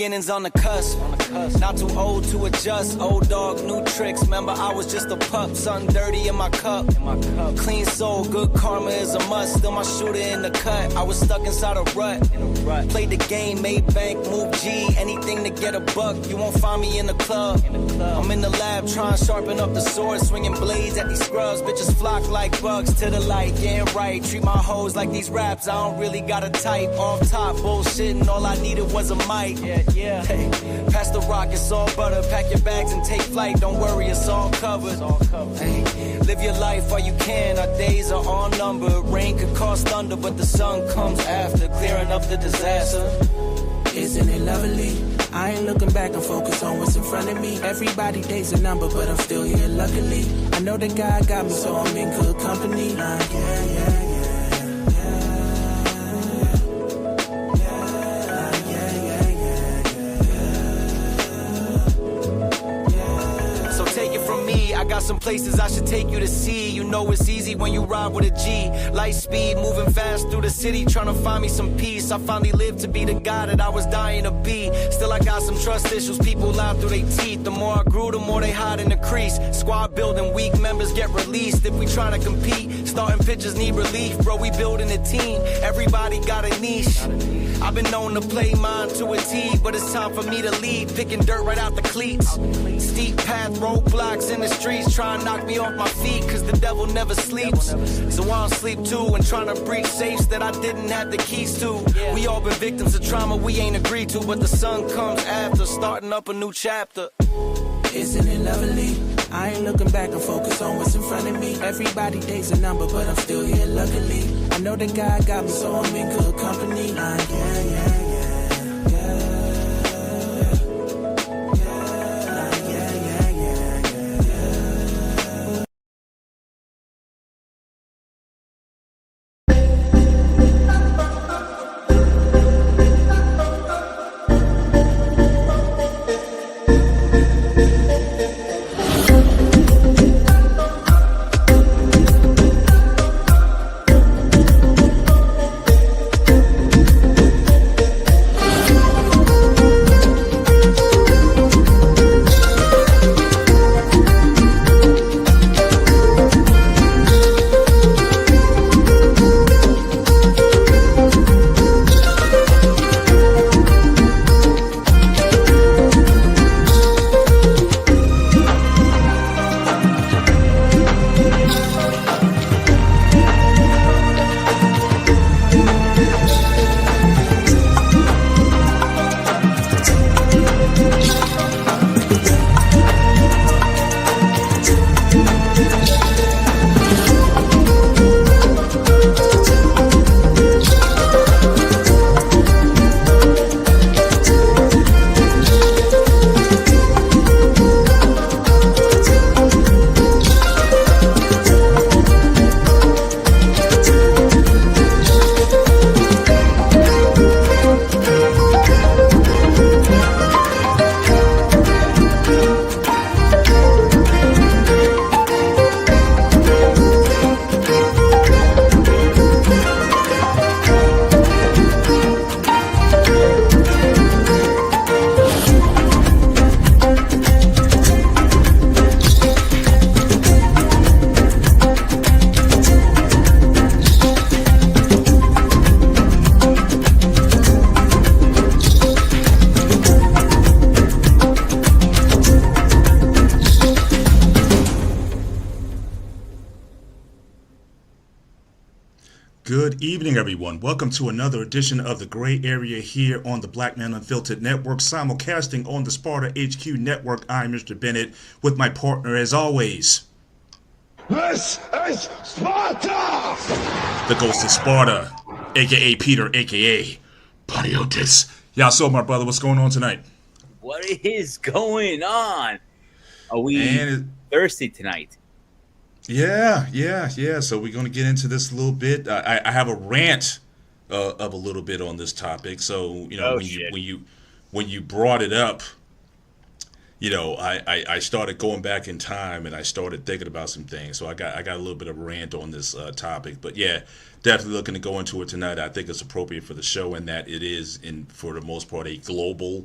beginnings on the cusp. Not too old to adjust. Old dog, new tricks. Remember, I was just a pup. Something dirty in my cup. Clean soul, good karma is a must. Still my shooter in the cut. I was stuck inside a rut. Played the game, made bank, move G. Anything to get a buck. You won't find me in the club. I'm in the lab trying to sharpen up the sword. Swinging blades at these scrubs. Bitches flock like bugs to the light. Getting right. Treat my hoes like these raps. I don't really got a type. Off top, bullshitting. All I needed was a mic. Yeah. Hey, pass the rock, it's all butter. Pack your bags and take flight. Don't worry, it's all covered. Hey, live your life while you can. Our days are all numbered. Rain could cause thunder, but the sun comes after, clearing up the disaster. Isn't it lovely? I ain't looking back and focus on what's in front of me. Everybody day's a number, but I'm still here luckily. I know that God got me, so I'm in good company. Yeah. I got some places I should take you to see. You know it's easy when you ride with a G. Light speed, moving fast through the city, trying to find me some peace. I finally lived to be the guy that I was dying to be. Still I got some trust issues, people lie through their teeth. The more I grew, the more they hide in the crease. Squad building, weak members get released. If we trying to compete, starting pitchers need relief. Bro, we building a team, everybody got a niche. I've been known to play mine to a T, but it's time for me to lead. Picking dirt right out the cleats. Steep path, roadblocks in the streets, trying to knock me off my feet, cause the devil never sleeps. So I don't sleep too, and trying to breach safes that I didn't have the keys to. We all been victims of trauma we ain't agreed to, but the sun comes after, starting up a new chapter. Isn't it lovely? I ain't looking back and focus on what's in front of me. Everybody day's a number, but I'm still here luckily. I know that God got me, so I'm in good company. Yeah. Good evening, everyone. Welcome to another edition of The Gray Area here on the Black Man Unfiltered Network, simulcasting on the Sparta HQ Network. I'm Mr. Bennett with my partner, as always. This is Sparta! The Ghost of Sparta, a.k.a. Peter, a.k.a. Paniotis. Yeah, so my brother, what's going on tonight? What is going on? Are we thirsty tonight? Yeah. So we're going to get into this a little bit. I have a rant of a little bit on this topic. So, you know, when you brought it up, you know, I started going back in time and I started thinking about some things. So I got a little bit of a rant on this topic. But yeah, definitely looking to go into it tonight. I think it's appropriate for the show in that it is, for the most part, a global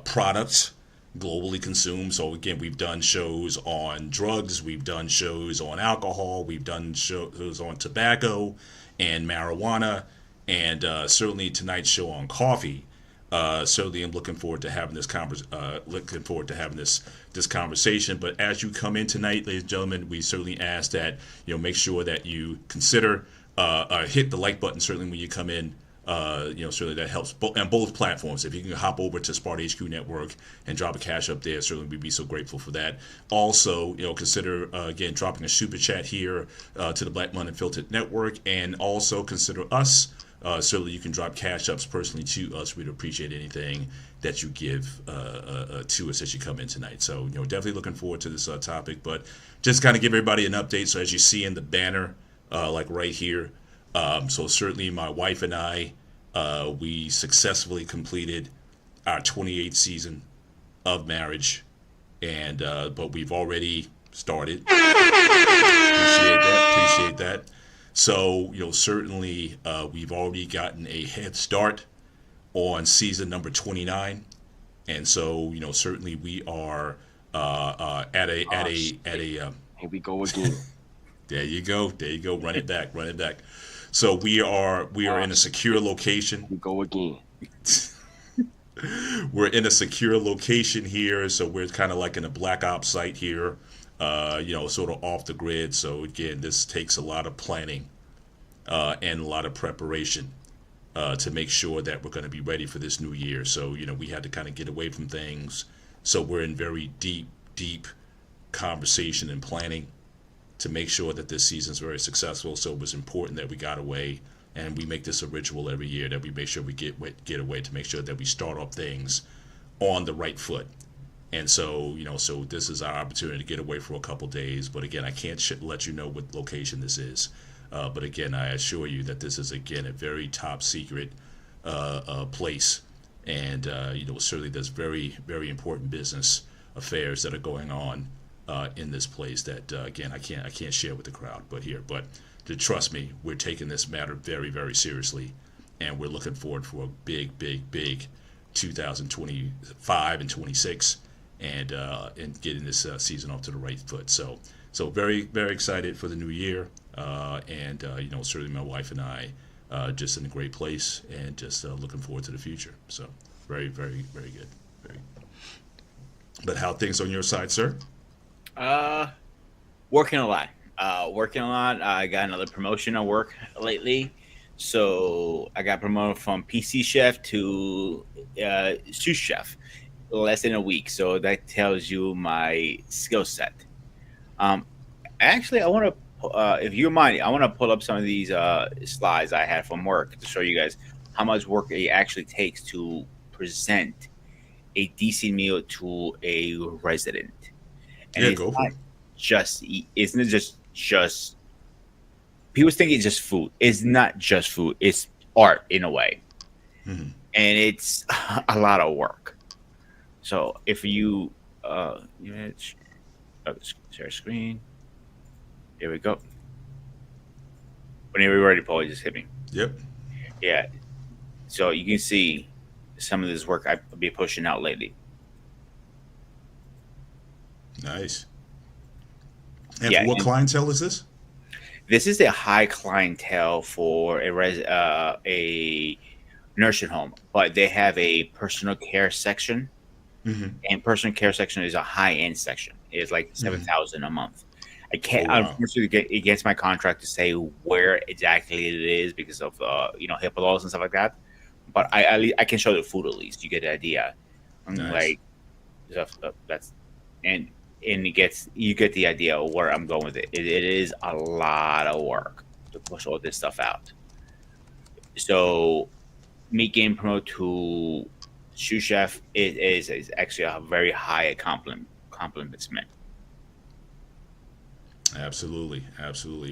products globally consumed. So again, we've done shows on drugs, we've done shows on alcohol, we've done shows on tobacco and marijuana, and certainly tonight's show on coffee. Certainly, I'm looking forward to having this this conversation. But as you come in tonight, ladies and gentlemen, we certainly ask that make sure that you consider hit the like button. Certainly, when you come in. Certainly that helps on both platforms. If you can hop over to Sparta HQ Network and drop a cash up there, certainly we'd be so grateful for that. Also, consider again dropping a super chat here to the Black Money Filtered Network, and also consider us. Certainly you can drop cash ups personally to us. We'd appreciate anything that you give to us as you come in tonight. So definitely looking forward to this topic, but just kind of give everybody an update. So as you see in the banner, like right here. So certainly my wife and I, we successfully completed our 28th season of marriage, and but we've already started. Appreciate that. So certainly we've already gotten a head start on season number 29, and so certainly we are at a here we go again. There you go. Run it back. So we are in a secure location. We go again. We're in a secure location here, so we're kind of like in a black ops site here, sort of off the grid. So again, this takes a lot of planning and a lot of preparation to make sure that we're going to be ready for this new year. So we had to kind of get away from things. So we're in very deep conversation and planning to make sure that this season's very successful. So it was important that we got away, and we make this a ritual every year that we make sure we get away to make sure that we start off things on the right foot. And so so this is our opportunity to get away for a couple days. But again, I can't let you know what location this is. But again, I assure you that this is again a very top secret place, and certainly there's very important business affairs that are going on in this place that again I can't share with the crowd, but to trust me, we're taking this matter very seriously, and we're looking forward for a big 2025 and 26, and getting this season off to the right foot. So very excited for the new year, and certainly my wife and I just in a great place, and just looking forward to the future. So very good. But how things on your side, sir? Working a lot. I got another promotion at work lately. So I got promoted from PC chef to sous chef less than a week. So that tells you my skill set. Actually, I want to, if you mind, I want to pull up some of these slides I had from work to show you guys how much work it actually takes to present a decent meal to a resident. And it's not just people think it's just food. It's not just food. It's art in a way. Mm-hmm. And it's a lot of work. So if you share screen. Here we go. Whenever you're ready, Paul, just hit me. Yep. Yeah. So you can see some of this work I've been pushing out lately. Nice. And for what clientele is this? This is a high clientele for a nursing home, but they have a personal care section, and personal care section is a high end section. It's like $7,000 a month. I can't unfortunately get against my contract to say where exactly it is because of HIPAA laws and stuff like that. But I can show the food at least. You get the idea. Nice. And you get the idea of where I'm going with it. It is a lot of work to push all this stuff out. So me getting promoted to sous chef is actually a very high accomplishment. Absolutely.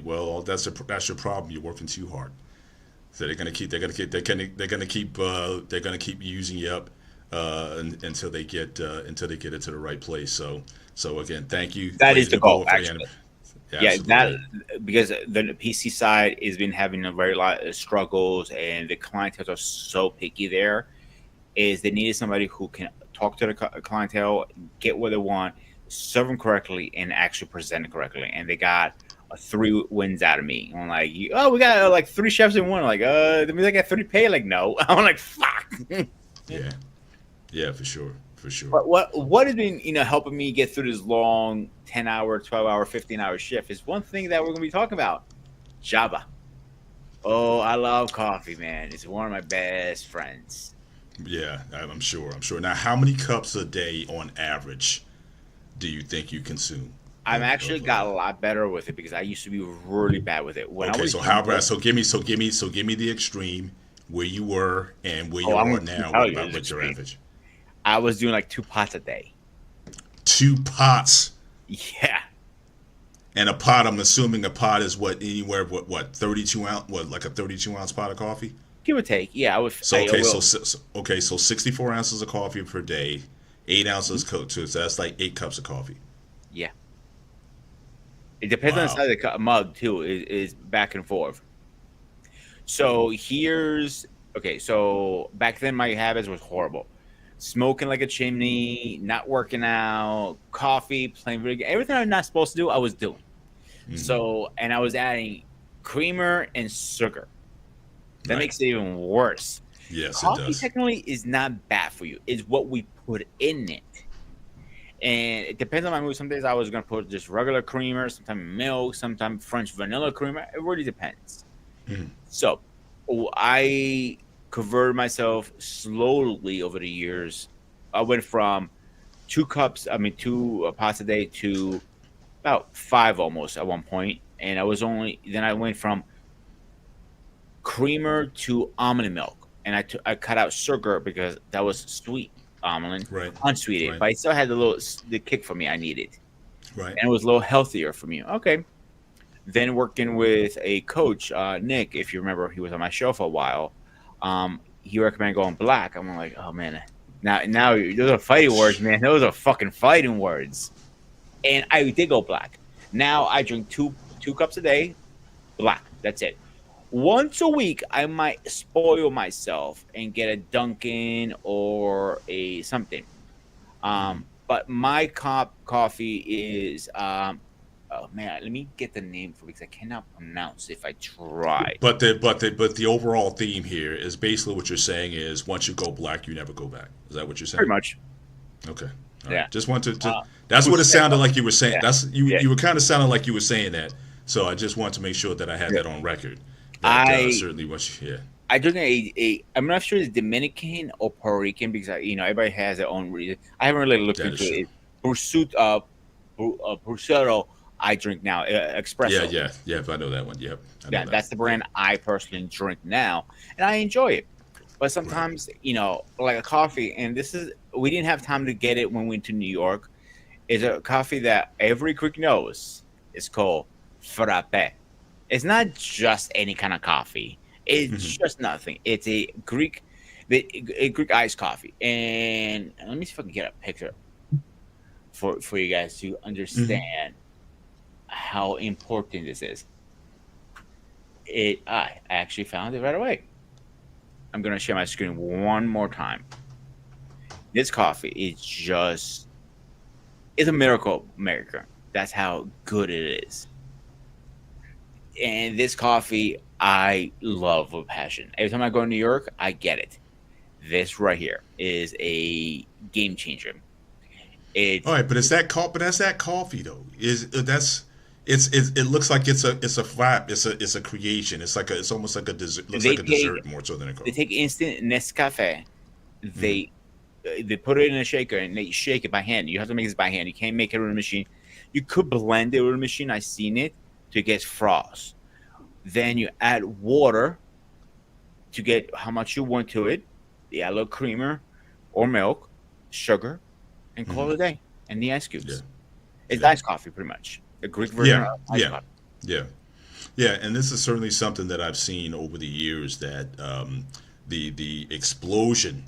Well, that's your problem. You're working too hard. So they're gonna keep using you up until they get it to the right place. So again, thank you. That is the goal, actually. Yeah, that because the PC side has been having a very lot of struggles, and the clientele are so picky there. is they needed somebody who can talk to the clientele, get what they want, serve them correctly, and actually present it correctly. And they got 3 wins out of me. I'm like, oh, we got like 3 chefs in one. Like, that means I got 3 pay. Like, no. I'm like, fuck. Yeah, for sure. But what has been helping me get through this long 10-hour, 12-hour, 15-hour shift is one thing that we're gonna be talking about: Java. Oh, I love coffee, man. It's one of my best friends. Yeah, I'm sure. Now, how many cups a day on average do you think you consume? I've actually got a lot better with it because I used to be really bad with it. So give me the extreme where you were and where you are now. What's your average? I was doing like 2 pots a day. 2 pots. Yeah. And a pot, I'm assuming a pot is anywhere 32 ounce, like a 32 ounce pot of coffee? Give or take. Yeah, I would. So 64 ounces of coffee per day, 8 ounces cooked too. So that's like 8 cups of coffee. Yeah. It depends on the size of the mug too. Is back and forth. So so back then my habits was horrible. Smoking like a chimney, not working out, coffee, playing video games, everything I'm not supposed to do, I was doing. So, and I was adding creamer and sugar. That makes it even worse. Yes, coffee it does. Technically is not bad for you. It's what we put in it. And it depends on my mood. Some days I was going to put just regular creamer, sometimes milk, sometimes French vanilla creamer. It really depends. So I converted myself slowly over the years. I went from 2 pots a day to about 5 almost at one point. And then I went from creamer to almond milk. And I cut out sugar because that was sweet almond, unsweetened. Right. But it still had the kick for me I needed. Right. And it was a little healthier for me. Okay. Then working with a coach, Nick, if you remember, he was on my show for a while. He recommended going black. I'm like, oh man, now those are fighting words, man. Those are fucking fighting words. And I did go black. Now I drink two cups a day, black. That's it. Once a week, I might spoil myself and get a Dunkin' or a something. But my coffee is oh man, let me get the name for it because I cannot pronounce if I try. But the overall theme here is basically what you're saying is once you go black, you never go back. Is that what you're saying? Pretty much. Okay. Yeah. Right. Just want to. That's what it sounded like you were saying. Yeah. You were kind of sounding like you were saying that. So I just want to make sure that I had that on record. Certainly what you. Yeah. I drink I'm not sure it's Dominican or Puerto Rican because everybody has their own reason. I haven't really looked into it. Bruschetto. I drink now, espresso. Yeah. If I know that one, yep. That's the brand I personally drink now, and I enjoy it. But sometimes, like a coffee, and we didn't have time to get it when we went to New York. Is a coffee that every Greek knows. It's called frappe. It's not just any kind of coffee. It's just nothing. It's a Greek iced coffee, and let me see if I can get a picture for you guys to understand how important this is. I actually found it right away. I'm gonna share my screen one more time. This coffee is it's a miracle maker. That's how good it is. And this coffee I love with passion. Every time I go to New York, I get it. This right here is a game changer. All right, but that's that coffee though. It looks like it's a vibe. It's a creation. It's almost like a dessert. Looks like a dessert more so than a coffee. They take instant Nescafe. They put it in a shaker and they shake it by hand. You have to make this by hand. You can't make it with a machine. You could blend it with a machine. I've seen it to get frost. Then you add water to get how much you want to it. You add a little creamer or milk, sugar, and call it a day. And the ice cubes. It's iced coffee pretty much. The Greek version of iced coffee. Yeah, and this is certainly something that I've seen over the years that the explosion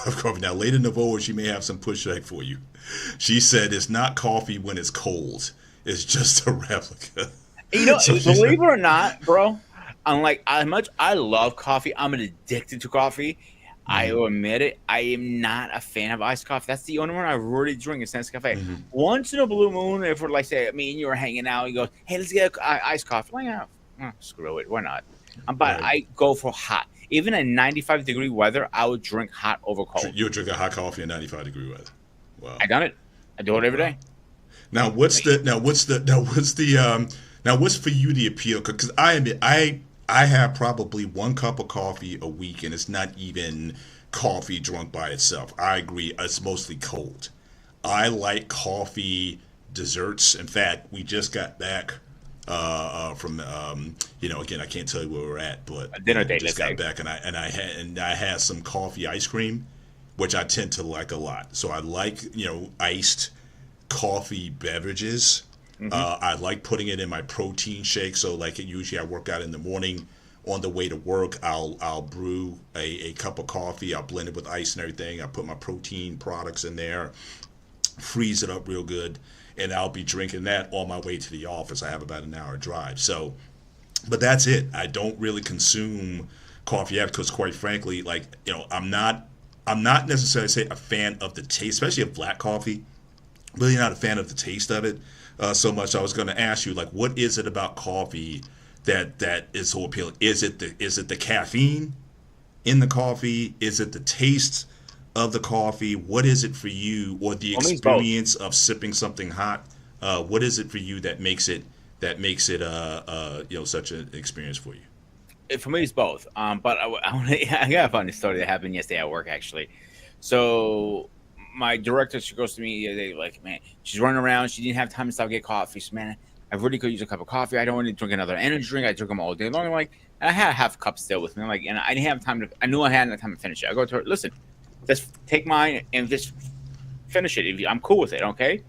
of coffee. Now, Lady Navoa, she may have some pushback for you. She said it's not coffee when it's cold. It's just a replica. Believe it or not, bro, unlike as much I love coffee, I'm addicted to coffee. I will admit it. I am not a fan of iced coffee. That's the only one I really drink is Nescafe. Once in a blue moon, if we're like, say, me and you are hanging out, you go, hey, let's get iced coffee. I'm like, screw it. Why not? But I go for hot. Even in 95-degree weather, I would drink hot over cold. You'll drink a hot coffee in 95-degree weather. Wow. I done it. I do it every day. Now, what's for you the appeal? Because I admit, I have probably 1 cup of coffee a week, and it's not even coffee drunk by itself. I agree. It's mostly cold. I like coffee desserts. In fact, we just got back from again, I can't tell you where we're at, but a dinner date. Just got back, and I had some coffee ice cream, which I tend to like a lot. So I like iced coffee beverages. I like putting it in my protein shake. So like usually I work out in the morning. On the way to work, I'll brew a cup of coffee. I'll blend it with ice and everything. I put my protein products in there, freeze it up real good, and I'll be drinking that on my way to the office. I have about an hour drive. So, but that's it. I don't really consume coffee yet because, quite frankly, I'm not necessarily a fan of the taste, especially of black coffee. Really not a fan of the taste of it so much. I was going to ask you, what is it about coffee that is so appealing? Is it the caffeine in the coffee? Is it the taste of the coffee? What is it for you, or the experience of sipping something hot? What is it for you that makes it such an experience for you? For me, it's both. But I got a funny story that happened yesterday at work, actually. So my director, she goes to me the other day, like, man, she's running around. She didn't have time to stop and get coffee. So, man, I really could use a cup of coffee. I don't want to drink another energy drink. I drink them all day long. I'm like, I had a half cup still with me. I'm like, and I didn't have time to. I knew I hadn't had time to finish it. I go to her, listen, just take mine and just finish it. I'm cool with it, okay?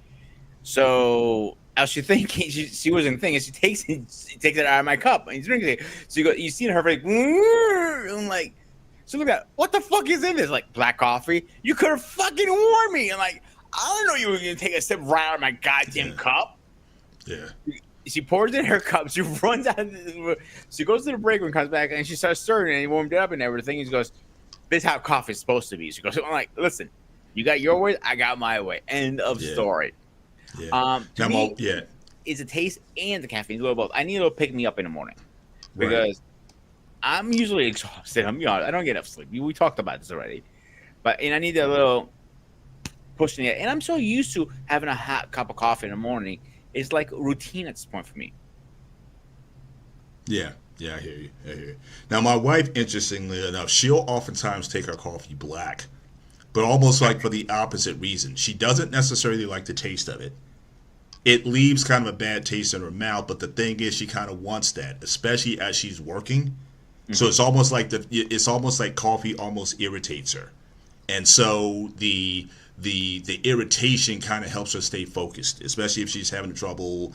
So as she thinking, she wasn't thinking. She takes it out of my cup and drinks it. So you see her like, I'm like, so look at what the fuck is in this? Like black coffee? You could have fucking warned me. I'm like, I don't know you were gonna take a sip right out of my goddamn cup. Yeah. She pours it in her cup. She runs out. She goes to the break room, comes back, and she starts stirring and he warmed it up and everything. He goes, "This is how coffee is supposed to be." She goes, "I'm like, listen, you got your way, I got my way. End of story." Yeah. To me, it's the taste and the caffeine. A little both. I need a little pick me up in the morning because I'm usually exhausted. I'm honest. I don't get enough sleep. We talked about this already, and I need a little pushing it. And I'm so used to having a hot cup of coffee in the morning. It's like routine at this point for me. Yeah, I hear you. Now, my wife, interestingly enough, she'll oftentimes take her coffee black, but almost like for the opposite reason. She doesn't necessarily like the taste of it. It leaves kind of a bad taste in her mouth, but the thing is, she kind of wants that, especially as she's working. Mm-hmm. So it's almost like coffee almost irritates her, and so the irritation kind of helps her stay focused, especially if she's having trouble,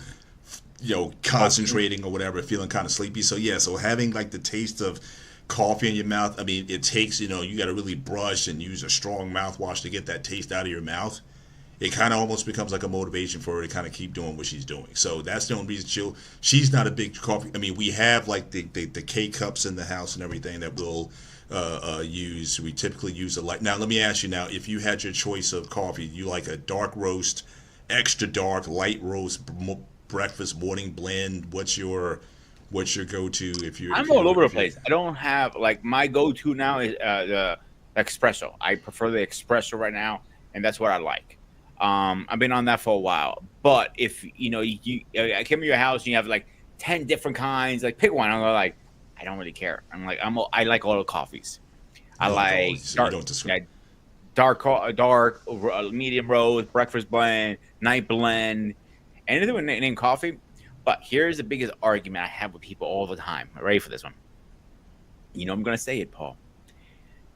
concentrating or whatever, feeling kind of sleepy. So so having like the taste of coffee in your mouth, I mean, it takes, you got to really brush and use a strong mouthwash to get that taste out of your mouth. It kind of almost becomes like a motivation for her to kind of keep doing what she's doing. So that's the only reason she's not a big coffee. I mean, we have like the K-cups in the house and everything that we'll use. We typically use a light. Now, let me ask you now, if you had your choice of coffee, you like a dark roast, extra dark, light roast, breakfast, morning blend? What's your go-to if you're... I'm all over the place. I don't have, my go-to now is the espresso. I prefer the espresso right now, and that's what I like. I've been on that for a while. But if, I came to your house and you have 10 different kinds, pick one. I'm like, I don't really care. I like all the coffees. I like dark, medium roast, breakfast blend, night blend, anything with named coffee. But here's the biggest argument I have with people all the time. Ready for this one? I'm going to say it, Paul.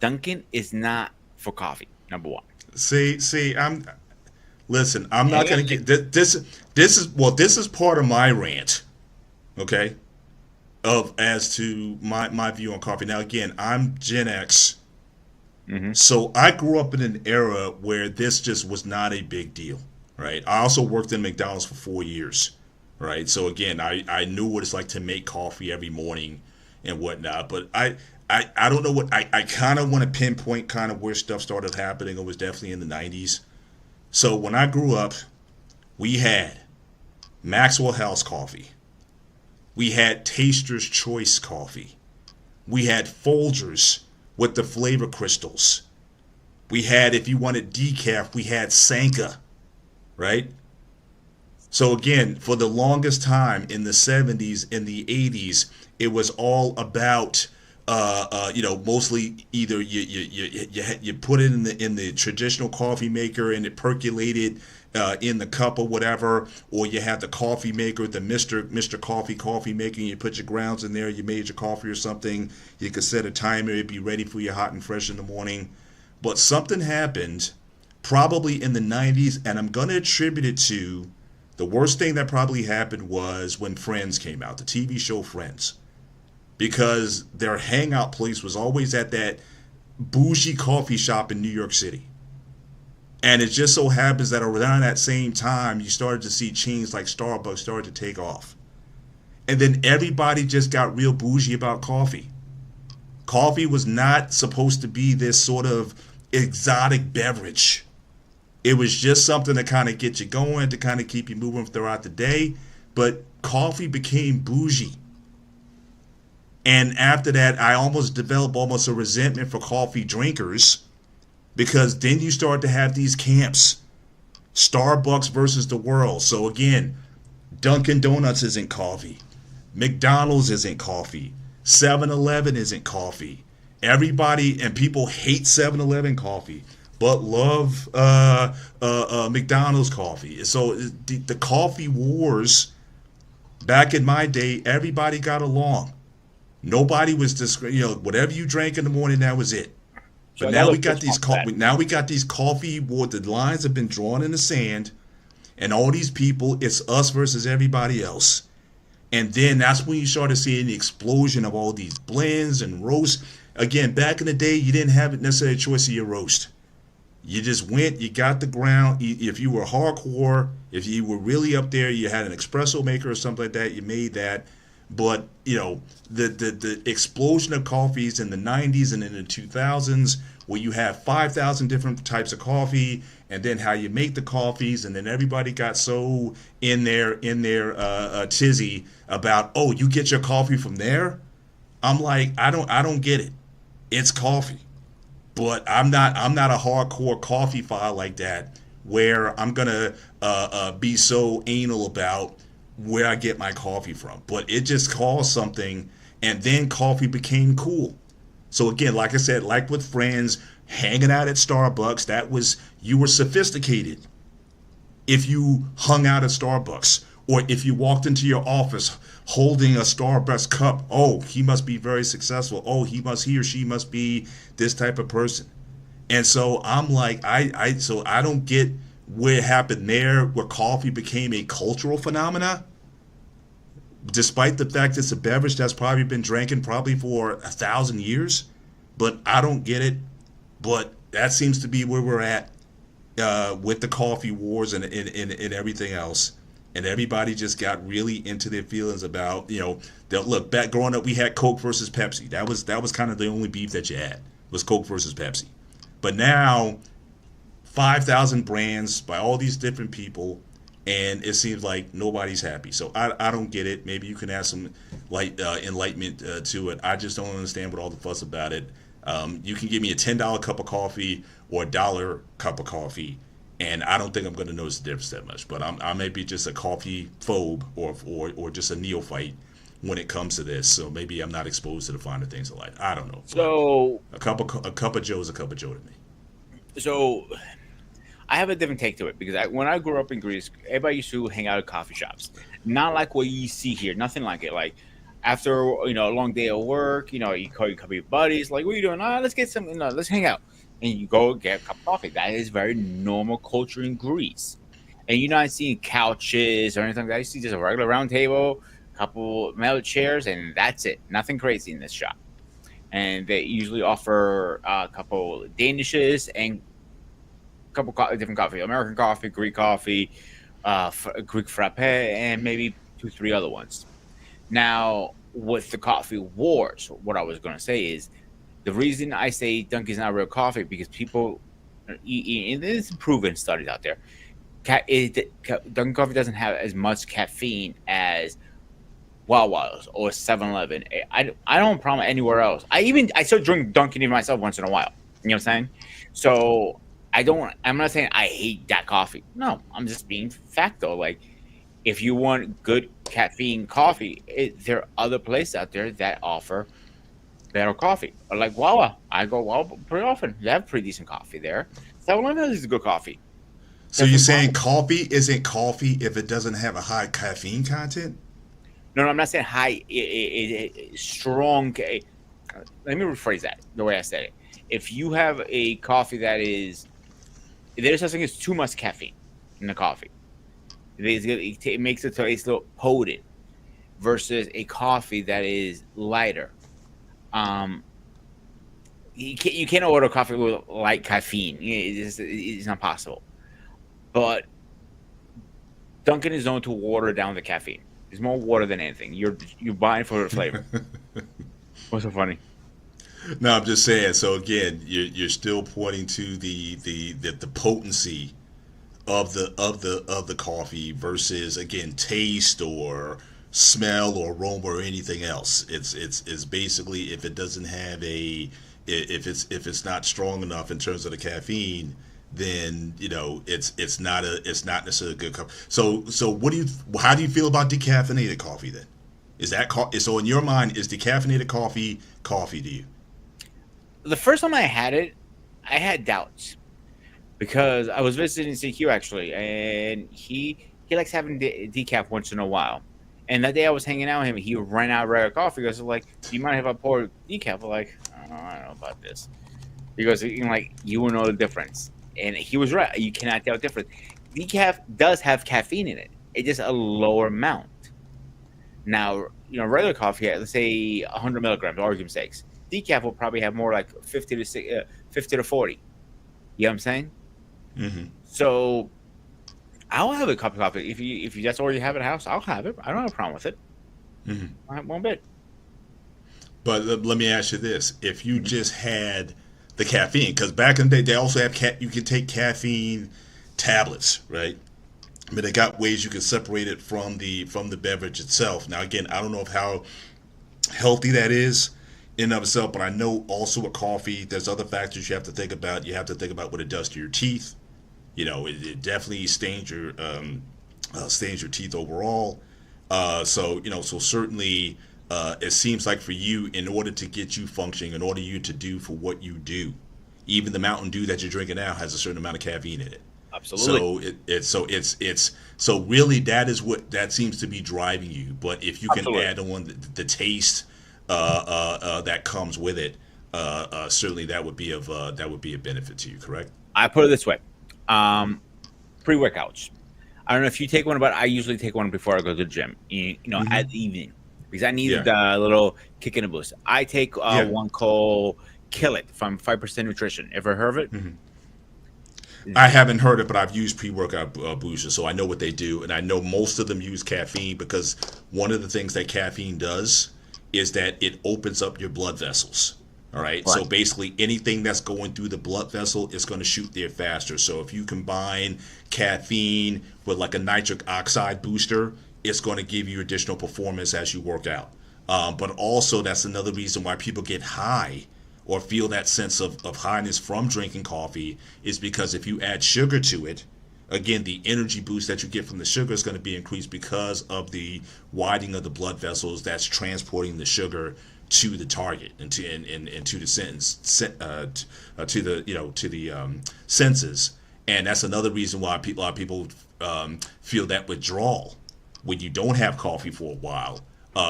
Dunkin' is not for coffee, number one. See, I'm not going to get this is part of my rant. Okay? As to my view on coffee. Now, again, I'm Gen X. Mm-hmm. So I grew up in an era where this just was not a big deal, right? I also worked in McDonald's for 4 years, right? So again, I knew what it's like to make coffee every morning and whatnot. But I don't know what I kind of want to pinpoint kind of where stuff started happening. It was definitely in the 90s. So when I grew up, we had Maxwell House coffee. We had Taster's Choice coffee. We had Folgers with the flavor crystals. We had, if you wanted decaf, we had Sanka, right? So again, for the longest time in the 70s, in the 80s, it was all about, mostly either you put it in the traditional coffee maker and it percolated in the cup or whatever, or you had the coffee maker, the Mr. Coffee maker, and you put your grounds in there, you made your coffee or something, you could set a timer, it'd be ready for you hot and fresh in the morning. But something happened probably in the 90s, and I'm going to attribute it to the worst thing that probably happened was when Friends came out, the TV show Friends. Because their hangout place was always at that bougie coffee shop in New York City. And it just so happens that around that same time, you started to see chains like Starbucks started to take off. And then everybody just got real bougie about coffee. Coffee was not supposed to be this sort of exotic beverage. It was just something to kind of get you going, to kind of keep you moving throughout the day. But coffee became bougie. And after that, I almost developed almost a resentment for coffee drinkers, because then you start to have these camps. Starbucks versus the world. So again, Dunkin' Donuts isn't coffee. McDonald's isn't coffee. 7-Eleven isn't coffee. Everybody, and people hate 7-Eleven coffee, but love McDonald's coffee. So the coffee wars, back in my day, everybody got along. Nobody was whatever you drank in the morning, that was it. But so now we got these coffee wars. The lines have been drawn in the sand, and all these people, it's us versus everybody else. And then that's when you started seeing the explosion of all these blends and roasts. Again, back in the day, you didn't have necessarily a choice of your roast. You just went, you got the ground. If you were hardcore, if you were really up there, you had an espresso maker or something like that, you made that. But, the explosion of coffees in the 90s and in the 2000s, where you have 5,000 different types of coffee, and then how you make the coffees, and then everybody got so in their tizzy about, oh, you get your coffee from there? I'm like, I don't get it. It's coffee. But I'm not a hardcore coffee file like that, where I'm gonna be so anal about where I get my coffee from. But it just caused something, and then coffee became cool. So again, like I said, like with friends, hanging out at Starbucks, you were sophisticated if you hung out at Starbucks, or if you walked into your office holding a Starbucks cup. Oh, he must be very successful. Oh, he or she must be this type of person. And so I'm like, I don't get where it happened there, where coffee became a cultural phenomena, despite the fact it's a beverage that's probably been drinking probably for 1,000 years. But I don't get it. But that seems to be where we're at with the coffee wars and everything else. And everybody just got really into their feelings about, look, back growing up, we had Coke versus Pepsi. That was kind of the only beef that you had, was Coke versus Pepsi. But now, 5,000 brands by all these different people, and it seems like nobody's happy. So I don't get it. Maybe you can add some enlightenment to it. I just don't understand what all the fuss about it. You can give me a $10 cup of coffee or a $1 cup of coffee, and I don't think I'm going to notice the difference that much. But I may be just a coffee phobe or just a neophyte when it comes to this. So maybe I'm not exposed to the finer things of life. I don't know. So a cup of Joe is a cup of Joe to me. So I have a different take to it, because when I grew up in Greece, everybody used to hang out at coffee shops. Not like what you see here. Nothing like it. Like after a long day of work, you call a couple of your buddies. Like, what are you doing? Let's get some. Let's hang out. And you go get a cup of coffee. That is very normal culture in Greece. And you're not seeing couches or anything like that. You see just a regular round table, a couple metal chairs, and that's it. Nothing crazy in this shop. And they usually offer a couple Danishes and a couple different coffee: American coffee, Greek coffee, Greek frappe, and maybe 2-3 other ones. Now, with the coffee wars, what I was going to say is the reason I say Dunkin's not real coffee because people, and there's proven studies out there, Dunkin' Coffee doesn't have as much caffeine as Wawa's or 7-Eleven. I don't have a problem anywhere else. I still drink Dunkin' even myself once in a while. You know what I'm saying? So I'm not saying I hate that coffee. No, I'm just being facto. Like, if you want good caffeine coffee, there are other places out there that offer better coffee. Like Wawa. I go Wawa pretty often. They have pretty decent coffee there. 7-Eleven is good coffee. So you're saying coffee isn't coffee if it doesn't have a high caffeine content? No, I'm not saying high, strong. Let me rephrase that the way I said it. If you have a coffee there's something as too much caffeine in the coffee. It makes it taste a little potent versus a coffee that is lighter. You can't order coffee with light caffeine. It's not possible. But Dunkin' is known to water down the caffeine. It's more water than anything. You're buying for the flavor. What's so funny? No, I'm just saying. So again, you're still pointing to the potency of the coffee versus, again, taste or smell or aroma or anything else. It's basically if it doesn't have if it's not strong enough in terms of the caffeine, then it's not necessarily a good coffee. So how do you feel about decaffeinated coffee then? Is that so in your mind, is decaffeinated coffee to you? The first time I had it, I had doubts because I was visiting CQ actually, and he likes having decaf once in a while. And that day I was hanging out with him, he ran out of regular coffee. He goes like, "Do you mind if I pour decaf?" I'm like, I don't know about this. He goes, you will know the difference. And he was right. You cannot tell the difference. Decaf does have caffeine in it. It's just a lower amount. Now, regular coffee, let's say 100 milligrams, argument's sakes. Decaf will probably have more like 50 to 40. You know what I'm saying? Mm-hmm. So I'll have a cup of coffee. If you that's all you have at the house, I'll have it. I don't have a problem with it. Mm-hmm. I have one bit. But let me ask you this: if you just had the caffeine, because back in the day they also have you can take caffeine tablets, right? I mean, they got ways you can separate it from the beverage itself. Now, again, I don't know how healthy that is in and of itself, but I know also with coffee, there's other factors you have to think about. You have to think about what it does to your teeth. It definitely stains your teeth overall. So certainly. It seems like for you, in order to get you functioning, in order you to do for what you do, even the Mountain Dew that you're drinking now has a certain amount of caffeine in it. Absolutely. So really that seems to be driving you. But if you can Absolutely. add on the taste that comes with it, certainly that would be a benefit to you. Correct? I put it this way: pre-workouts. I don't know if you take one, but I usually take one before I go to the gym. Mm-hmm. At the evening. Because I need a little kick in the boost. I take one called Kill It from 5% Nutrition. Ever heard of it? Mm-hmm. I haven't heard it, but I've used pre-workout boosters, so I know what they do. And I know most of them use caffeine because one of the things that caffeine does is that it opens up your blood vessels. All right. So basically anything that's going through the blood vessel is going to shoot there faster. So if you combine caffeine with like a nitric oxide booster, it's going to give you additional performance as you work out. But also that's another reason why people get high or feel that sense of highness from drinking coffee is because if you add sugar to it, again, the energy boost that you get from the sugar is going to be increased because of the widening of the blood vessels that's transporting the sugar to the target and to the senses. And that's another reason why a lot of people feel that withdrawal when you don't have coffee for a while,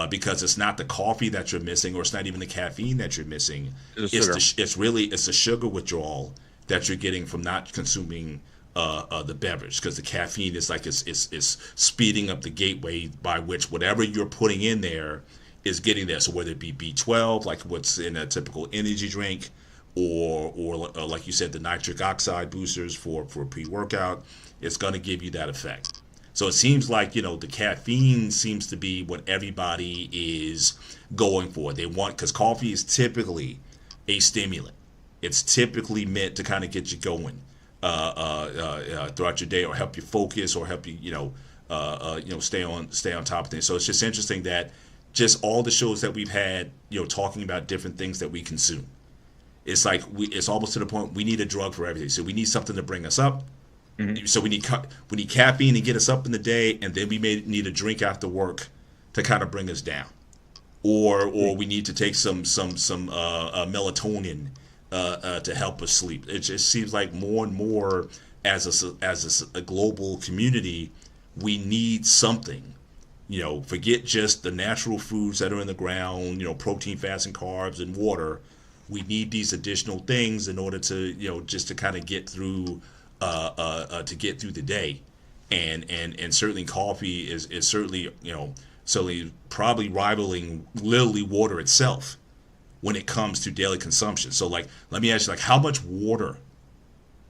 because it's not the coffee that you're missing, or it's not even the caffeine that you're missing. It's a sugar withdrawal that you're getting from not consuming the beverage, because the caffeine is like it's speeding up the gateway by which whatever you're putting in there is getting there. So whether it be B12, like what's in a typical energy drink, or like you said, the nitric oxide boosters for pre-workout, it's going to give you that effect. So it seems like, the caffeine seems to be what everybody is going for. They want, because coffee is typically a stimulant. It's typically meant to kind of get you going throughout your day, or help you focus, or help you, stay on top of things. So it's just interesting that just all the shows that we've had, talking about different things that we consume. It's like it's almost to the point we need a drug for everything. So we need something to bring us up. Mm-hmm. So we need caffeine to get us up in the day, and then we may need a drink after work to kind of bring us down, or we need to take some melatonin to help us sleep. It just seems like more and more as a global community, we need something. Forget just the natural foods that are in the ground, protein, fats, and carbs, and water. We need these additional things in order to, just to kind of get through the day, and certainly coffee is certainly, certainly probably rivaling literally water itself when it comes to daily consumption. So let me ask you, how much water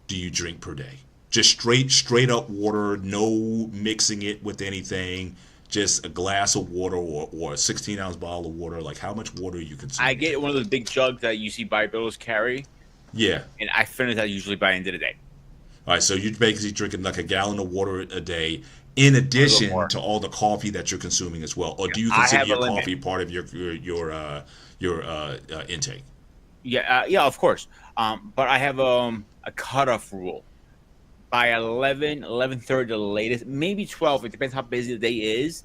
do you drink per day? Just straight up water, no mixing it with anything, just a glass of water or a 16-ounce bottle of water. How much water are you consuming? I get one of those big jugs that you see bodybuilders carry. Yeah. And I finish that usually by the end of the day. All right, so you're basically drinking a gallon of water a day, in addition to all the coffee that you're consuming as well. Or do you consider your coffee part of your intake? Yeah, of course. But I have a cutoff rule. By 11:30 the latest, maybe 12. It depends how busy the day is.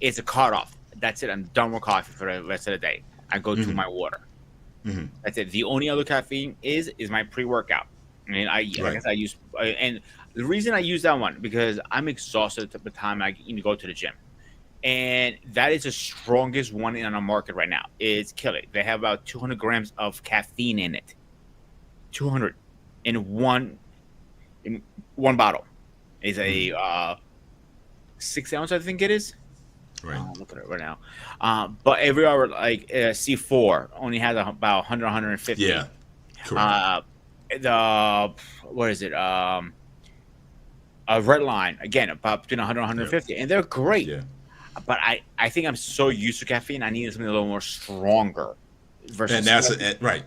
It's a cutoff. That's it. I'm done with coffee for the rest of the day. I go to my water. Mm-hmm. That's it. The only other caffeine is my pre-workout. I guess I use, and the reason I use that one because I'm exhausted at the time I need to go to the gym, and that is the strongest one on the market right now. It's Kill It. They have about 200 grams of caffeine in it. 200 in one bottle. It's a 6 ounce, I think it is. Right. I'm looking at it right now. But every hour, C4 only has about 100, 150. Yeah. Correct. What is it? A Red Line, again, about between 100 and 150, and they're great. Yeah. But I think I'm so used to caffeine, I need something a little more stronger. Versus and that's right.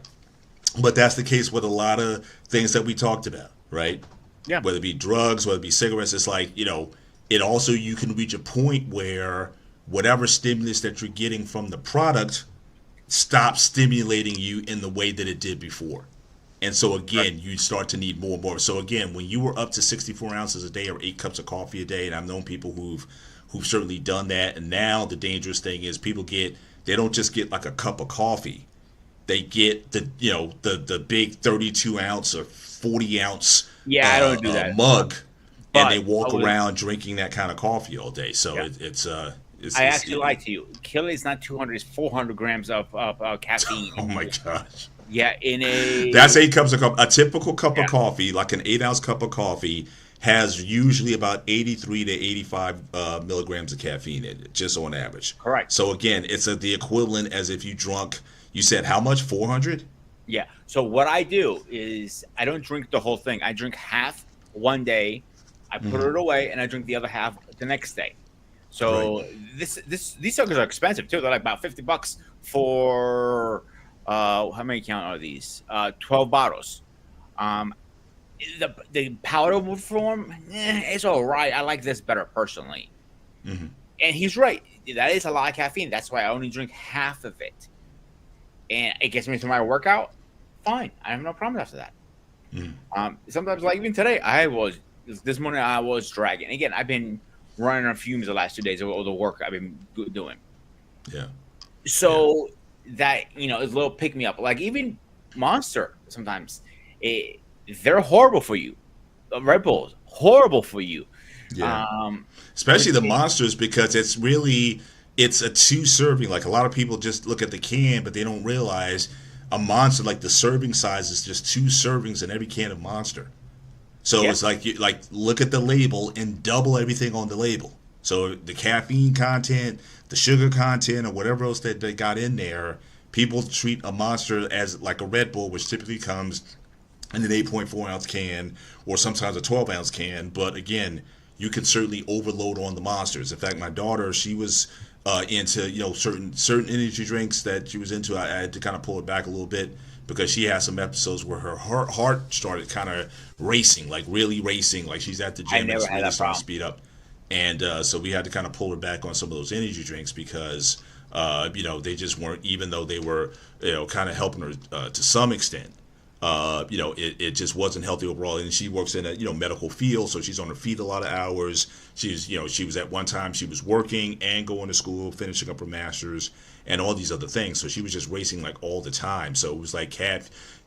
But that's the case with a lot of things that we talked about, right? Yeah. Whether it be drugs, whether it be cigarettes, it's it also, you can reach a point where whatever stimulus that you're getting from the product stops stimulating you in the way that it did before. And so again, you start to need more and more. So again, when you were up to 64 ounces a day or 8 cups of coffee a day, and I've known people who've certainly done that. And now the dangerous thing is they don't just get a cup of coffee. They get the big 32 ounce or 40 ounce I don't do that mug, and they walk around drinking that kind of coffee all day. So it's I actually lied to you. Kill It is not 200; it's 400 grams of caffeine. Oh my gosh! Yeah, that's 8 cups of coffee. A typical cup of coffee, like an 8-ounce cup of coffee, has usually about 83 to 85 milligrams of caffeine in it, just on average. Correct. So again, it's the equivalent as if you drunk. You said how much? 400? Yeah. So what I do is I don't drink the whole thing. I drink half one day, I put it away, and I drink the other half the next day. So these suckers are expensive too. They're about $50 for how many count are these? 12 bottles. The powder form, it's all right. I like this better personally. Mm-hmm. And he's right. That is a lot of caffeine. That's why I only drink half of it. And it gets me through my workout. Fine. I have no problem after that. Mm. Sometimes, even today, this morning I was dragging. Again, I've been running on fumes the last 2 days of all the work I've been doing. Yeah. So that, is a little pick me up. Even Monster, sometimes, they're horrible for you. Red Bulls, horrible for you. Yeah. Especially the Monsters, because it's a 2 serving. A lot of people just look at the can, but they don't realize a Monster, the serving size is just 2 servings in every can of Monster. So it's look at the label and double everything on the label. So the caffeine content, the sugar content, or whatever else that they got in there, people treat a Monster as like a Red Bull, which typically comes in an 8.4 ounce can or sometimes a 12 ounce can. But again, you can certainly overload on the monsters. In fact, my daughter, she was into certain energy drinks that she was into. I had to kind of pull it back a little bit because she had some episodes where her heart started kind of racing, like really racing, like she's at the gym and it's really starting to speed up. And so we had to kind of pull her back on some of those energy drinks because they just weren't, even though they were kind of helping her to some extent. It just wasn't healthy overall. And she works in a medical field, so she's on her feet a lot of hours. She was at one time she was working and going to school, finishing up her master's and all these other things. So she was just racing like all the time. So it was like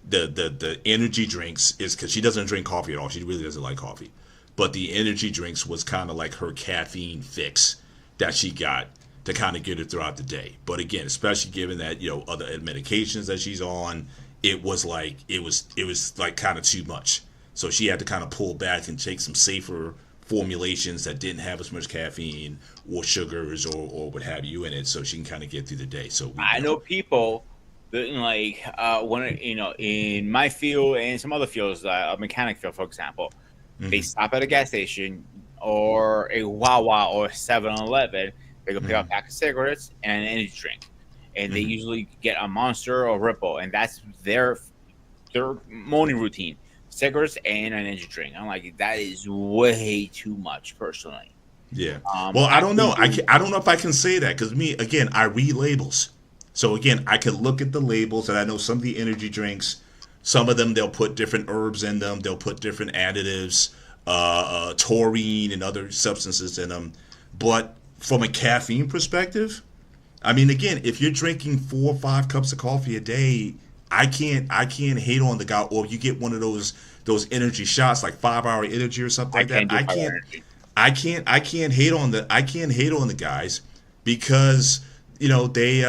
the energy drinks is because she doesn't drink coffee at all. She really doesn't like coffee, but the energy drinks was kind of like her caffeine fix that she got to kind of get her throughout the day. But again, especially given that other medications that she's on. It was like kind of too much. So she had to kind of pull back and take some safer formulations that didn't have as much caffeine or sugars or what have you in it, so she can kind of get through the day. So I know people that in my field and some other fields, a mechanic field, for example, they stop at a gas station or a Wawa or 7-Eleven. They go pick up a pack of cigarettes and an energy drink. And they usually get a Monster or Ripple, and that's their morning routine: cigarettes and an energy drink. I'm like, that is way too much, personally. Yeah. Well, I don't know. I don't know if I can say that because I read labels. So again, I can look at the labels, and I know some of the energy drinks, some of them they'll put different herbs in them, they'll put different additives, taurine and other substances in them. But from a caffeine perspective. I mean, again, if you're drinking 4 or 5 cups of coffee a day, I can't hate on the guy. Or you get one of those energy shots, like 5-hour energy or something like that. I can't hate on the guys because they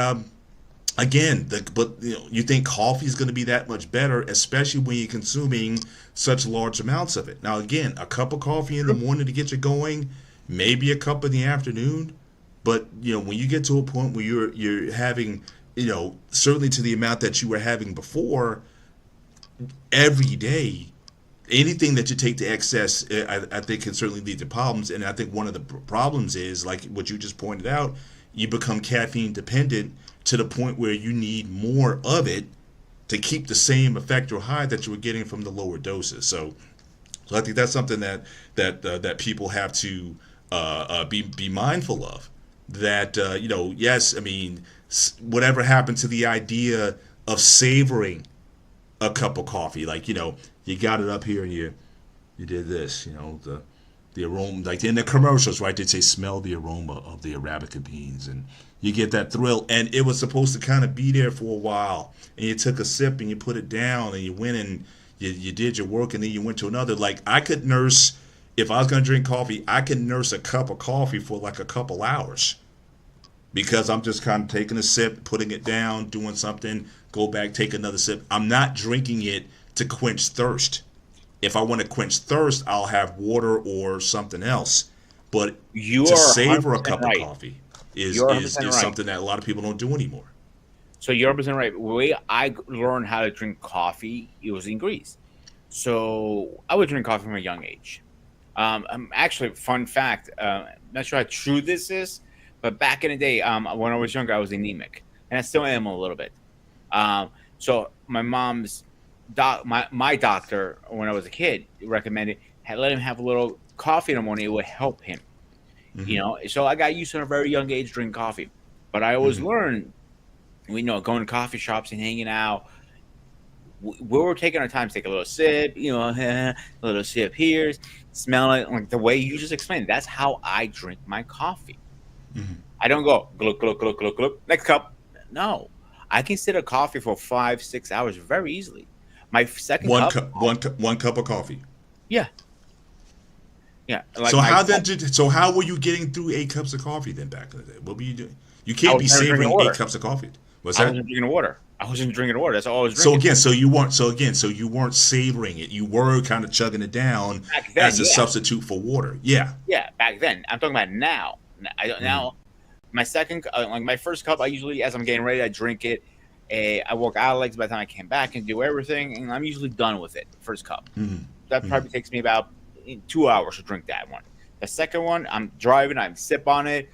you think coffee is going to be that much better, especially when you're consuming such large amounts of it. Now, again, a cup of coffee in the morning to get you going, maybe a cup in the afternoon. But when you get to a point where you're having, certainly to the amount that you were having before, every day, anything that you take to excess, I think can certainly lead to problems. And I think one of the problems is, like what you just pointed out, you become caffeine dependent to the point where you need more of it to keep the same effect or high that you were getting from the lower doses. So I think that's something that people have to be mindful of. That yes, I mean, whatever happened to the idea of savoring a cup of coffee? Like you got it up here and you did this. The aroma, like in the commercials, right? They say smell the aroma of the Arabica beans, and you get that thrill. And it was supposed to kind of be there for a while, and you took a sip and you put it down, and you went and you did your work, and then you went to another. Like I could nurse. If I was going to drink coffee, I could nurse a cup of coffee for like a couple hours because I'm just kind of taking a sip, putting it down, doing something, go back, take another sip. I'm not drinking it to quench thirst. If I want to quench thirst, I'll have water or something else. But to savor a cup of coffee is something that a lot of people don't do anymore. So you're 100% right. The way I learned how to drink coffee, it was in Greece. So I would drink coffee from a young age. Actually, fun fact, not sure how true this is, but back in the day, when I was younger, I was anemic, and I still am a little bit. So my mom's my doctor, when I was a kid, recommended let him have a little coffee in the morning. It would help him, So I got used to at a very young age drinking coffee, but I always learned, going to coffee shops and hanging out. We were taking our time to take a little sip, a little sip here, smell it, like the way you just explained. That's how I drink my coffee. Mm-hmm. I don't go gluk gluk gluk gluk gluk. Next cup. No, I can sit a coffee for 5-6 hours very easily. My second one cup of coffee. Yeah. Like so how were you getting through 8 cups of coffee then back in the day? What were you doing? You can't be savoring 8 cups of coffee. What's that? I wasn't drinking water. That's all I was drinking. So you weren't savoring it. You were kind of chugging it down as a substitute for water. Yeah. Yeah, back then. I'm talking about now. Now, my second, my first cup, I usually, as I'm getting ready, I drink it. I work out legs by the time I came back and do everything, and I'm usually done with it. First cup. Mm-hmm. That probably takes me about 2 hours to drink that one. The second one, I'm driving, I sip on it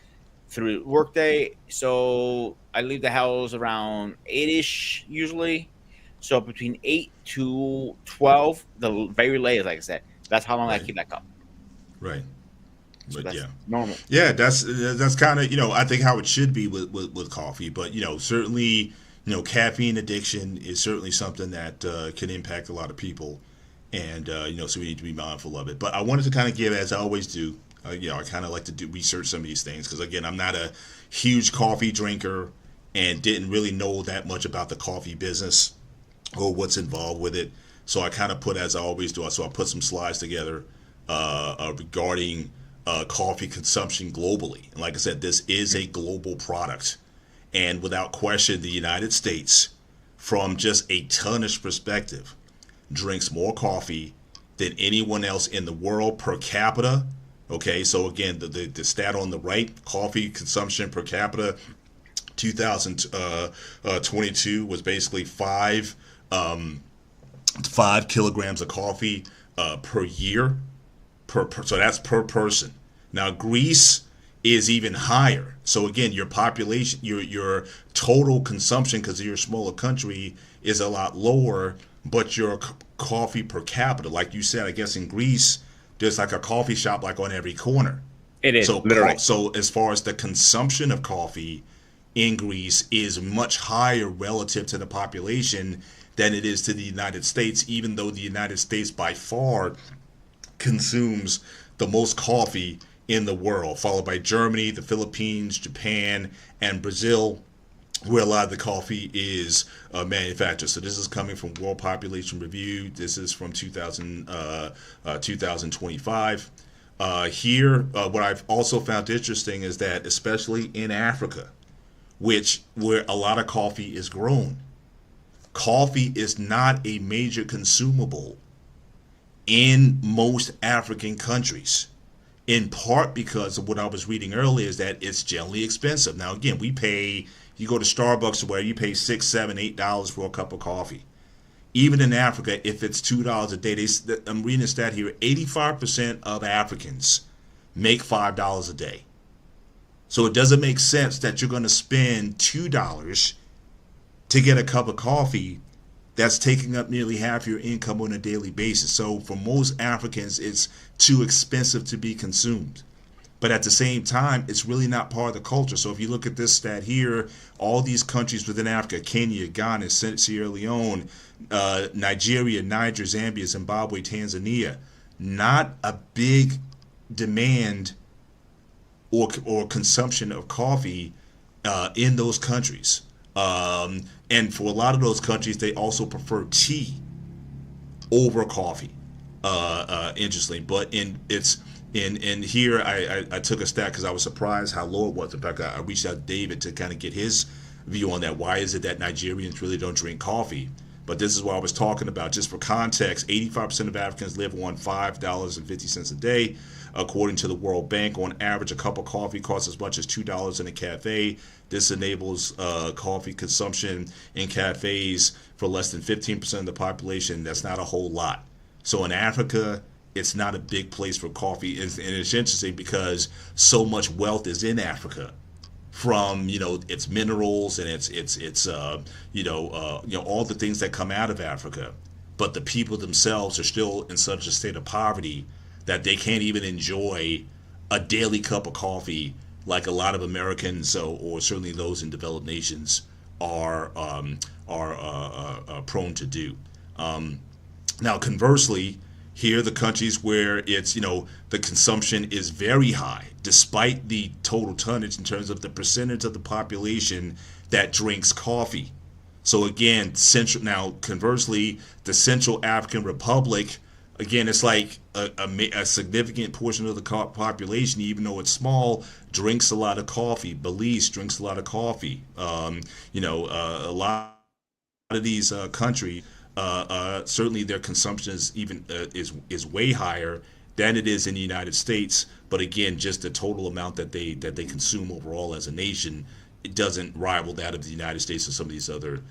through workday. So I leave the house around 8-ish usually. So between 8 to 12, the very latest, like I said, that's how long I keep that cup. Right. So But that's yeah, normal. Yeah, that's kind of I think how it should be with coffee. But certainly caffeine addiction is certainly something that can impact a lot of people, and so we need to be mindful of it. But I wanted to kind of give, as I always do, I kind of like to do research some of these things because again, I'm not a huge coffee drinker and didn't really know that much about the coffee business or what's involved with it. So I kind of put, as I always do, so I put some slides together regarding coffee consumption globally. And like I said, this is a global product. And without question, the United States, from just a tonnage perspective, drinks more coffee than anyone else in the world per capita. Okay, so again, the stat on the right, coffee consumption per capita, 2022 was basically 5 kilograms of coffee per year. So that's per person. Now Greece is even higher. So again, your population, your total consumption, because you're a smaller country, is a lot lower. But your coffee per capita, like you said, I guess in Greece, there's like a coffee shop like on every corner. It is so literally. So as far as the consumption of coffee in Greece is much higher relative to the population than it is to the United States, even though the United States by far consumes the most coffee in the world, followed by Germany, the Philippines, Japan, and Brazil, where a lot of the coffee is manufactured. So this is coming from World Population Review. This is from 2025. Here, what I've also found interesting is that, especially in Africa, where a lot of coffee is grown, coffee is not a major consumable in most African countries, in part because of what I was reading earlier, is that it's generally expensive. Now, again, you go to Starbucks where you pay $6, $7, $8 for a cup of coffee. Even in Africa, if it's $2 a day, I'm reading a stat here, 85% of Africans make $5 a day. So it doesn't make sense that you're going to spend $2 to get a cup of coffee that's taking up nearly half your income on a daily basis. So for most Africans, it's too expensive to be consumed. But at the same time, it's really not part of the culture. So if you look at this stat here, all these countries within Africa, Kenya, Ghana, Sierra Leone, Nigeria, Niger, Zambia, Zimbabwe, Tanzania, not a big demand or consumption of coffee in those countries. And for a lot of those countries, they also prefer tea over coffee. Interestingly, but in here, I took a stat because I was surprised how low it was. In fact, I reached out to David to kind of get his view on that. Why is it that Nigerians really don't drink coffee? But this is what I was talking about. Just for context, 85% of Africans live on $5.50 a day. According to the World Bank, on average, a cup of coffee costs as much as $2 in a cafe. This enables coffee consumption in cafes for less than 15% of the population. That's not a whole lot. So in Africa, it's not a big place for coffee. And it's interesting because so much wealth is in Africa from its minerals and its all the things that come out of Africa. But the people themselves are still in such a state of poverty that they can't even enjoy a daily cup of coffee like a lot of Americans, or certainly those in developed nations, are prone to do. Now, conversely, here the countries where it's the consumption is very high, despite the total tonnage in terms of the percentage of the population that drinks coffee. So again, conversely, the Central African Republic. Again, it's like a significant portion of the population, even though it's small, drinks a lot of coffee. Belize drinks a lot of coffee. A lot of these countries, certainly their consumption is way higher than it is in the United States. But again, just the total amount that they consume overall as a nation, it doesn't rival that of the United States or some of these other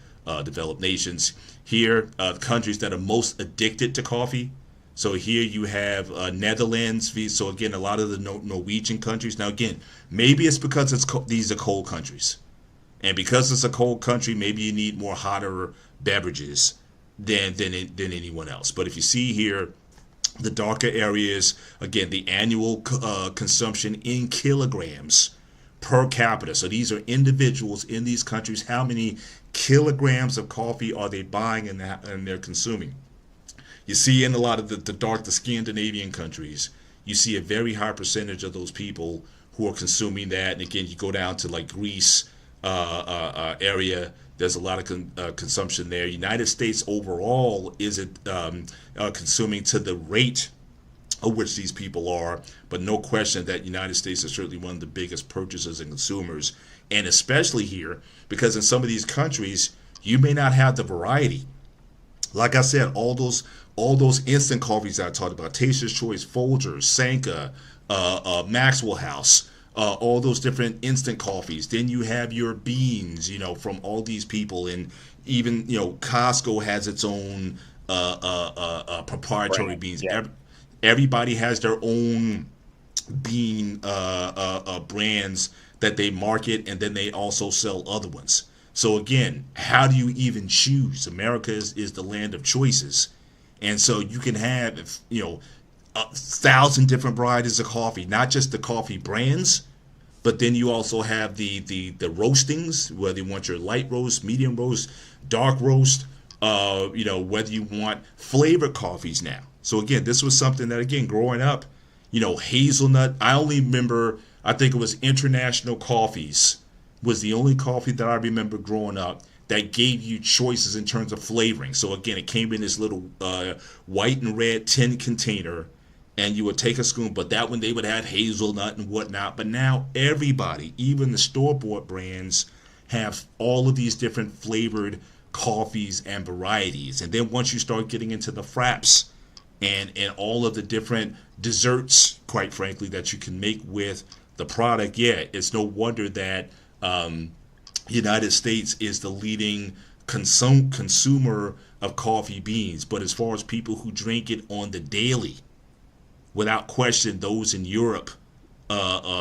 developed nations. Here, countries that are most addicted to coffee. So here you have Netherlands. So again, a lot of the Norwegian countries. Now again, maybe it's because these are cold countries, and because it's a cold country, maybe you need more hotter beverages than anyone else. But if you see here, the darker areas, again, the annual consumption in kilograms per capita. So these are individuals in these countries. How many kilograms of coffee are they buying and they're consuming? You see in a lot of the Scandinavian countries, you see a very high percentage of those people who are consuming that. And again, you go down to like Greece area, there's a lot of consumption there. United States overall isn't consuming to the rate of which these people are, but no question that United States is certainly one of the biggest purchasers and consumers, and especially here, because in some of these countries, you may not have the variety. Like I said, all those instant coffees that I talked about, Taster's Choice, Folgers, Sanka, Maxwell House, all those different instant coffees. Then you have your beans, from all these people, and even Costco has its own proprietary beans. Yeah. Everybody has their own bean brands that they market, and then they also sell other ones. So again, how do you even choose? America is the land of choices, and so you can have 1,000 different varieties of coffee, not just the coffee brands, but then you also have the roastings, whether you want your light roast, medium roast, dark roast, whether you want flavored coffees now. So again, this was something that, again, growing up, hazelnut. I only remember, I think it was International Coffees was the only coffee that I remember growing up that gave you choices in terms of flavoring. So again, it came in this little white and red tin container, and you would take a spoon, but that one they would have hazelnut and whatnot. But now everybody, even the store-bought brands, have all of these different flavored coffees and varieties. And then once you start getting into the fraps and all of the different desserts, quite frankly, that you can make with the product, it's no wonder that United States is the leading consumer of coffee beans. But as far as people who drink it on the daily, without question, those in Europe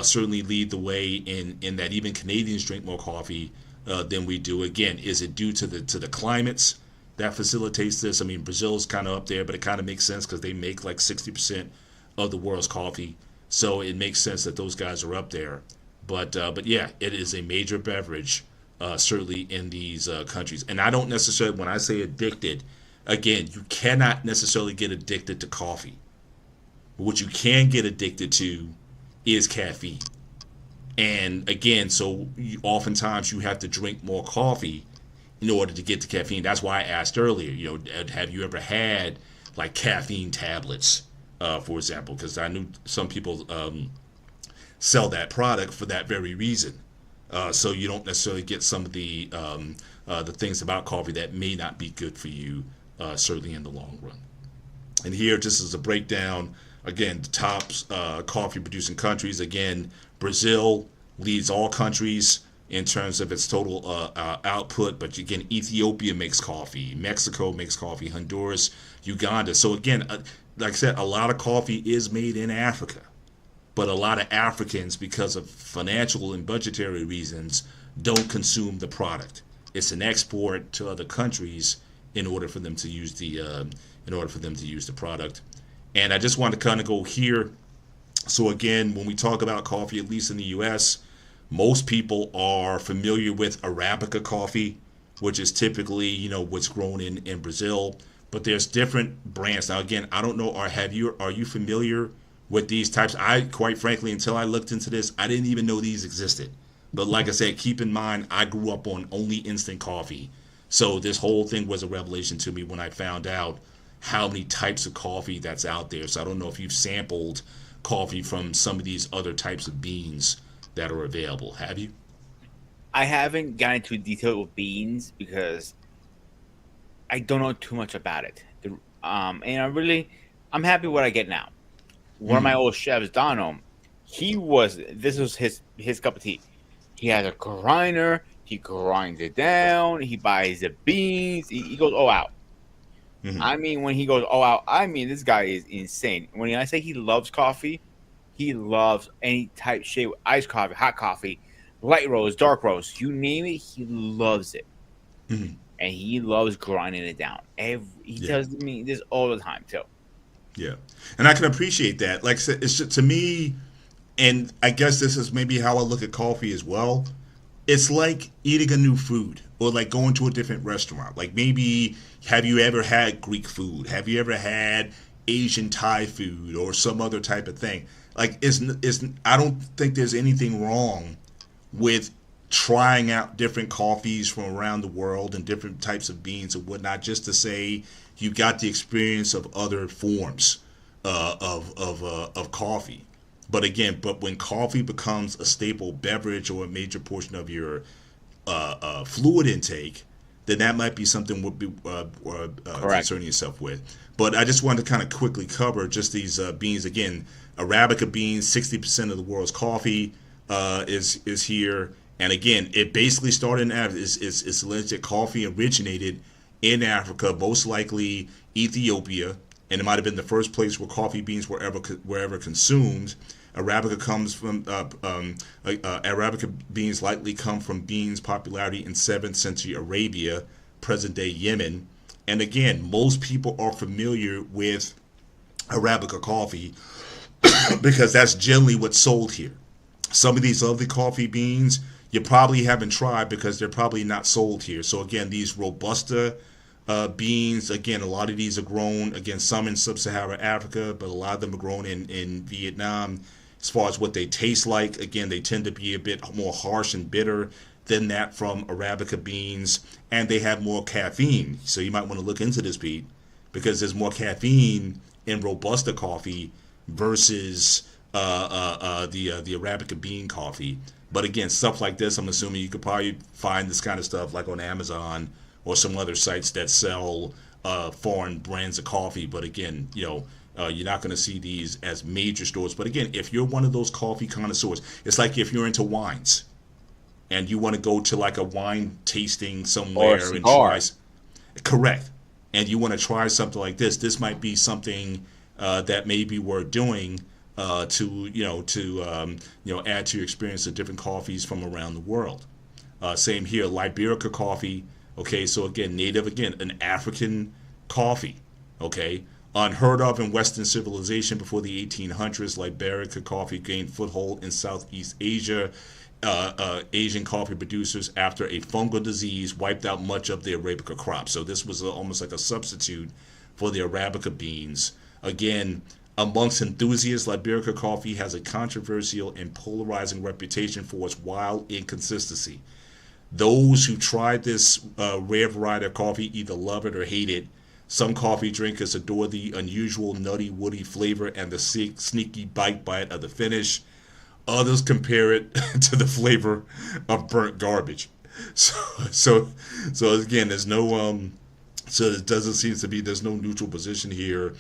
certainly lead the way in that even Canadians drink more coffee than we do. Again, is it due to the climates that facilitates this? I mean, Brazil's kind of up there, but it kind of makes sense because they make like 60% of the world's coffee. So it makes sense that those guys are up there. But yeah, it is a major beverage, certainly in these countries. And I don't necessarily, when I say addicted, again, you cannot necessarily get addicted to coffee. What you can get addicted to is caffeine. And again, so oftentimes you have to drink more coffee in order to get the caffeine. That's why I asked earlier, have you ever had like caffeine tablets, for example? Because I knew some people sell that product for that very reason. So you don't necessarily get some of the things about coffee that may not be good for you, certainly in the long run. And here, just as a breakdown, again, the top coffee producing countries. Again, Brazil leads all countries in terms of its total output. But again, Ethiopia makes coffee. Mexico makes coffee. Honduras, Uganda. So again, like I said, a lot of coffee is made in Africa. But a lot of Africans, because of financial and budgetary reasons, don't consume the product. It's an export to other countries in order for them to use the product. And I just want to kind of go here. So again, when we talk about coffee, at least in the U.S., most people are familiar with Arabica coffee, which is typically, what's grown in Brazil. But there's different brands. Now, again, I don't know, are you familiar with these types? I, quite frankly, until I looked into this, I didn't even know these existed. But like I said, keep in mind, I grew up on only instant coffee. So this whole thing was a revelation to me when I found out how many types of coffee that's out there. So I don't know if you've sampled coffee from some of these other types of beans that are available. Have you? I haven't gotten into detail with beans because I don't know too much about it. And I'm happy with what I get now. One of my old chefs, Dono, this was his cup of tea. He has a grinder. He grinds it down. He buys the beans. He goes all out. I mean, when he goes all out, I mean, this guy is insane. When I say he loves coffee, he loves any type shape, iced coffee, hot coffee, light roast, dark roast, you name it, he loves it. Mm-hmm. And he loves grinding it down. He tells me this all the time too. Yeah, and I can appreciate that. Like I said, it's just, to me, and I guess this is maybe how I look at coffee as well. It's like eating a new food, or like going to a different restaurant. Like, maybe, have you ever had Greek food? Have you ever had Asian Thai food or some other type of thing? Like, I don't think there's anything wrong with trying out different coffees from around the world and different types of beans and whatnot, just to say you got the experience of other forms of coffee. But again, when coffee becomes a staple beverage or a major portion of your fluid intake, then that might be something we'll be concerning yourself with. But I just wanted to kind of quickly cover just these beans. Again, Arabica beans, 60% of the world's coffee is here. And again, it basically started in Africa. It's alleged that coffee originated in Africa, most likely Ethiopia, and it might have been the first place where coffee beans were ever consumed. Arabica comes from Arabica beans likely come from beans popularity in 7th century Arabia, present day Yemen. And again, most people are familiar with Arabica coffee because that's generally what's sold here. Some of these other coffee beans you probably haven't tried because they're probably not sold here. So again, these Robusta beans, again, a lot of these are grown, again, some in sub-Saharan Africa, but a lot of them are grown in Vietnam. As far as what they taste like, again, they tend to be a bit more harsh and bitter than that from Arabica beans, and they have more caffeine. So you might want to look into this, Pete, because there's more caffeine in Robusta coffee versus the Arabica bean coffee. But again, stuff like this, I'm assuming you could probably find this kind of stuff like on Amazon or some other sites that sell foreign brands of coffee. But again, you're not going to see these as major stores. But again, if you're one of those coffee connoisseurs, it's like if you're into wines and you want to go to like a wine tasting somewhere and try. Correct. And you want to try something like this might be something that may be worth doing. To add to your experience of different coffees from around the world. Same here, Liberica coffee. Okay, so again, an African coffee. Okay, unheard of in Western civilization before the 1800s. Liberica coffee gained foothold in Southeast Asia. Asian coffee producers, after a fungal disease, wiped out much of the Arabica crop. So this was almost like a substitute for the Arabica beans. Again, amongst enthusiasts, Liberica coffee has a controversial and polarizing reputation for its wild inconsistency. Those who tried this rare variety of coffee either love it or hate it. Some coffee drinkers adore the unusual nutty, woody flavor and the sneaky bite of the finish. Others compare it to the flavor of burnt garbage. So again, there's no so it doesn't seem to be, there's no neutral position here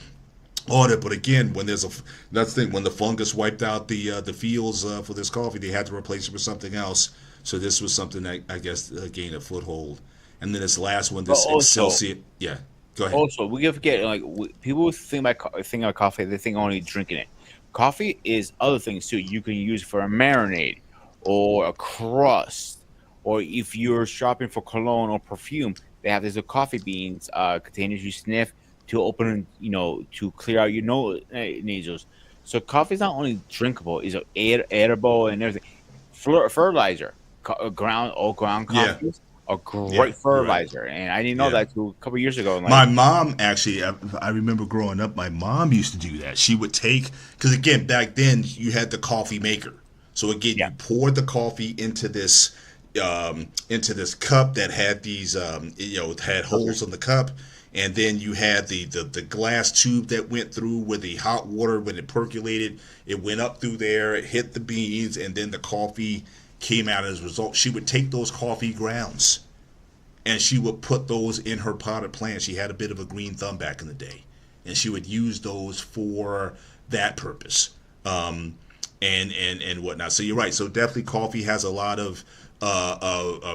on it. But again, when there's when the fungus wiped out the fields for this coffee, they had to replace it with something else. So this was something that I guess gained a foothold. And then this last one, this Excelsior. Yeah, go ahead. Also, we can forget, people think about coffee, they think only drinking it. Coffee is other things too. You can use for a marinade or a crust, or if you're shopping for cologne or perfume, they have these coffee beans containers you sniff to open, to clear out your nasals. So coffee is not only drinkable; it's edible and everything. Fertilizer, ground coffees are great fertilizer, and I didn't know that till a couple years ago. My mom actually, I remember growing up, my mom used to do that. She would take, because again, back then you had the coffee maker. So again, you poured the coffee into this cup that had these, it had holes in the cup. And then you had the glass tube that went through with the hot water. When it percolated, it went up through there, it hit the beans, and then the coffee came out as a result. She would take those coffee grounds and she would put those in her potted plant. She had a bit of a green thumb back in the day, and she would use those for that purpose and whatnot. So you're right. So definitely coffee has a lot of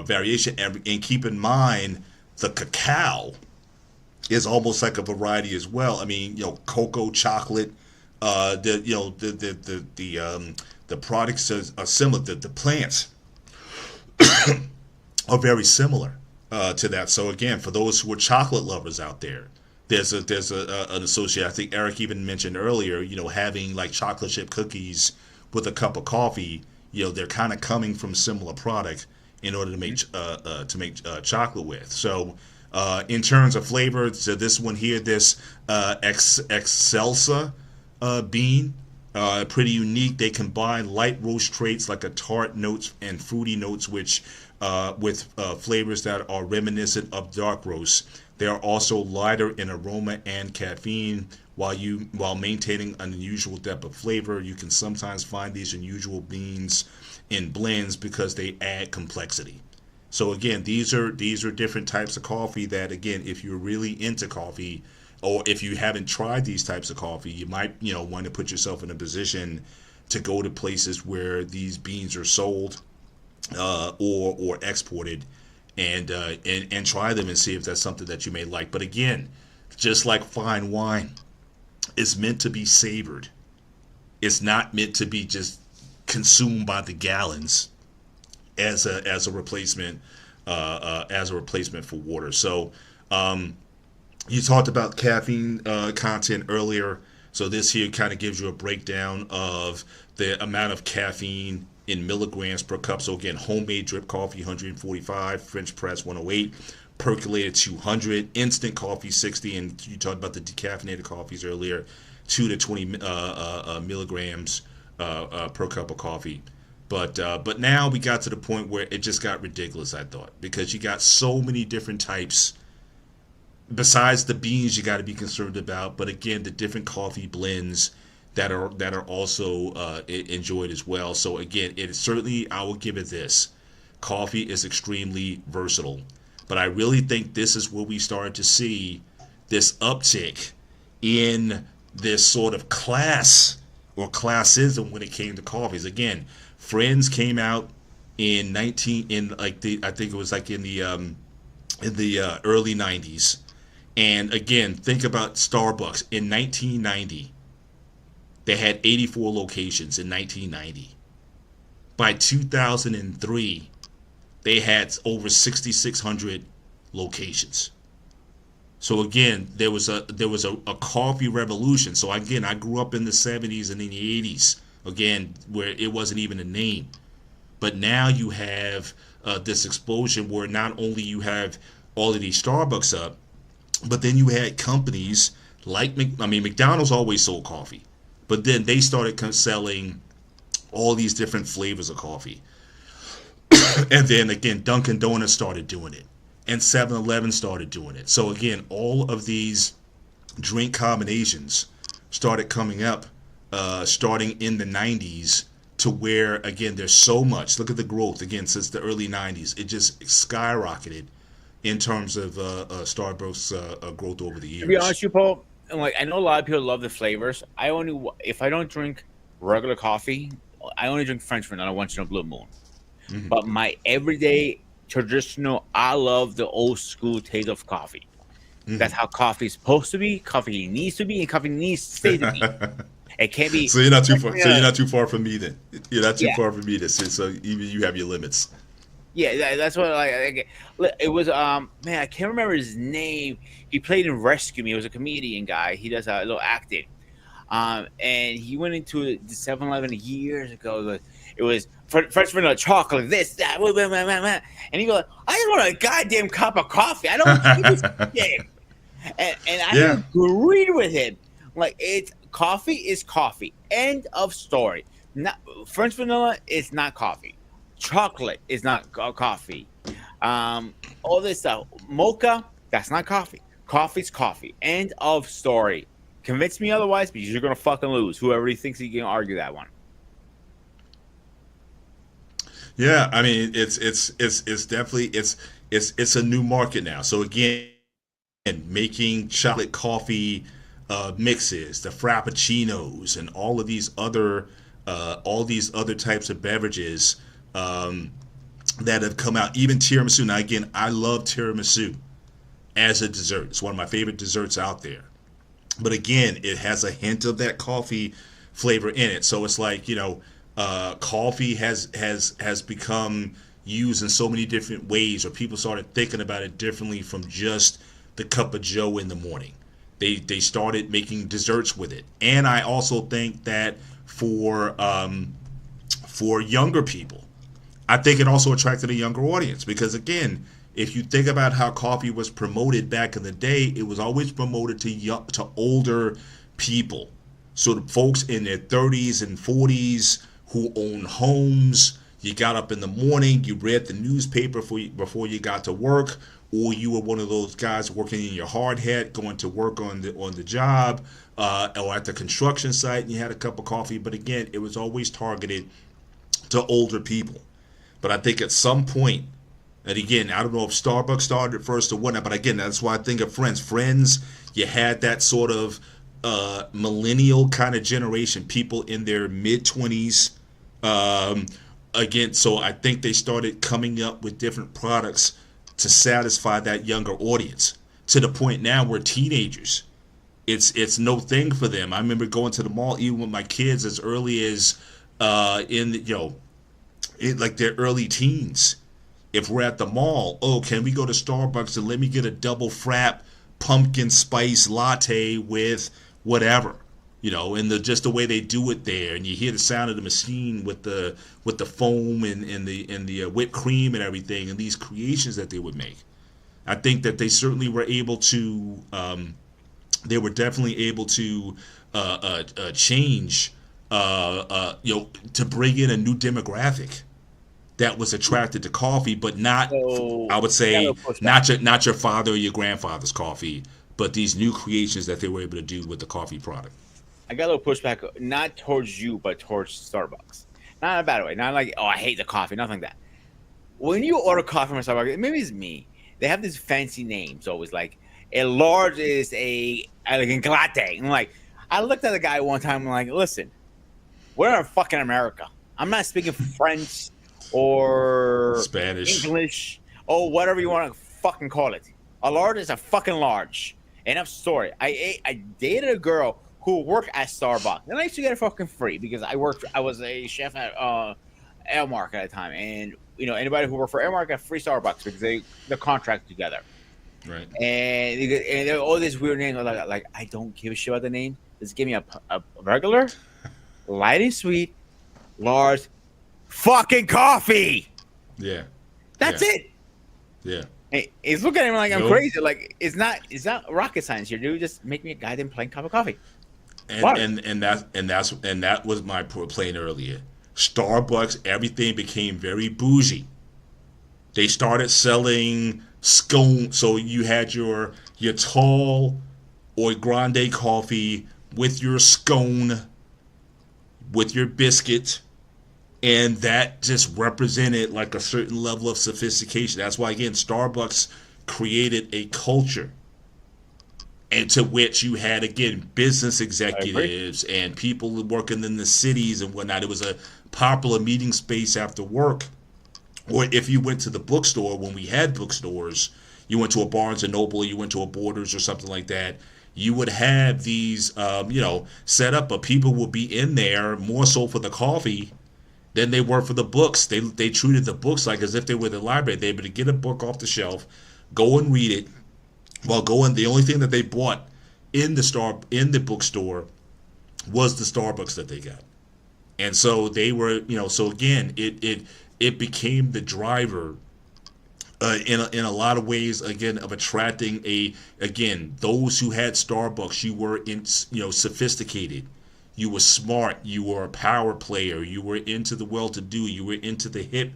variation. And keep in mind, the cacao is almost like a variety as well. I mean, cocoa, chocolate, the products are similar. The plants are very similar to that. So again, for those who are chocolate lovers out there, there's an associate. I think Eric even mentioned earlier, having like chocolate chip cookies with a cup of coffee. They're kind of coming from similar product in order to make chocolate with. So in terms of flavor, so this one here, this Excelsa bean, pretty unique. They combine light roast traits like a tart notes and fruity notes, which with flavors that are reminiscent of dark roast. They are also lighter in aroma and caffeine, while maintaining an unusual depth of flavor. You can sometimes find these unusual beans in blends because they add complexity. So again, these are different types of coffee that, again, if you're really into coffee, or if you haven't tried these types of coffee, you might want to put yourself in a position to go to places where these beans are sold or exported, and try them and see if that's something that you may like. But again, just like fine wine, it's meant to be savored. It's not meant to be just consumed by the gallons as a replacement for water. So you talked about caffeine content earlier. So this here kind of gives you a breakdown of the amount of caffeine in milligrams per cup. So again, homemade drip coffee 145, French press 108, percolated 200, instant coffee 60, and you talked about the decaffeinated coffees earlier, 2 to 20 milligrams per cup of coffee. But now we got to the point where it just got ridiculous, I thought, because you got so many different types. Besides the beans you got to be concerned about, but again, the different coffee blends that are also enjoyed as well. So again, it is certainly, I will give it this. Coffee is extremely versatile. But I really think this is where we started to see this uptick in this sort of class or classism when it came to coffees. Again, Friends came out in I think it was like in the early 90s. And again, think about Starbucks in 1990. They had 84 locations in 1990. By 2003, they had over 6,600 locations. So again, there was a coffee revolution. So again, I grew up in the 70s and in the 80s, again, where it wasn't even a name. But now you have this explosion where not only you have all of these Starbucks up, but then you had companies like McDonald's always sold coffee, but then they started selling all these different flavors of coffee. And then again, Dunkin' Donuts started doing it, and 7-Eleven started doing it. So again, all of these drink combinations started coming up, starting in the 90s, to where again there's so much. Look at the growth again since the early 90s. It just skyrocketed in terms of Starbucks growth over the years. To be honest with you, Paul, like I know a lot of people love the flavors. If I don't drink regular coffee, I only drink French vanilla once in a blue moon. Mm-hmm. But my everyday traditional, I love the old school taste of coffee. Mm-hmm. That's how coffee is supposed to be. Coffee needs to be, and coffee needs to stay to be. It can't be. So you're not too far. So you're not too far from me then. You're not too far from me. So even you have your limits. Yeah, that's what it was. Man, I can't remember his name. He played in Rescue Me. He was a comedian guy. He does a little acting. And he went into the 7-Eleven years ago. It was French vanilla chocolate, this, that, and he goes, I just want a goddamn cup of coffee. I don't give a shit. And I agreed with him. Like, coffee is coffee. End of story. French vanilla is not coffee. Chocolate is not coffee. All this stuff. Mocha, that's not coffee. Coffee's coffee. End of story. Convince me otherwise, because you're gonna fucking lose. Whoever thinks he can argue that one. Yeah, I mean it's definitely it's a new market now. So again, making chocolate coffee mixes, the frappuccinos, and all these other types of beverages that have come out. Even tiramisu. Now again, I love tiramisu. as a dessert. It's one of my favorite desserts out there. But again, it has a hint of that coffee flavor in it. So it's like, coffee has become used in so many different ways, or people started thinking about it differently from just the cup of joe in the morning. They started making desserts with it. And I also think that for younger people, I think it also attracted a younger audience, because again, if you think about how coffee was promoted back in the day, it was always promoted to older people. So the folks in their 30s and 40s who own homes, you got up in the morning, you read the newspaper before you got to work, or you were one of those guys working in your hard hat, going to work on the job, or at the construction site, and you had a cup of coffee. But again, it was always targeted to older people. But I think at some point, and again, I don't know if Starbucks started first or whatnot, but again, that's why I think of Friends. Friends, you had that sort of millennial kind of generation, people in their mid-20s. Again, so I think they started coming up with different products to satisfy that younger audience, to the point now where teenagers, it's no thing for them. I remember going to the mall even with my kids as early as in like their early teens. If we're at the mall, can we go to Starbucks and let me get a double frap pumpkin spice latte with whatever, and just the way they do it there, and you hear the sound of the machine with the foam and the whipped cream and everything, and these creations that they would make. I think that they certainly were able to, they were definitely able to change, to bring in a new demographic that was attracted to coffee, but not, I would say, not your father or your grandfather's coffee, but these new creations that they were able to do with the coffee product. I got a little pushback, not towards you, but towards Starbucks. Not in a bad way. Not like, I hate the coffee, nothing like that. When you order coffee from Starbucks, maybe it's me, they have these fancy names always, like a large is a latte. And like, I looked at the guy one time and I'm like, listen, we're in fucking America. I'm not speaking French or Spanish, English, or whatever you want to fucking call it. A large is a fucking large. Enough story. I dated a girl who worked at Starbucks, and I used to get it fucking free because I was a chef at Elmark at the time, and anybody who worked for Elmark got free Starbucks because they contract together. Right. And all these weird names. Like I don't give a shit about the name. Just give me a regular, light and sweet, large, fucking coffee. Yeah. That's it. Yeah. Hey, he's looking at me like I'm crazy. Like it's not rocket science here, dude. Just make me a goddamn plain cup of coffee. And that was my point earlier. Starbucks, everything became very bougie. They started selling scone, so you had your tall or grande coffee with your scone, with your biscuit. And that just represented like a certain level of sophistication. That's why, again, Starbucks created a culture into which you had, again, business executives and people working in the cities and whatnot. It was a popular meeting space after work. Or if you went to the bookstore, when we had bookstores, you went to a Barnes & Noble, you went to a Borders or something like that, you would have these, set up, but people would be in there more so for the coffee than they were for the books. They treated the books like as if they were the library. They were able to get a book off the shelf, go and read it, the only thing that they bought in the bookstore was the Starbucks that they got. And so they were, so again, it became the driver in a lot of ways, again, of attracting those who had Starbucks. You were sophisticated. You were smart. You were a power player. You were into the well-to-do. You were into the hip,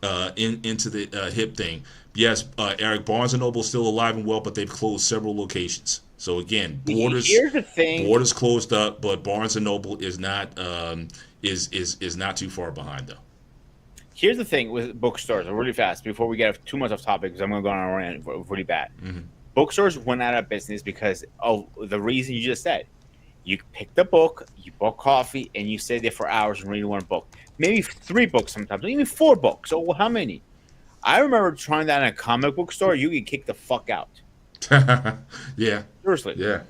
hip thing. Yes, Eric, Barnes & Noble is still alive and well, but they've closed several locations. So again, Borders. Here's the thing. Borders closed up, but Barnes & Noble is not is not too far behind though. Here's the thing with bookstores, really fast, before we get too much off topic, because I'm going to go on a rant really bad. Mm-hmm. Bookstores went out of business because of the reason you just said. You picked a book, you bought coffee, and you stayed there for hours and read one book. Maybe 3 books sometimes, even 4 books. So how many? I remember trying that in a comic book store. You get kicked the fuck out. Yeah. Seriously. Yeah.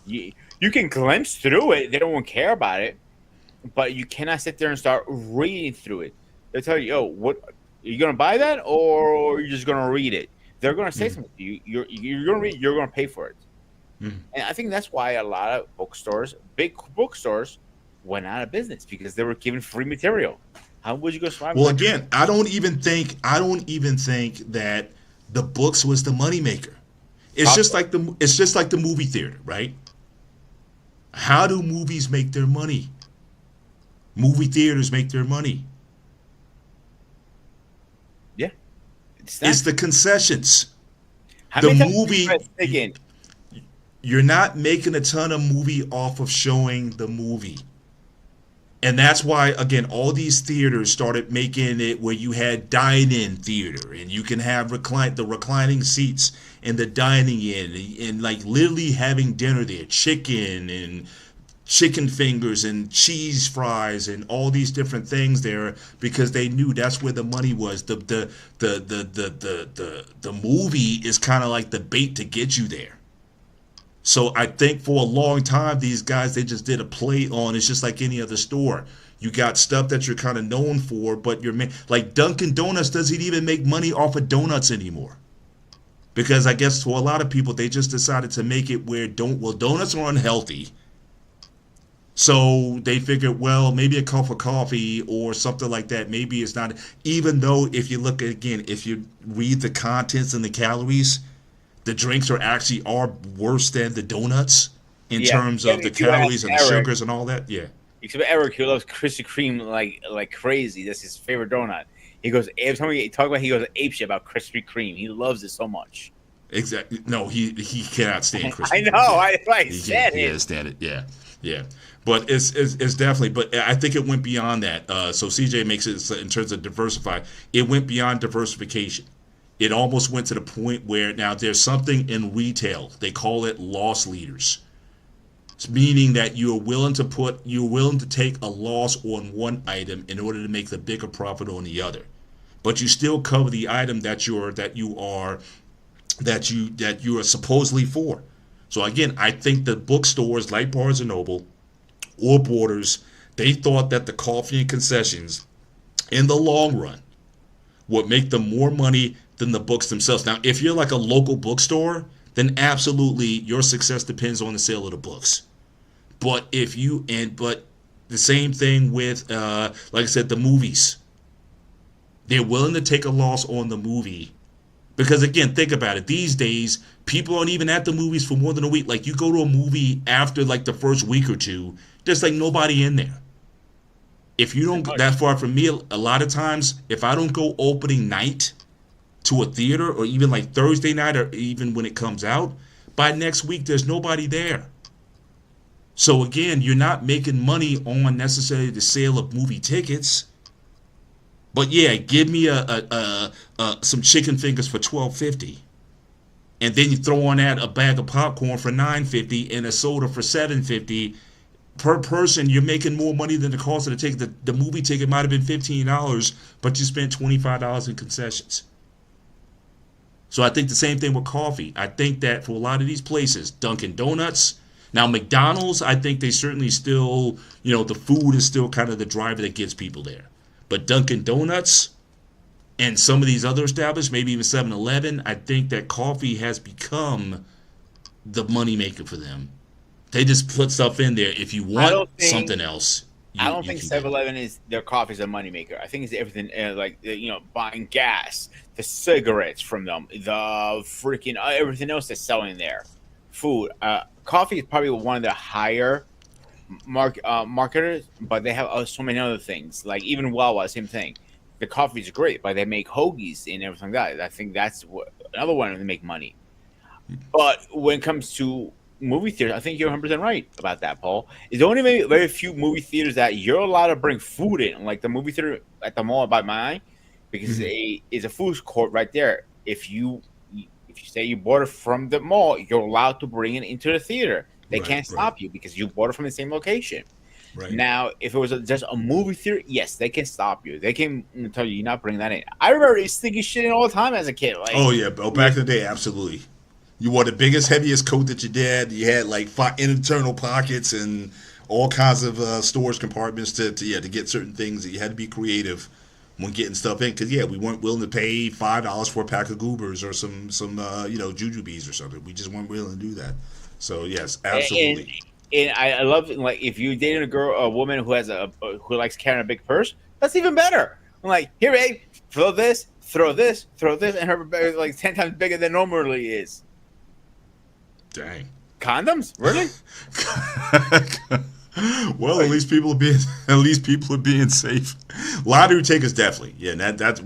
You can glimpse through it. They don't care about it. But you cannot sit there and start reading through it. They tell you, what are you gonna buy that, or you're just gonna read it? They're gonna say something to you. You're gonna read. You're gonna pay for it. And I think that's why a lot of bookstores, big bookstores, went out of business because they were given free material. How would you go survive? Well, again, I don't even think that the books was the moneymaker. It's just like the movie theater, right? How do movies make their money? Movie theaters make their money. Yeah. It's the concessions. The movie, you're not making a ton of movie off of showing the movie. And that's why, again, all these theaters started making it where you had dine-in theater, and you can have the reclining seats and the dining in, and like literally having dinner there, chicken fingers and cheese fries and all these different things there, because they knew that's where the money was. The movie is kind of like the bait to get you there. So I think for a long time, these guys, they just did a play on, it's just like any other store. You got stuff that you're kind of known for, but like Dunkin' Donuts doesn't even make money off of donuts anymore. Because I guess for a lot of people, they just decided to make it where donuts are unhealthy. So they figured, well, maybe a cup of coffee or something like that, maybe it's not, even though if you look at, again, if you read the contents and the calories, the drinks are worse than the donuts in terms of the calories and the sugars and all that. Yeah. Except Eric, who loves Krispy Kreme like crazy. That's his favorite donut. He goes, every time we talk about it, he goes apeshit about Krispy Kreme. He loves it so much. Exactly. No, he cannot stand Krispy Kreme. I know. He can't stand it. Yeah. Yeah. But it's definitely, but I think it went beyond that. So CJ makes it in terms of diversify. It went beyond diversification. It almost went to the point where now there's something in retail. They call it loss leaders. It's meaning that you're willing to take a loss on one item in order to make the bigger profit on the other. But you still cover the item that you are supposedly for. So again, I think the bookstores like Barnes and Noble or Borders, they thought that the coffee and concessions in the long run would make them more money than the books themselves. Now, if you're like a local bookstore, then absolutely your success depends on the sale of the books. But but the same thing with, like I said, the movies. They're willing to take a loss on the movie. Because again, think about it. These days, people aren't even at the movies for more than a week. Like you go to a movie after like the first week or two, there's like nobody in there. If you don't go that far from me, a lot of times, if I don't go opening night to a theater or even like Thursday night or even when it comes out, by next week, there's nobody there. So again, you're not making money on necessarily the sale of movie tickets. But yeah, give me some chicken fingers for $12.50, and then you throw on that a bag of popcorn for $9.50 and a soda for $7.50 per person. You're making more money than the cost of the ticket. The movie ticket might have been $15, but you spent $25 in concessions. So I think the same thing with coffee. I think that for a lot of these places, Dunkin' Donuts, now McDonald's, I think they certainly still, the food is still kind of the driver that gets people there. But Dunkin' Donuts and some of these other establishments, maybe even 7-Eleven, I think that coffee has become the moneymaker for them. They just put stuff in there. If you want something else, I don't think 7-Eleven is their coffee's a moneymaker. I think it's everything buying gas, the cigarettes from them, the freaking everything else that's selling there, food. Coffee is probably one of the higher marketers, but they have so many other things. Like even Wawa, same thing. The coffee is great, but they make hoagies and everything like that. I think that's another one to make money. But when it comes to movie theaters, I think you're 100% right about that, Paul. It's only very few movie theaters that you're allowed to bring food in, like the movie theater at the mall by mine, because it's a food court right there. If you say you bought it from the mall, you're allowed to bring it into the theater. They can't stop you because you bought it from the same location. Right. Now, if it was just a movie theater, yes, they can stop you. They can tell you not bring that in. I remember sneaking shit in all the time as a kid. Back in the day, absolutely. You wore the biggest, heaviest coat that you did. You had like internal pockets and all kinds of storage compartments to get certain things. That you had to be creative when getting stuff in, because we weren't willing to pay $5 for a pack of goobers or some jujubes or something. We just weren't willing to do that. So yes, absolutely. And I love, like, if you dating a woman who has who likes carrying a big purse, that's even better. I'm like, here, babe, throw this, and her bag is like 10 times bigger than normally is. Dang. Condoms, really? Well, at least people are being safe. Lottery takers, definitely. Yeah, that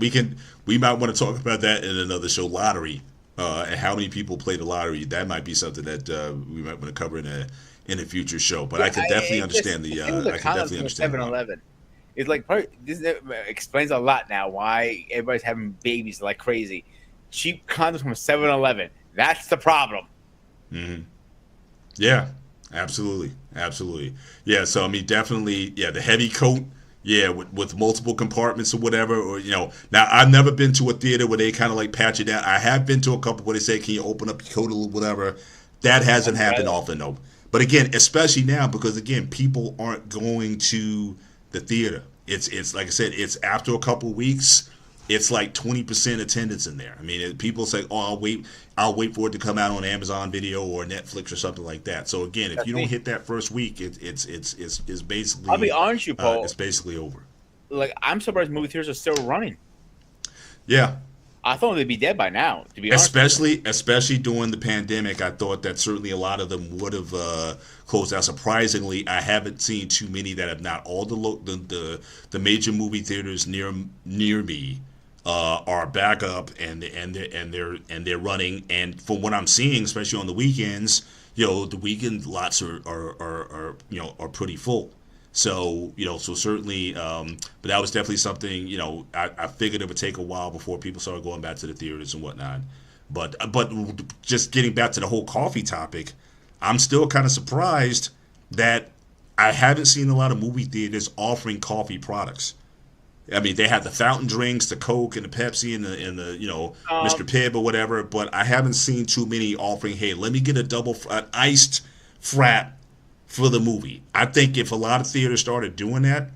we might want to talk about that in another show. Lottery, and how many people play the lottery. That might be something that we might want to cover in a future show. But I can definitely understand the. I can definitely understand. 7-Eleven. It's like this explains a lot now why everybody's having babies like crazy. Cheap condoms from 7-Eleven. That's the problem. Mm-hmm. Yeah, absolutely. Yeah, so I mean, definitely, the heavy coat, with multiple compartments or whatever, or Now I've never been to a theater where they kind of like patch it down. I have been to a couple where they say, "Can you open up your coat a little, whatever?" That hasn't happened often, though. But again, especially now, because again, people aren't going to the theater. It's like I said, it's after a couple of weeks. It's like 20% attendance in there. I mean, people say, "Oh, I'll wait for it to come out on Amazon Video or Netflix or something like that." So again, if you don't hit that first week, it's basically. I'll be honest, with you, Paul. It's basically over. Like, I'm surprised movie theaters are still running. Yeah. I thought they'd be dead by now. To be honest, especially during the pandemic, I thought that certainly a lot of them would have closed out. Surprisingly, I haven't seen too many that have not. All the major movie theaters near me are back up and they're running. And from what I'm seeing, especially on the weekends, the weekend lots are pretty full. So so certainly, but that was definitely something. I figured it would take a while before people started going back to the theaters and whatnot. But just getting back to the whole coffee topic, I'm still kind of surprised that I haven't seen a lot of movie theaters offering coffee products. I mean, they have the fountain drinks, the Coke and the Pepsi and the Mr. Pibb or whatever, but I haven't seen too many offering, "Hey, let me get an iced frap for the movie." I think if a lot of theaters started doing that,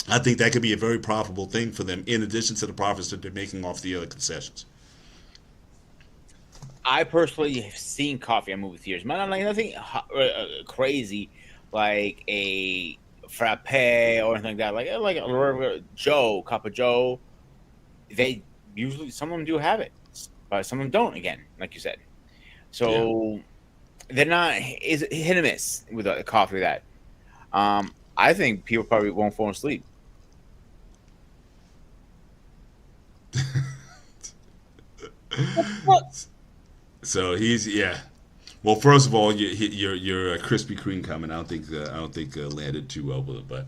I think that could be a very profitable thing for them, in addition to the profits that they're making off the other concessions. I personally have seen coffee at movie theaters. Not like nothing crazy, like a frappe or anything like that. Like a cup of Joe. They usually, some of them do have it, but some of them don't. Again, like you said, so. Yeah. They're not. Is hit and miss with a coffee that. I think people probably won't fall asleep. So he's Well, first of all, your Krispy Kreme comment. I don't think landed too well with it, but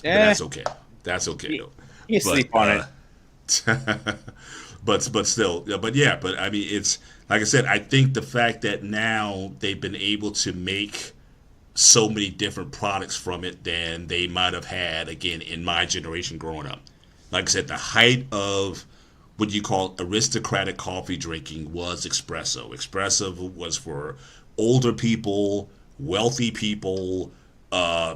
that's okay. That's okay though. You sleep on it. But still, but I mean, it's like I said. I think the fact that now they've been able to make so many different products from it than they might have had again in my generation growing up. Like I said, the height of what you call aristocratic coffee drinking was espresso. Espresso was for older people, wealthy people,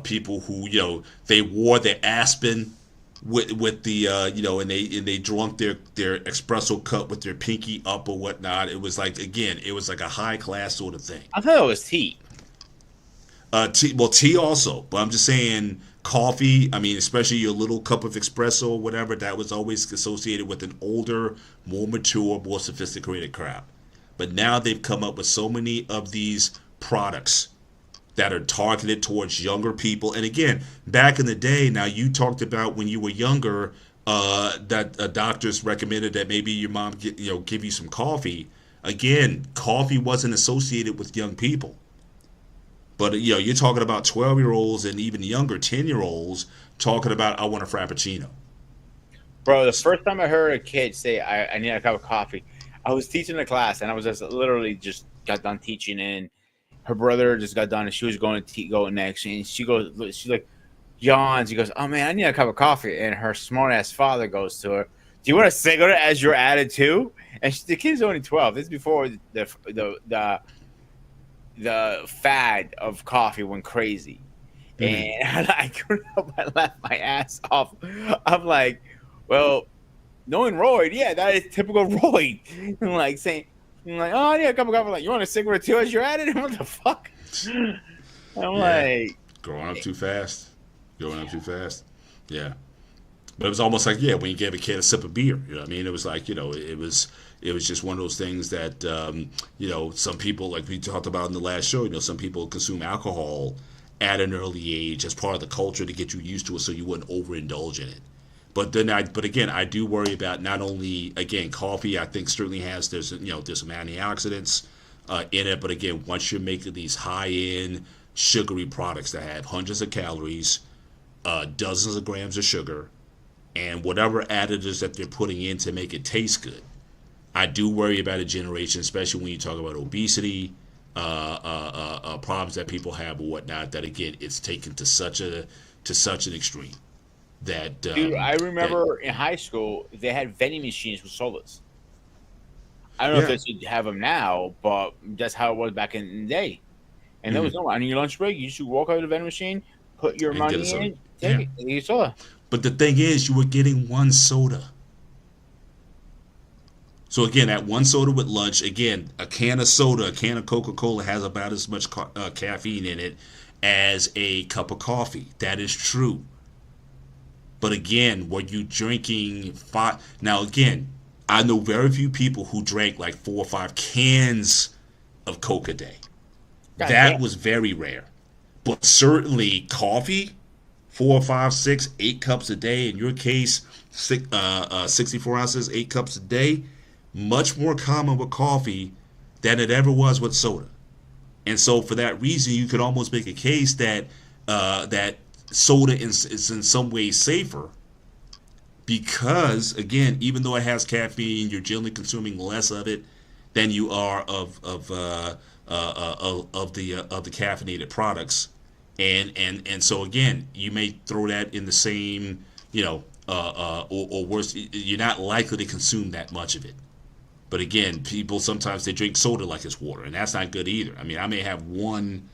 people who they wore their Aspen with the and they drunk their espresso cup with their pinky up or whatnot. It was like a high class sort of thing. I thought it was tea. Tea also, but I'm just saying coffee. I mean, especially your little cup of espresso or whatever, that was always associated with an older, more mature, more sophisticated crowd. But now they've come up with so many of these products that are targeted towards younger people. And again, back in the day, now you talked about when you were younger, that doctors recommended that maybe your mom give you some coffee. Again, coffee wasn't associated with young people. But you're talking about 12-year-olds and even younger 10-year-olds talking about, "I want a Frappuccino." Bro, the first time I heard a kid say, I need a cup of coffee, I was teaching a class, and I was just got done teaching, and her brother just got done, and she was going to go next, and she's like, yawns. She goes, "Oh man, I need a cup of coffee," and her smart ass father goes to her, you want a cigarette as your added too? And the kid's only 12. This is before the fad of coffee went crazy. And I couldn't help but laugh my ass off. I'm like, well, knowing Royd, yeah, that is typical Royd. I'm like saying, oh yeah, a cup of coffee. Like, you want a cigarette too as you're at it? What the fuck? I'm like, growing up too fast. Yeah. But it was almost like, when you gave a kid a sip of beer, you know what I mean? It was like, it was just one of those things that, some people, like we talked about in the last show, some people consume alcohol at an early age as part of the culture to get you used to it so you wouldn't overindulge in it. But again, I do worry about not only, again, coffee, I think certainly there's some antioxidants in it. But again, once you're making these high-end sugary products that have hundreds of calories, dozens of grams of sugar, and whatever additives that they're putting in to make it taste good, I do worry about a generation, especially when you talk about obesity, problems that people have or whatnot, that again, it's taken to such an extreme that dude, I remember in high school they had vending machines with sodas. I don't know if they have them now, but that's how it was back in the day. And there was no on your lunch break. You just walk out to the vending machine, put your money in, take it, and get your soda. But the thing is, you were getting one soda. So again, at one soda with lunch, again, a can of soda, a can of Coca-Cola has about as much caffeine in it as a cup of coffee. That is true. But again, were you drinking Now again, I know very few people who drank like 4 or 5 cans of Coke a day. That was very rare. But certainly coffee, 4 or 5, 6, 8 cups a day. In your case, 64 ounces, 8 cups a day. Much more common with coffee than it ever was with soda. And so for that reason, you could almost make a case that that soda is in some ways safer because, again, even though it has caffeine, you're generally consuming less of it than you are of the caffeinated products. And so again, you may throw that in the same, or worse, you're not likely to consume that much of it. But again, people sometimes they drink soda like it's water, and that's not good either. I mean, I may have one,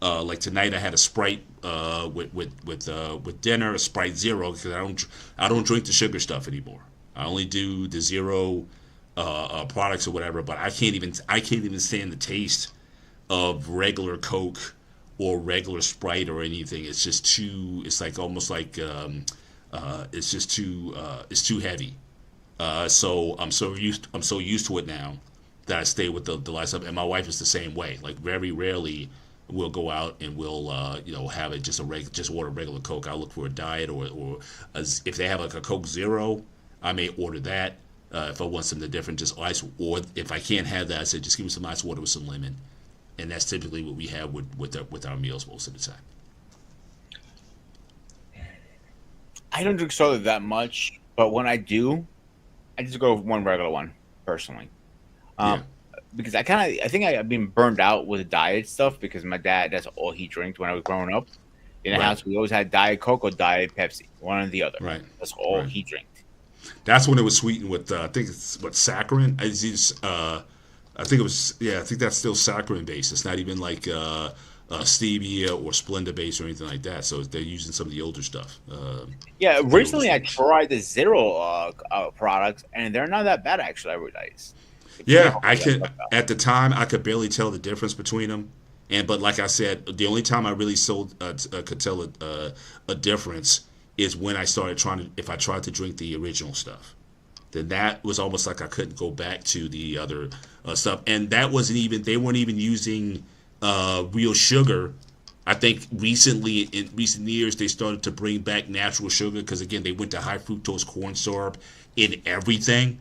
like tonight I had a Sprite with dinner, a Sprite Zero, because I don't drink the sugar stuff anymore. I only do the zero products or whatever. But I can't even stand the taste of regular Coke or regular Sprite or anything. It's just too. It's like almost like it's just too. It's too heavy. So I'm so used to it now that I stay with the lifestyle. And my wife is the same way. Like very rarely we'll go out and we'll have it just order regular Coke. I'll look for a diet or if they have like a Coke Zero, I may order that. If I want something different, just ice. Or if I can't have that, I say just give me some ice water with some lemon. And that's typically what we have with our meals most of the time. I don't drink soda that much, but when I do, I just go with one regular one personally, because I think I've been burned out with diet stuff because my dad, that's all he drank when I was growing up. In the house, we always had Diet Coke or Diet Pepsi, one or the other. Right, that's all he drank. That's when it was sweetened with I think it's saccharin. I think it was I think that's still saccharin based. It's not even like stevia or Splenda based or anything like that. So they're using some of the older stuff. Recently I tried the Zero products, and they're not that bad actually. I realized. I can. At the time, I could barely tell the difference between them. But like I said, the only time I really could tell a difference is when I started if I tried to drink the original stuff. Then that was almost like I couldn't go back to the other stuff, and that wasn't even. They weren't even using real sugar. I think in recent years they started to bring back natural sugar because again they went to high fructose corn syrup in everything.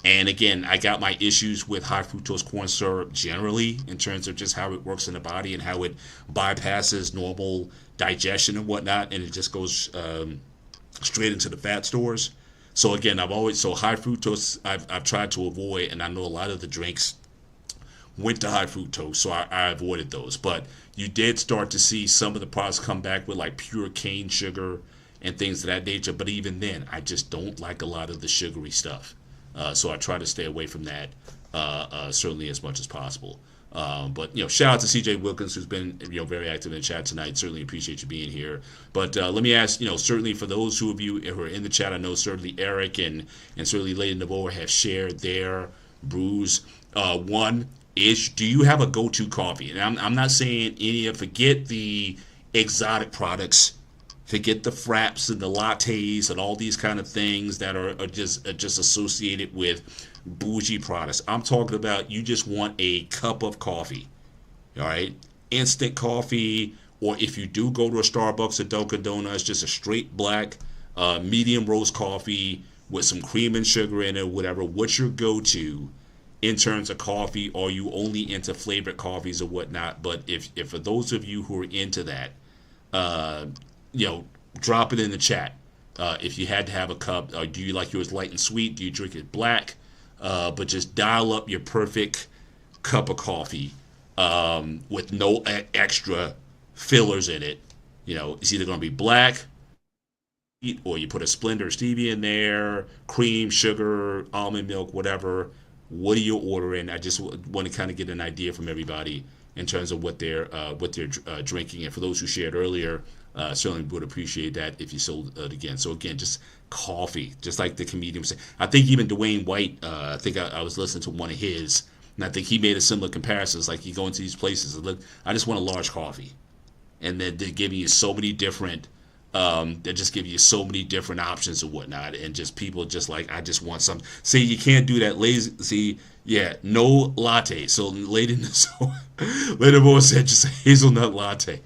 And again, I got my issues with high fructose corn syrup generally in terms of just how it works in the body and how it bypasses normal digestion and whatnot, and it just goes straight into the fat stores. So again, high fructose I've tried to avoid, and I know a lot of the drinks went to high fructose, so I avoided those. But you did start to see some of the products come back with like pure cane sugar and things of that nature. But even then, I just don't like a lot of the sugary stuff. So I try to stay away from that certainly as much as possible. But shout out to CJ Wilkins, who's been very active in the chat tonight. Certainly appreciate you being here. But let me ask, certainly for those of you who are in the chat, I know certainly Eric and certainly Lady Navoa have shared their brews. One is, do you have a go-to coffee? And I'm not saying forget the exotic products, forget the fraps and the lattes and all these kind of things that are just associated with bougie products. I'm talking about you just want a cup of coffee, all right? Instant coffee, or if you do go to a Starbucks or Dunkin' Donuts, just a straight black, medium roast coffee with some cream and sugar in it, whatever. What's your go-to in terms of coffee? Are you only into flavored coffees or whatnot? But if for those of you who are into that, drop it in the chat. If you had to have a cup, do you like yours light and sweet? Do you drink it black? But just dial up your perfect cup of coffee with no extra fillers in it. It's either going to be black, or you put a Splenda or stevia in there, cream, sugar, almond milk, whatever. What are you ordering? I just want to kind of get an idea from everybody in terms of what they're drinking. And for those who shared earlier, certainly would appreciate that if you sold it again. So again, just coffee, just like the comedian was saying. I think even Dwayne White, I think I was listening to one of his, and I think he made a similar comparison. It's like you go into these places and look, I just want a large coffee. And then they're giving you so many different, they just give you so many different options and whatnot. And just people just like, I just want some. See, you can't do that lazy. See, yeah, no latte. So Lady Moore said just a hazelnut latte.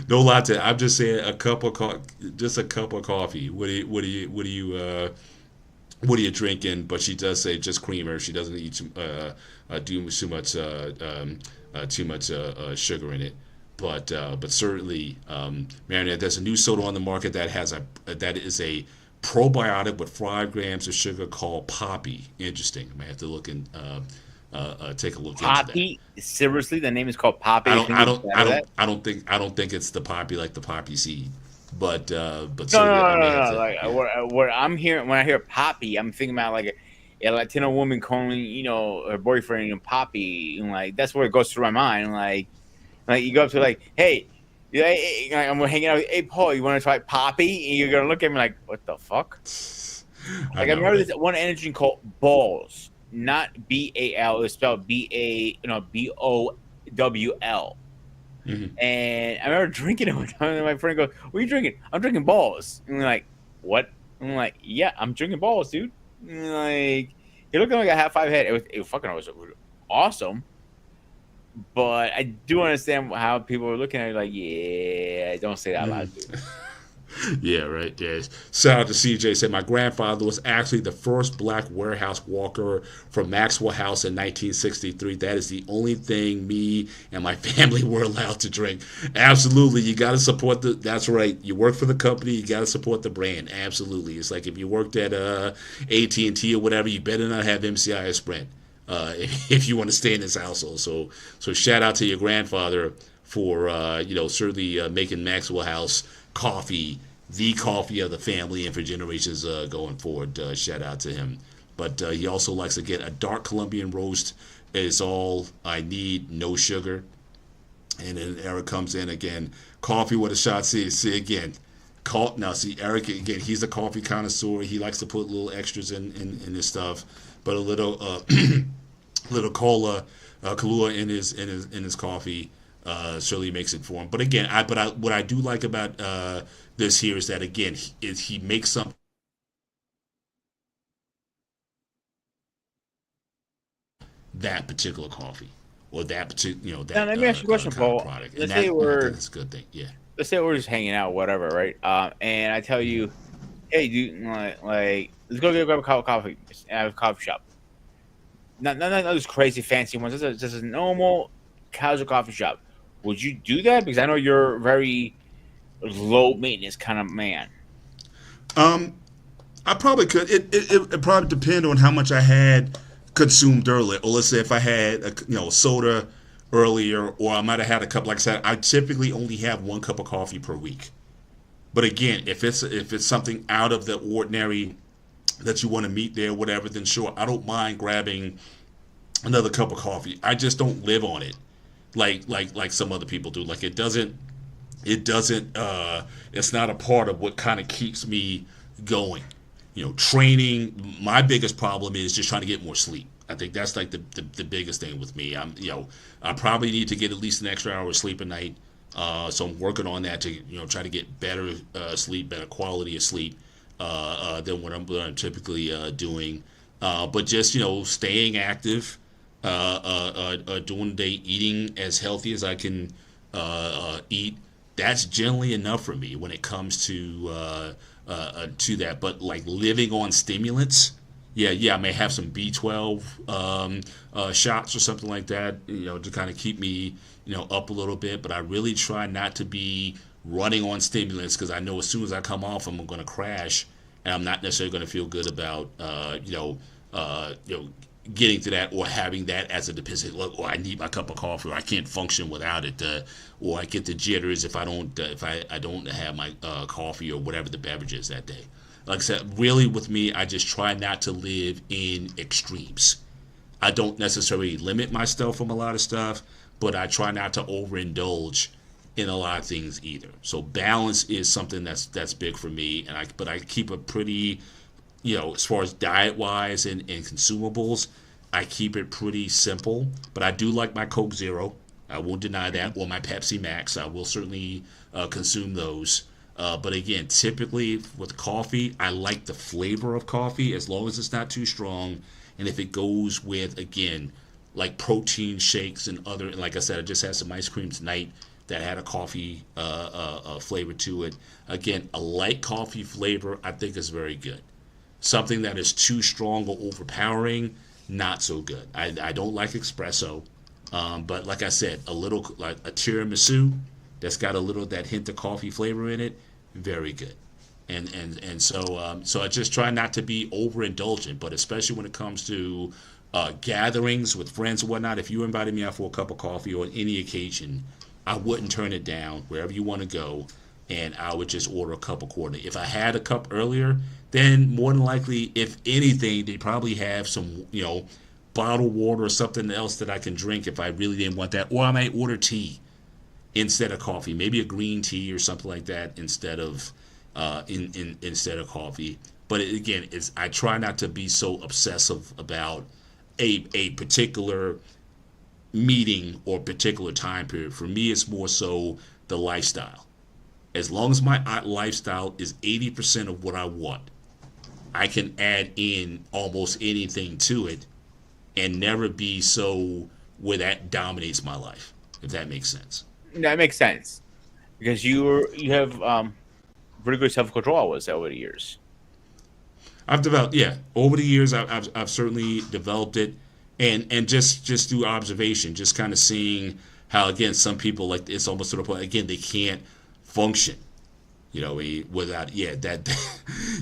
No latte. I'm just saying a cup of coffee. What are you drinking? But she does say just creamer. She doesn't eat too much sugar in it. But certainly, Marinette, there's a new soda on the market that is a probiotic with 5 grams of sugar called Poppy. Interesting. I might have to look and take a look into that. Poppy? Seriously, the name is called Poppy. I don't think it's the poppy like the poppy seed, but no. What I'm hearing when I hear Poppy, I'm thinking about like a Latino woman calling her boyfriend Poppy, and like that's where it goes through my mind. Like you go up to like, hey, I'm hanging out with, hey Paul, you want to try Poppy? And you're gonna look at me like, what the fuck? I remember this one energy drink called Balls, not BAL. It's spelled BOWL. Mm-hmm. And I remember drinking it one time, and my friend goes, "What are you drinking?" "I'm drinking Balls." And I'm like, "What?" I'm like, "Yeah, I'm drinking Balls, dude." And like, he looked like a half 5 head. It was awesome. But I do understand how people are looking at it like, yeah, don't say that loud, dude. Yeah, right. Yeah. Shout out to CJ. Said my grandfather was actually the first black warehouse walker from Maxwell House in 1963. That is the only thing me and my family were allowed to drink. Absolutely, you got to support that's right. You work for the company, you got to support the brand. Absolutely, it's like if you worked at AT&T or whatever, you better not have MCI or Sprint if you want to stay in this household. So shout out to your grandfather for certainly making Maxwell House coffee the coffee of the family and for generations going forward. Shout out to him. But he also likes to get a dark Colombian roast is all I need, no sugar. And then Eric comes in again, coffee with a shot. See again, now see Eric again, he's a coffee connoisseur. He likes to put little extras in his stuff, but a little little Kahlua in his coffee certainly makes it for him. But again, what I do like about this here is that again he makes something that particular coffee or that particular that. Now let me ask you a question, Paul. Product. Let's say that's a good thing. Yeah. Let's say we're just hanging out, whatever, right? And I tell you, hey, dude, like let's go grab a cup of coffee at a coffee shop. Not those crazy fancy ones. Just a normal casual coffee shop. Would you do that? Because I know you're a very low maintenance kind of man. I probably could. It probably depend on how much I had consumed earlier. Or let's say if I had a soda earlier, or I might have had a cup. Like I said, I typically only have 1 cup of coffee per week. But again, if it's something out of the ordinary that you want to meet there, whatever, then sure, I don't mind grabbing another cup of coffee. I just don't live on it like some other people do. Like it's not a part of what kind of keeps me going. Training, my biggest problem is just trying to get more sleep. I think that's like the biggest thing with me. I probably need to get at least an extra hour of sleep a night. So I'm working on that to try to get better sleep, better quality of sleep than what I'm typically doing. But just staying active, during the day, eating as healthy as I can eat. That's generally enough for me when it comes to that. But like living on stimulants, I may have some B12 shots or something like that, to kind of keep me, up a little bit. But I really try not to be running on stimulants because I know as soon as I come off, I'm going to crash, and I'm not necessarily going to feel good about, getting to that or having that as a dependency. Look, I need my cup of coffee, or I can't function without it, or I get the jitters if I don't have my coffee or whatever the beverage is that day. Like I said, really with me, I just try not to live in extremes. I don't necessarily limit myself from a lot of stuff, but I try not to overindulge in a lot of things either. So balance is something that's big for me, but I keep a pretty, as far as diet wise and consumables, I keep it pretty simple. But I do like my Coke Zero. I won't deny that. Or my Pepsi Max. I will certainly consume those. But again, typically with coffee, I like the flavor of coffee as long as it's not too strong. And if it goes with, again, like protein shakes and like I said, I just had some ice cream tonight that had a coffee flavor to it. Again, a light coffee flavor I think is very good. Something that is too strong or overpowering, not so good. I don't like espresso, but like I said, a little like a tiramisu that's got a little that hint of coffee flavor in it, very good. And so I just try not to be overindulgent, but especially when it comes to gatherings with friends and whatnot. If you invited me out for a cup of coffee or on any occasion, I wouldn't turn it down wherever you want to go, and I would just order a cup accordingly. If I had a cup earlier, then more than likely, if anything, they probably have some, bottled water or something else that I can drink if I really didn't want that. Or I might order tea instead of coffee, maybe a green tea or something like that instead of instead of coffee. But again, I try not to be so obsessive about a particular meeting or particular time period. For me, it's more so the lifestyle. As long as my lifestyle is 80% of what I want, I can add in almost anything to it and never be so where that dominates my life, if that makes sense. That makes sense. Because you have pretty good self-control, I would say, over the years. I've developed, over the years, I've certainly developed it, and just through observation, just kind of seeing how, again, some people, like, it's almost to the point, again, they can't function, without,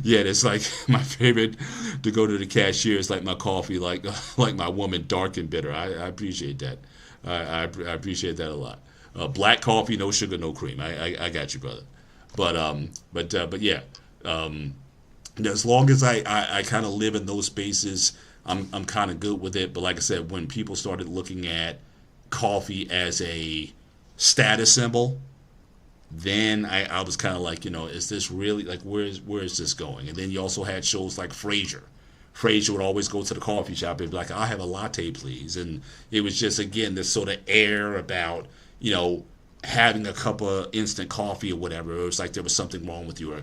it's like my favorite to go to the cashier is like my coffee, like my woman, dark and bitter. I appreciate that. I appreciate that a lot. Black coffee, no sugar, no cream. I got you, brother. But yeah, as long as I kind of live in those spaces, I'm kind of good with it. But like I said, when people started looking at coffee as a status symbol, then I was kind of like, is this really, like, where is this going? And then you also had shows like Frasier. Frasier would always go to the coffee shop and be like, I'll have a latte, please. And it was just, again, this sort of air about, having a cup of instant coffee or whatever. It was like there was something wrong with you, or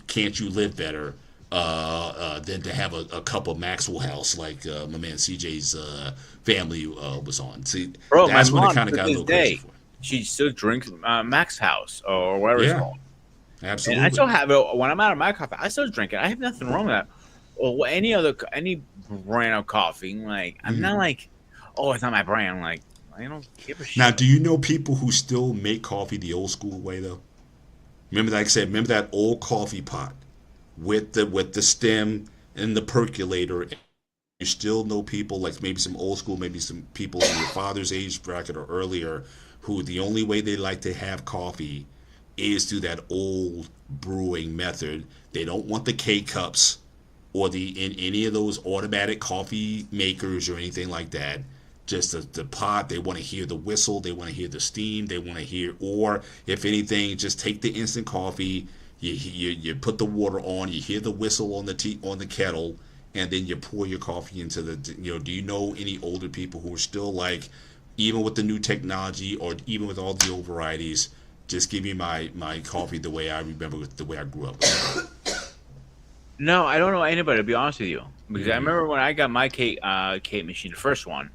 can't you live better than to have a cup of Maxwell House like my man CJ's family was on. See, bro, that's when it kind of got a little crazy for me. She still drinks Max House or whatever it's called. Absolutely. And I still have it when I'm out of my coffee. I still drink it. I have nothing wrong with that. Or any brand of coffee. Like, I'm not like, oh, it's not my brand. I'm like, I don't give a shit. Now, do you know people who still make coffee the old school way though? Remember, like I said, that old coffee pot with the stem and the percolator. You still know people, like maybe some old school, maybe some people in your father's age bracket or earlier, who the only way they like to have coffee is through that old brewing method. They don't want the K cups or in any of those automatic coffee makers or anything like that. Just the pot. They want to hear the whistle. They want to hear the steam. They want to hear, or if anything, just take the instant coffee. You put the water on. You hear the whistle on the kettle, and then you pour your coffee into the. Do you know any older people who are still like, even with the new technology or even with all the old varieties, just give me my coffee the way I remember, the way I grew up with. No, I don't know anybody, to be honest with you. Because I remember when I got my cake machine, the first one.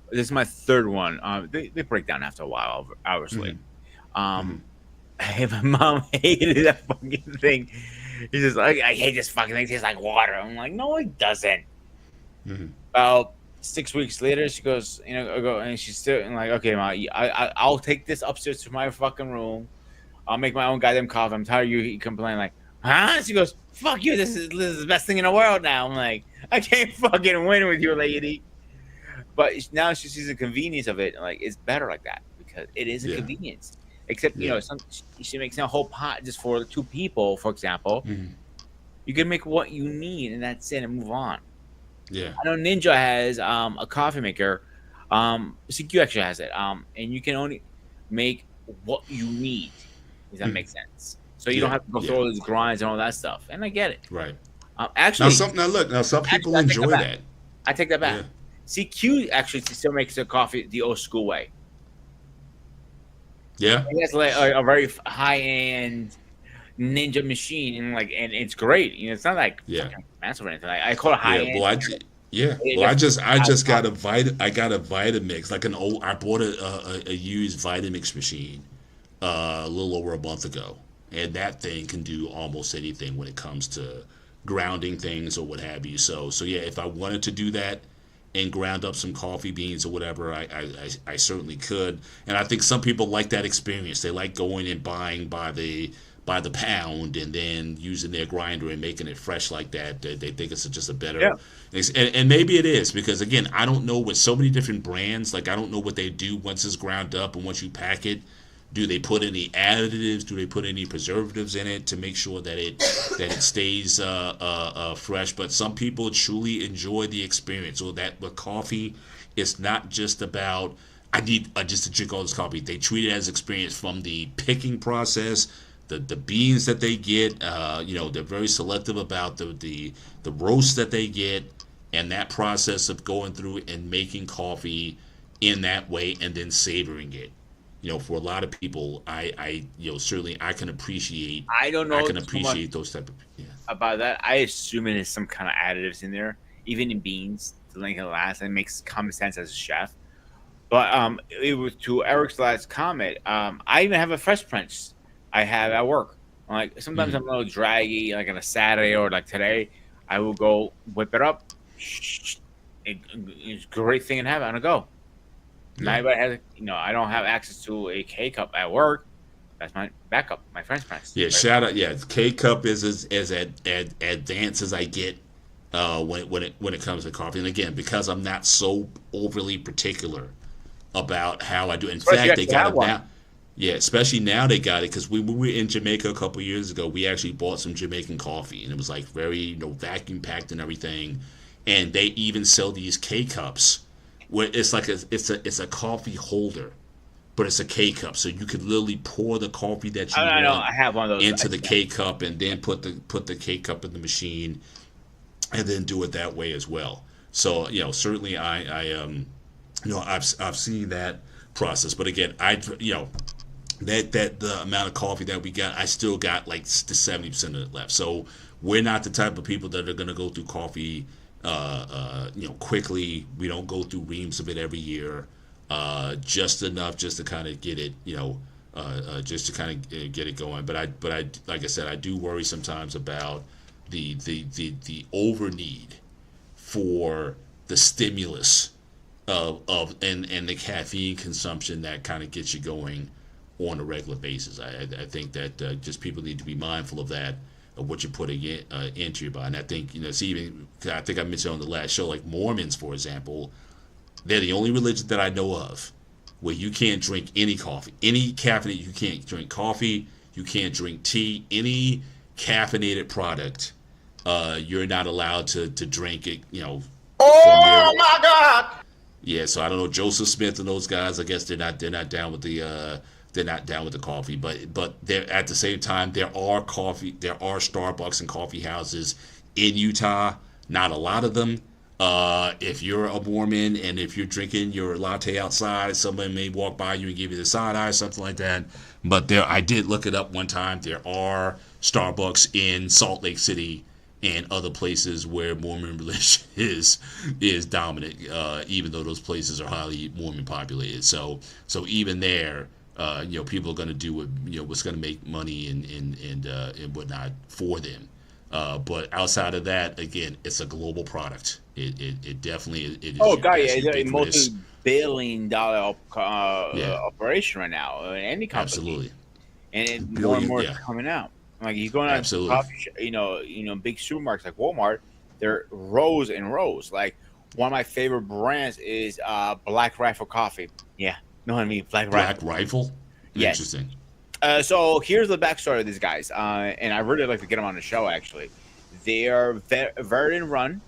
This is my third one. They break down after a while, obviously. My mom hated that fucking thing. She's just like, I hate this fucking thing. It tastes like water. I'm like, no, it doesn't. About 6 weeks later, she goes, I go, and she's still like, okay, Ma, I'll take this upstairs to my fucking room. I'll make my own goddamn coffee. I'm tired of you complaining. Like, huh? She goes, fuck you. This is the best thing in the world now. I'm like, I can't fucking win with you, lady. But now she sees the convenience of it. Like, it's better like that because it is a convenience. Except, she makes a whole pot just for 2 people, for example. You can make what you need, and that's it, and move on. Yeah. I know Ninja has a coffee maker. CQ actually has it. And you can only make what you need. Does that make sense? So you don't have to go through all these grinds and all that stuff. And I get it. Right. Actually, some people enjoy that. I take that back. Yeah. CQ actually still makes the coffee the old school way. Yeah. It has like a very high end Ninja machine, and it's great. It's not like massive or anything. I call it high end. I just got a Vitamix, like I bought a used Vitamix machine a little over a month ago, and that thing can do almost anything when it comes to grounding things or what have you. So yeah, if I wanted to do that and ground up some coffee beans or whatever, I certainly could. And I think some people like that experience. They like going and buying by the pound and then using their grinder and making it fresh like that. They think it's just a better and maybe it is, because again, I don't know, with so many different brands, like I don't know what they do once it's ground up and once you pack it. Do they put any additives? Do they put any preservatives in it to make sure that it stays fresh? But some people truly enjoy the experience. So that with coffee, it's not just about I need just to drink all this coffee. They treat it as experience from the picking process, the beans that they get. They're very selective about the roast that they get, and that process of going through and making coffee in that way and then savoring it. For a lot of people, I certainly I can appreciate. I don't know. I can appreciate those type of about that. I assume it is some kind of additives in there, even in beans, to link it last. It makes common sense as a chef. But it was to Eric's last comment. I even have a fresh press I have at work. Like sometimes I'm a little draggy, like on a Saturday or like today, I will go whip it up. It's a great thing to have on a go. Not everybody has, I don't have access to a K cup at work. That's my backup, my French press. Yeah, shout out. Yeah, K cup is as advanced as I get when it comes to coffee. And again, because I'm not so overly particular about how I do. In fact, they got it now. Yeah, especially now they got it, because we were in Jamaica a couple of years ago. We actually bought some Jamaican coffee, and it was like very vacuum packed and everything. And they even sell these K cups, where it's like it's a coffee holder, but it's a K cup, so you could literally pour the coffee that you want I have one of those into the K cup, and then put the K cup in the machine, and then do it that way as well. So certainly I've seen that process, but again, that the amount of coffee that we got, I still got like the 70% of it left. So we're not the type of people that are going to go through coffee quickly. We don't go through reams of it every year, just enough just to kind of get it, just to kind of get it going. But I like I said, I do worry sometimes about the over need for the stimulus of and the caffeine consumption that kind of gets you going on a regular basis. I think that just people need to be mindful of that, of what you're putting into your body. And I think, I think I mentioned on the last show, like Mormons, for example, they're the only religion that I know of where you can't drink any coffee, any caffeine. You can't drink coffee, You can't drink tea. Any caffeinated product, you're not allowed to drink it. Oh my God! Yeah, so I don't know Joseph Smith and those guys. I guess they're not down with the coffee, but they're at the same time there are Starbucks and coffee houses in Utah. Not a lot of them. If you're a Mormon and if you're drinking your latte outside, someone may walk by you and give you the side eye, something like that. But I did look it up one time. There are Starbucks in Salt Lake City and other places where Mormon religion is dominant, even though those places are highly Mormon populated. So even there, people are going to do what's going to make money and whatnot for them. But outside of that, again, it's a global product. It definitely it is. Oh God, yeah, it's a multi-billion-dollar operation right now in any company. Absolutely, and more and more is coming out. Like you go out to coffee shop, big supermarkets like Walmart, they're rows and rows. Like one of my favorite brands is Black Rifle Coffee. Yeah, know what I mean? Black Rifle. Yes. Interesting. So here's the backstory of these guys, and I really like to get them on the show. Actually, they are veteran run,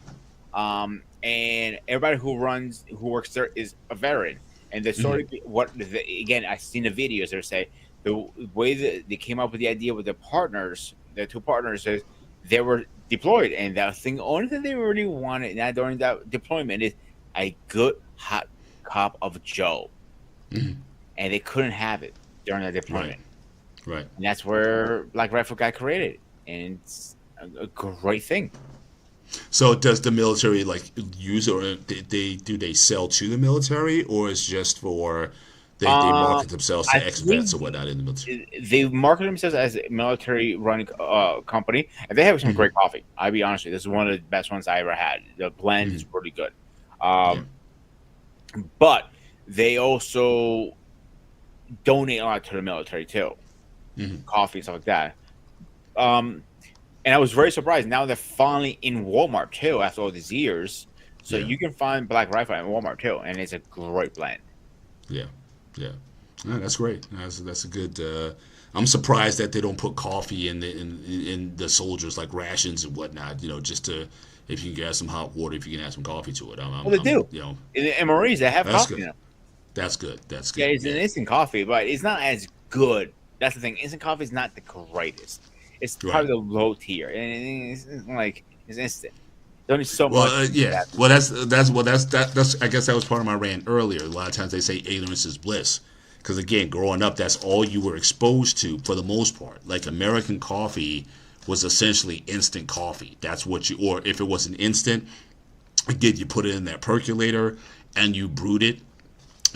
and everybody who works there is a veteran. And the sort of again, I've seen the videos. They say the way that they came up with the idea with the two partners is they were deployed, and the only thing they really wanted during that deployment is a good hot cup of Joe, and they couldn't have it during that deployment. Right. And that's where Black Rifle got created, and it's a great thing. So does the military use, or do they sell to the military, or is just for they market themselves to ex-vets or whatnot in the military? They market themselves as a military-run company, and they have some great coffee. I'll be honest with you, this is one of the best ones I ever had. The blend is pretty good. But they also donate a lot to the military too. Coffee and stuff like that. And I was very surprised. Now they're finally in Walmart too after all these years. So you can find Black Rifle in Walmart too, and it's a great blend. Yeah. That's great. That's a good. I'm surprised that they don't put coffee in the soldiers like rations and whatnot. Just to if you can add some hot water, if you can add some coffee to it. They do. In Marines, they have coffee. Good. That's good. That's good. Yeah, it's an instant coffee, but it's not as good. That's the thing. Instant coffee is not the greatest. It's probably the low tier, and it's instant. There's only so much. Well, that's. I guess that was part of my rant earlier. A lot of times they say ignorance is bliss, because again, growing up, that's all you were exposed to for the most part. Like American coffee was essentially instant coffee. That's what or if it wasn't instant, again, you put it in that percolator and you brewed it.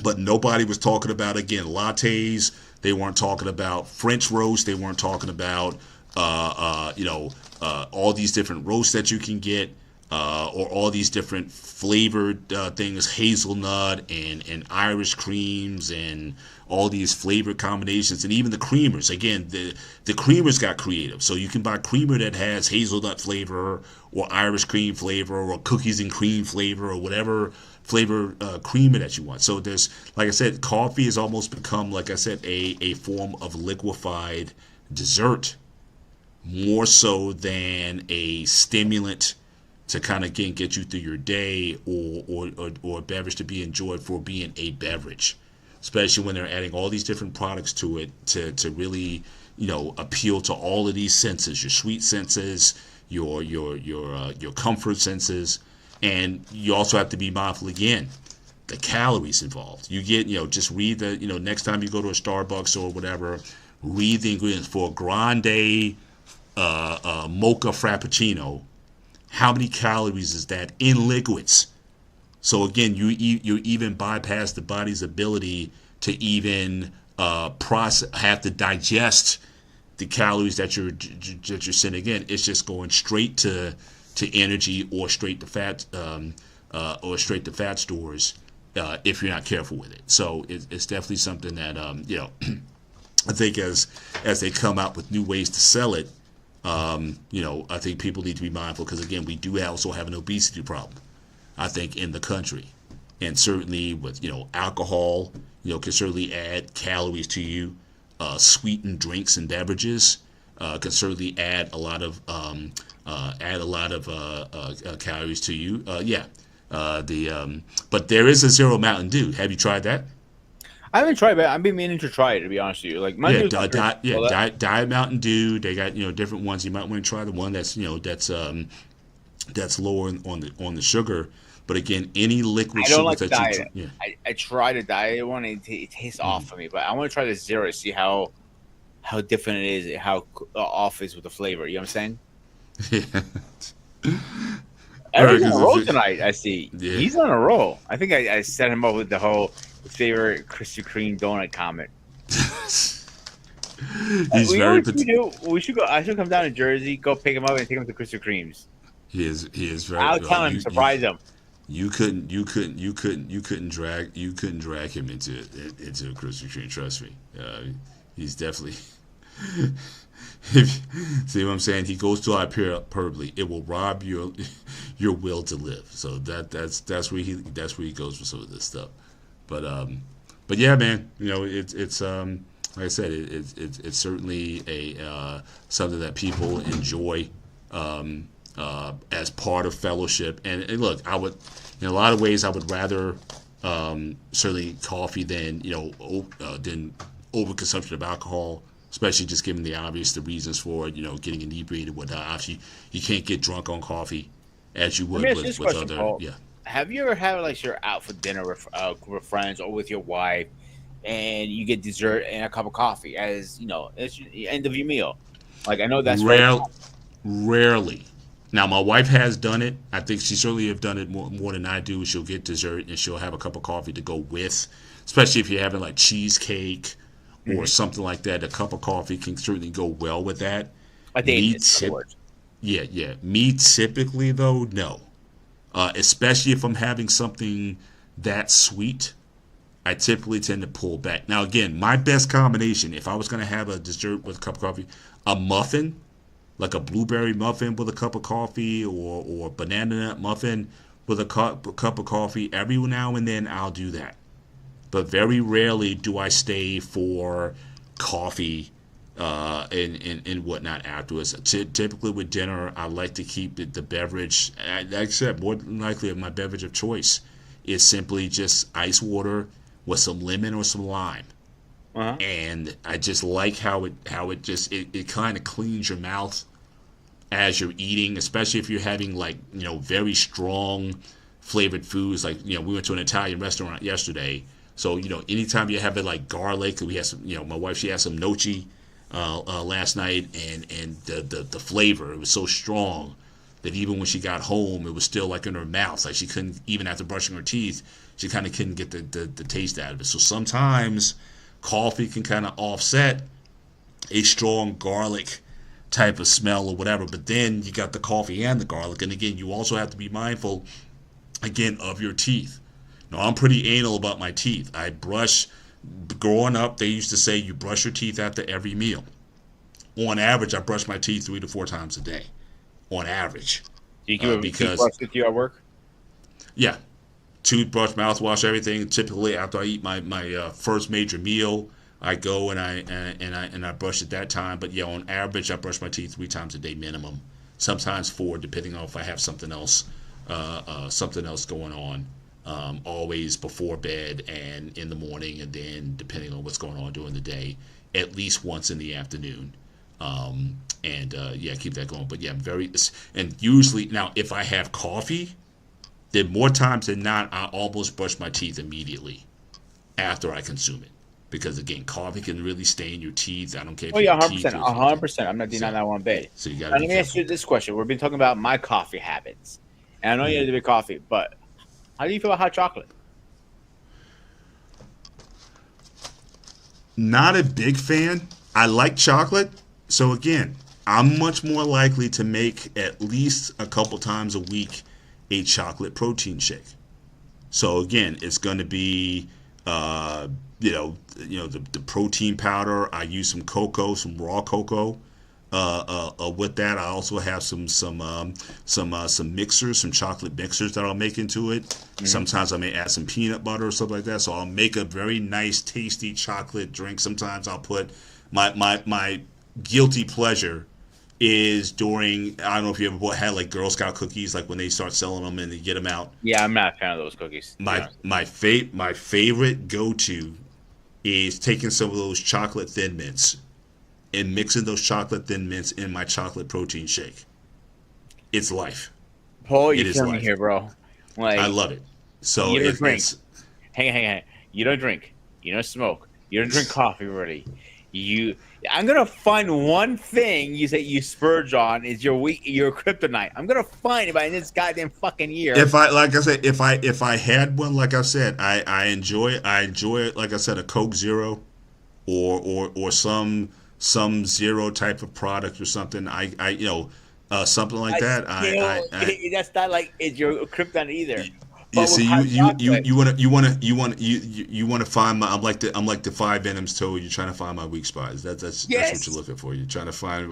But nobody was talking about, again, lattes. They weren't talking about French roast. They weren't talking about, all these different roasts that you can get, or all these different flavored things, hazelnut and Irish creams and all these flavored combinations, and even the creamers. Again, the creamers got creative. So you can buy creamer that has hazelnut flavor or Irish cream flavor or cookies and cream flavor or whatever flavor creamer that you want. So there's, like I said, coffee has almost become, like I said, a form of liquefied dessert, more so than a stimulant to kind of get you through your day, or a beverage to be enjoyed for being a beverage, especially when they're adding all these different products to it to really appeal to all of these senses, your sweet senses, your comfort senses. And you also have to be mindful, again, the calories involved. You get, just read the, next time you go to a Starbucks or whatever, read the ingredients for a grande mocha frappuccino. How many calories is that in liquids? So again, you even bypass the body's ability to even have to digest the calories that you're sending in. It's just going straight to energy or straight to fat stores if you're not careful with it. So it's definitely something that I think as they come out with new ways to sell it, I think people need to be mindful, because again, we do also have an obesity problem, I think, in the country, and certainly with alcohol, can certainly add calories to you. sweetened drinks and beverages can certainly add a lot of calories to you. But there is a zero Mountain Dew. Have you tried that? I haven't tried, but I've been meaning to try it, to be honest with you. Like Diet Mountain Dew. They got different ones. You might want to try the one that's that's lower on the sugar. But again, any liquid sugar like that diet. you I tried a diet one. It tastes off for me, but I want to try the zero to see how different it is, how off it is with the flavor. You know what I'm saying? Yeah. Everyone's on a roll tonight. I see. Yeah. He's on a roll. I think I set him up with the whole favorite Krispy Kreme donut comment. We should go. I should come down to Jersey, go pick him up, and take him to Krispy Kreme's. He is very. I'll tell him, surprise him. You couldn't drag him into a Krispy Kreme. Trust me, he's definitely. See what I'm saying? He goes to hyperbole. It will rob your will to live. So that's where he goes for some of this stuff. But yeah, man. It's like I said, it's certainly a something that people enjoy as part of fellowship. And look, I would, in a lot of ways, I would rather certainly coffee than overconsumption of alcohol, especially just given the reasons for it, getting inebriated and whatnot. Obviously, you can't get drunk on coffee as you would with other. Paul. Yeah. Have you ever had like you're out for dinner with friends or with your wife, and you get dessert and a cup of coffee as as the end of your meal? Like I know that's rarely. Now my wife has done it. I think she certainly have done it more than I do. She'll get dessert and she'll have a cup of coffee to go with, especially if you're having like cheesecake or something like that. A cup of coffee can certainly go well with that. Me typically though, no. Especially if I'm having something that sweet, I typically tend to pull back. Now again, my best combination, if I was going to have a dessert with a cup of coffee, a muffin, like a blueberry muffin with a cup of coffee, or banana nut muffin with a cup of coffee, every now and then I'll do that. But very rarely do I stay for coffee and whatnot afterwards. Typically with dinner, I like to keep the beverage. Like I said, more than likely my beverage of choice is simply just ice water with some lemon or some lime. Uh-huh. And I just like how it kind of cleans your mouth as you're eating, especially if you're having like very strong flavored foods. Like we went to an Italian restaurant yesterday. So, anytime you have it like garlic, we had some, my wife, she had some gnocchi last night, and the flavor, it was so strong that even when she got home, it was still like in her mouth. Like she couldn't, even after brushing her teeth, she kind of couldn't get the taste out of it. So sometimes coffee can kind of offset a strong garlic type of smell or whatever, but then you got the coffee and the garlic. And again, you also have to be mindful, again, of your teeth. I'm pretty anal about my teeth. Growing up, they used to say you brush your teeth after every meal. On average, I brush my teeth 3 to 4 times a day. On average. Do you keep a toothbrush with you at work? Yeah. Toothbrush, mouthwash, everything. Typically, after I eat my first major meal, I go and I brush at that time. But yeah, on average, I brush my teeth 3 times a day minimum. Sometimes 4, depending on if I have something else going on. Always before bed and in the morning, and then depending on what's going on during the day, at least once in the afternoon. Keep that going. But yeah, and usually now if I have coffee, then more times than not, I almost brush my teeth immediately after I consume it. Because again, coffee can really stain your teeth. I don't care. 100%. I'm not denying that one bit. So you got. Let me ask you this question. We've been talking about my coffee habits, and I know you have to drink coffee, but how do you feel about hot chocolate? Not a big fan. I like chocolate. So again, I'm much more likely to make at least a couple times a week a chocolate protein shake. So again, it's going to be, the protein powder. I use some cocoa, some raw cocoa, with that, I also have some mixers, some chocolate mixers that I'll make into it. Mm-hmm. Sometimes I may add some peanut butter or something like that. So I'll make a very nice, tasty chocolate drink. Sometimes I'll put my guilty pleasure is during, I don't know if you ever had like Girl Scout cookies, like when they start selling them and they get them out. Yeah, I'm not a fan of those cookies. My favorite go-to is taking some of those chocolate Thin Mints and mixing those chocolate Thin Mints in my chocolate protein shake. It's life. Paul, you're killing me here, bro. Like, I love it. So you don't drink. Hang on. You don't drink. You don't smoke. You don't drink coffee already. I'm gonna find one thing you say you spurge on is your kryptonite. I'm gonna find it by this goddamn fucking year. If I had one, like I said, I enjoy it. Like I said, a Coke Zero, or some zero type of product or something. Something like that. That's not like it's your kryptonite either. You see, you want to find my. I'm like the Five Venoms toad. You're trying to find my weak spots. That's what you're looking for. You're trying to find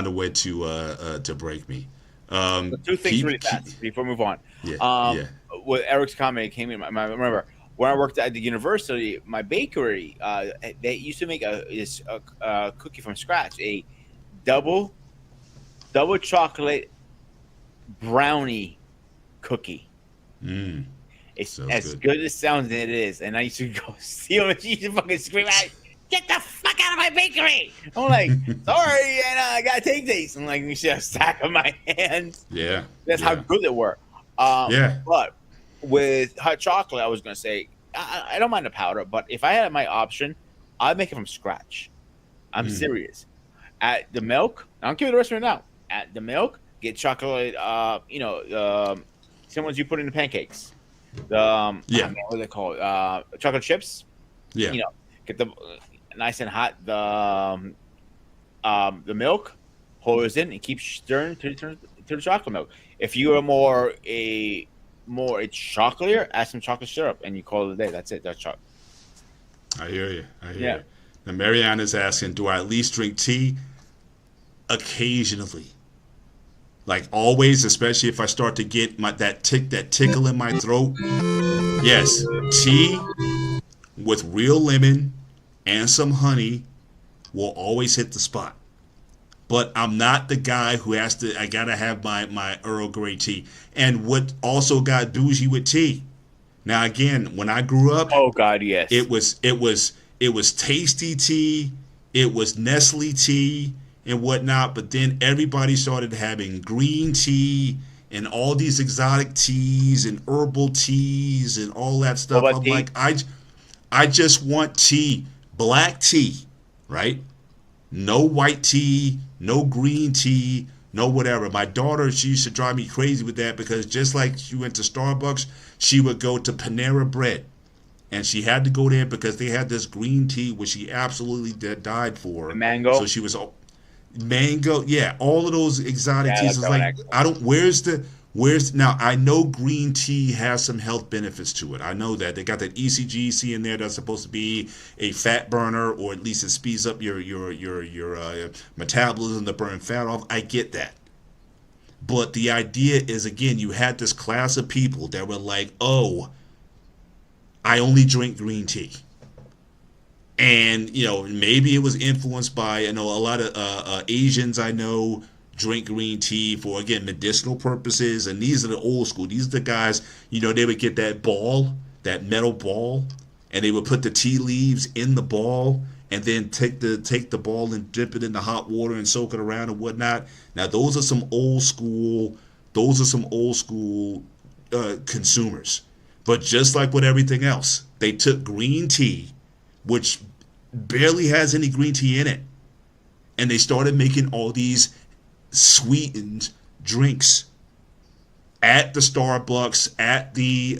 a way to break me. Two things really fast before we move on. Yeah. With Eric's comment, it came in. I remember when I worked at the university, my bakery, they used to make a cookie from scratch, a double chocolate brownie cookie. It's as good as it sounds as it is. And I used to go see him and she used to fucking scream out, "Get the fuck out of my bakery!" I'm like, sorry, and I gotta take these. I'm like, you should have stack of my hands. Yeah. That's how good they were. But with hot chocolate, I was gonna say, I don't mind the powder, but if I had my option, I'd make it from scratch. I'm serious. At the milk, I'll give you the rest of it now. At the milk, get chocolate, some ones you put in the pancakes. What are they called? Chocolate chips. Yeah. Get them nice and hot. The milk, pour it in and keep stirring to the chocolate milk. If you are more chocolate, add some chocolate syrup and you call it a day. That's it. That's chocolate. I hear you. Now Marianne is asking, do I at least drink tea? Occasionally. Like always, especially if I start to get that tickle in my throat. Yes, tea with real lemon and some honey will always hit the spot. But I'm not the guy who I gotta have my Earl Grey tea. And what also got bougie with tea. Now again, when I grew up, oh God, yes, it was Tasty tea, it was Nestle tea and whatnot, but then everybody started having green tea and all these exotic teas and herbal teas and all that stuff. I'm like, I just want tea, black tea, right? No white tea, no green tea, no whatever. My daughter, she used to drive me crazy with that because just like she went to Starbucks, she would go to Panera Bread. And she had to go there because they had this green tea, which she absolutely died for. The mango? So she was... Mango, yeah, all of those exotic teas. Is like, where's now? I know green tea has some health benefits to it. I know that they got that ECGC in there that's supposed to be a fat burner, or at least it speeds up your metabolism to burn fat off. I get that, but the idea is, again, you had this class of people that were like, oh, I only drink green tea. And, maybe it was influenced by, a lot of Asians I know drink green tea for, again, medicinal purposes. And these are the old school. These are the guys, they would get that metal ball, and they would put the tea leaves in the ball and then take the ball and dip it in the hot water and soak it around and whatnot. Now, those are some old school consumers. But just like with everything else, they took green tea, which barely has any green tea in it, and they started making all these sweetened drinks at the Starbucks, at the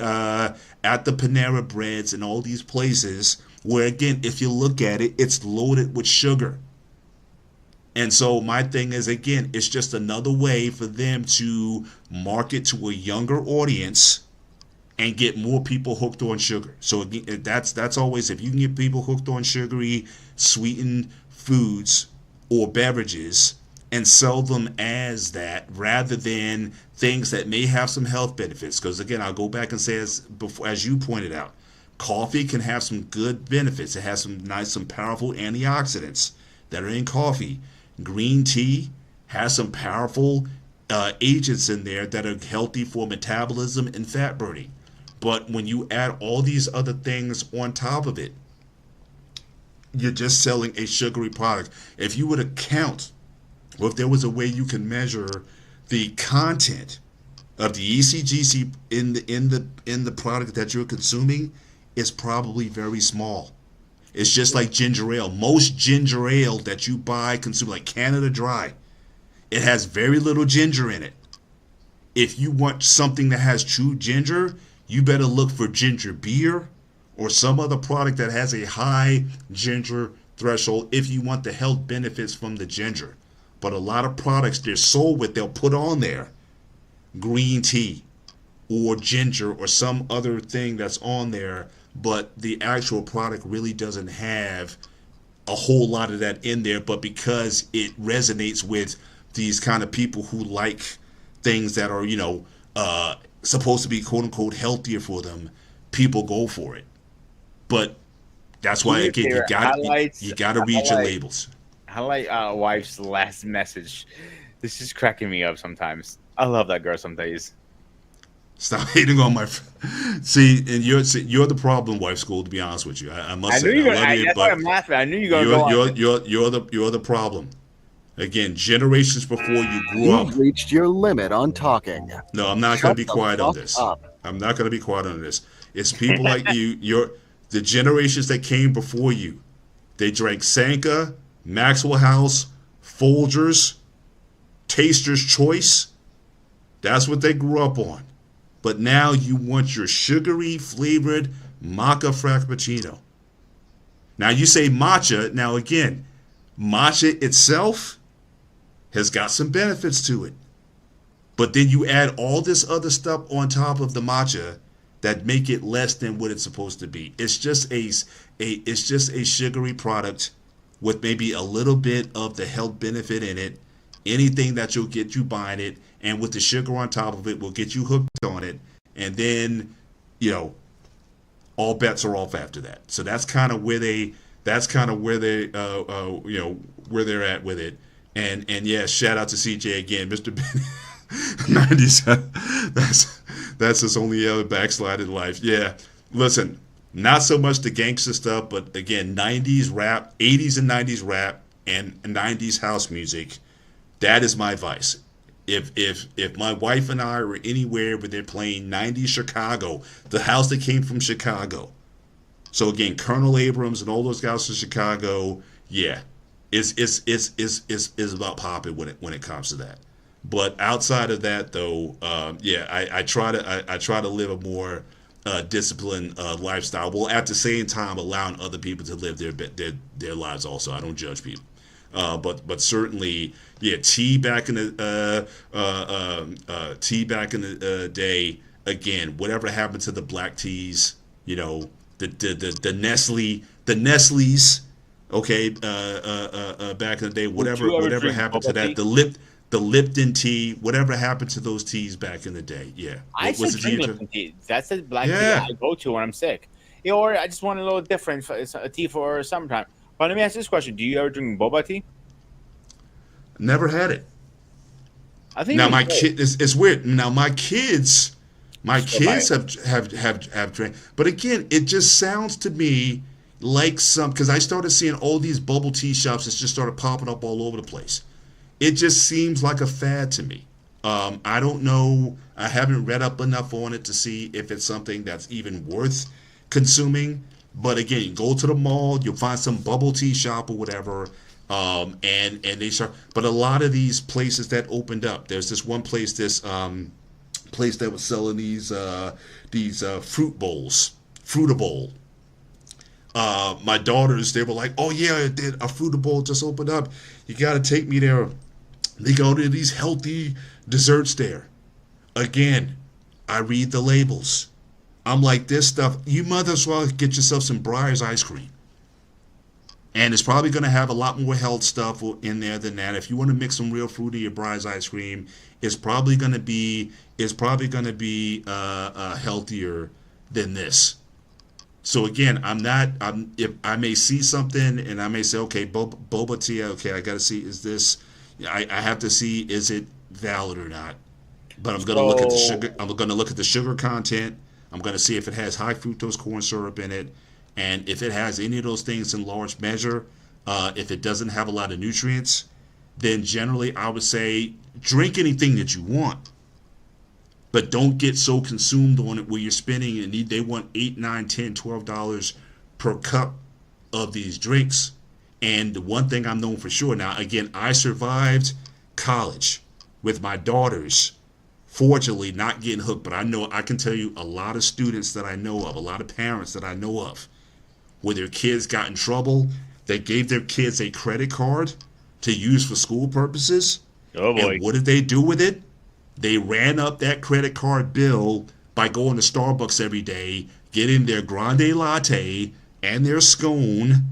Panera Breads, and all these places where, again, if you look at it, it's loaded with sugar. And so my thing is, again, it's just another way for them to market to a younger audience and get more people hooked on sugar. So that's always, if you can get people hooked on sugary, sweetened foods or beverages and sell them as that rather than things that may have some health benefits. Because again, I'll go back and say, as you pointed out, coffee can have some good benefits. It has some powerful antioxidants that are in coffee. Green tea has some powerful agents in there that are healthy for metabolism and fat burning. But when you add all these other things on top of it, you're just selling a sugary product. If you were to count, or if there was a way you can measure the content of the ECGC in the product that you're consuming, it's probably very small. It's just like ginger ale. Most ginger ale that you buy, consume, like Canada Dry, it has very little ginger in it. If you want something that has true ginger, you better look for ginger beer or some other product that has a high ginger threshold if you want the health benefits from the ginger. But a lot of products they're sold with, they'll put on there green tea or ginger or some other thing that's on there, but the actual product really doesn't have a whole lot of that in there. But because it resonates with these kind of people who like things that are, supposed to be quote unquote healthier for them, people go for it. But that's why again you got to read your labels. I like wife's last message. This is cracking me up sometimes. I love that girl some days. Stop hating on my see, and you're the problem, wife school. To be honest with you, I must say, I knew you were going to you're the problem. Again, generations before you grew up. You've reached your limit on talking. No, I'm not going to be quiet on this. I'm not going to be quiet on this. It's people like you. The generations that came before you. They drank Sanka, Maxwell House, Folgers, Taster's Choice. That's what they grew up on. But now you want your sugary flavored maca frappuccino. Now you say matcha. Now again, matcha itself has got some benefits to it. But then you add all this other stuff on top of the matcha that make it less than what it's supposed to be. It's just a sugary product with maybe a little bit of the health benefit in it. Anything that you'll get you buying it, and with the sugar on top of it will get you hooked on it, and then all bets are off after that. So that's kind of where where they're at with it. And yeah, shout out to CJ again, Mr. Benny. 90s. That's his only other backslide in life. Yeah, listen, not so much the gangster stuff, but again, 90s rap, 80s and 90s rap, and 90s house music. That is my vice. If my wife and I were anywhere where they're playing 90s Chicago, the house that came from Chicago. So again, Colonel Abrams and all those guys from Chicago, yeah, it's about popping when it comes to that. But outside of that, though, I try to live a more disciplined lifestyle, while at the same time allowing other people to live their lives. Also, I don't judge people. But certainly, yeah, tea back in the day. Again, whatever happened to the black teas, the Nestle's, okay, back in the day. Whatever happened to that, the Lipton tea, whatever happened to those teas back in the day? Yeah, I should drink Lipton tea. That's the black tea I go to when I'm sick. Or I just want a little different a tea for summertime. But let me ask this question: do you ever drink boba tea? Never had it. I think now my kid. It's weird. Now my kids have drank. But again, it just sounds to me like because I started seeing all these bubble tea shops that just started popping up all over the place. It just seems like a fad to me. I don't know. I haven't read up enough on it to see if it's something that's even worth consuming. But again, you go to the mall, you'll find some bubble tea shop or whatever, and they start. But a lot of these places that opened up, there's this one place, place that was selling these fruit bowls, Fruita Bowl. My daughters, they were like, "Oh yeah, a Fruita Bowl just opened up. You got to take me there." They go to these healthy desserts there. Again, I read the labels. I'm like, this stuff, you might as well get yourself some Breyers ice cream. And it's probably going to have a lot more health stuff in there than that. If you want to mix some real fruit in your Bry's ice cream, it's probably going to be healthier than this. So again, if I may see something and I may say, okay, boba tea, okay, I got to see, is this, I have to see, is it valid or not? But I'm going to look at the sugar. I'm going to look at the sugar content. I'm going to see if it has high fructose corn syrup in it, and if it has any of those things in large measure. If it doesn't have a lot of nutrients, then generally I would say drink anything that you want. But don't get so consumed on it where you're spending, and they want $8, $9, $10, $12 per cup of these drinks. And the one thing I'm known for sure, now again, I survived college with my daughters, fortunately not getting hooked, but I can tell you a lot of students that I know of, a lot of parents that I know of, where their kids got in trouble, they gave their kids a credit card to use for school purposes. Oh boy. And what did they do with it? They ran up that credit card bill by going to Starbucks every day, getting their grande latte and their scone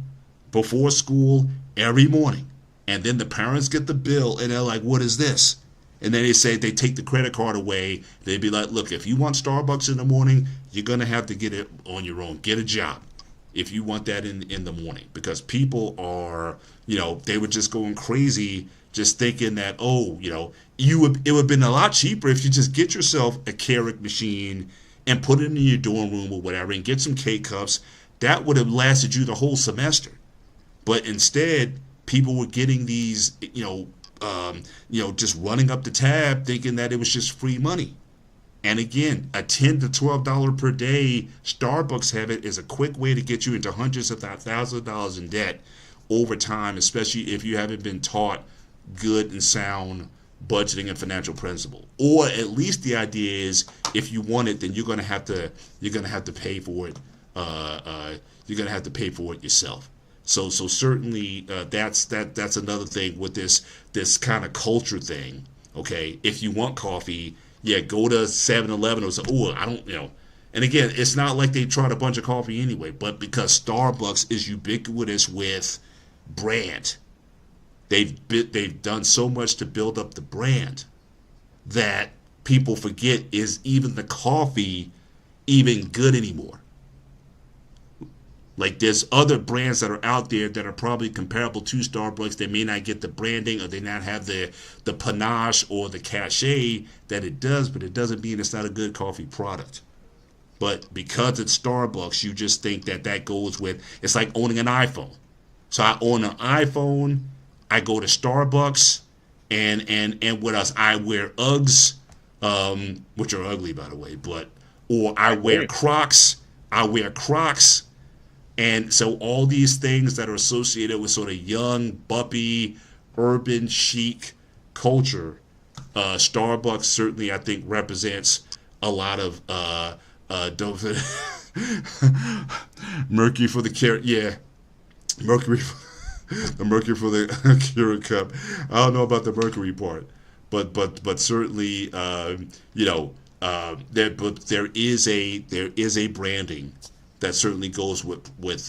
before school every morning. And then the parents get the bill and they're like, what is this? And then they take the credit card away. They'd be like, look, if you want Starbucks in the morning, you're going to have to get it on your own. Get a job if you want that in the morning. Because people are, they were just going crazy just thinking that, it would have been a lot cheaper if you just get yourself a Keurig machine and put it in your dorm room or whatever and get some K-Cups. That would have lasted you the whole semester. But instead, people were getting these, just running up the tab thinking that it was just free money. And again, a $10 to $12 per day Starbucks habit is a quick way to get you into hundreds of thousands of dollars in debt over time, especially if you haven't been taught good and sound budgeting and financial principle. Or at least the idea is, if you want it, then you're gonna have to pay for it. You're gonna have to pay for it yourself. So certainly that's another thing with this kind of culture thing. Okay, if you want coffee, go to 7-Eleven or say, I don't, And again, it's not like they tried a bunch of coffee anyway, but because Starbucks is ubiquitous with brand, they've done so much to build up the brand that people forget, is even the coffee even good anymore? Like, there's other brands that are out there that are probably comparable to Starbucks. They may not get the branding, or they not have the panache or the cachet that it does, but it doesn't mean it's not a good coffee product. But because it's Starbucks, you just think that goes with, it's like owning an iPhone. So I own an iPhone, I go to Starbucks, and what else? I wear Uggs, which are ugly, by the way, or I wear Crocs. And so all these things that are associated with sort of young, buppy, urban chic culture, Starbucks certainly, I think, represents a lot of Mercury for the carrot. Yeah, Mercury. The Mercury for the Keurig cup. I don't know about the Mercury part, but certainly, there is a branding that certainly goes with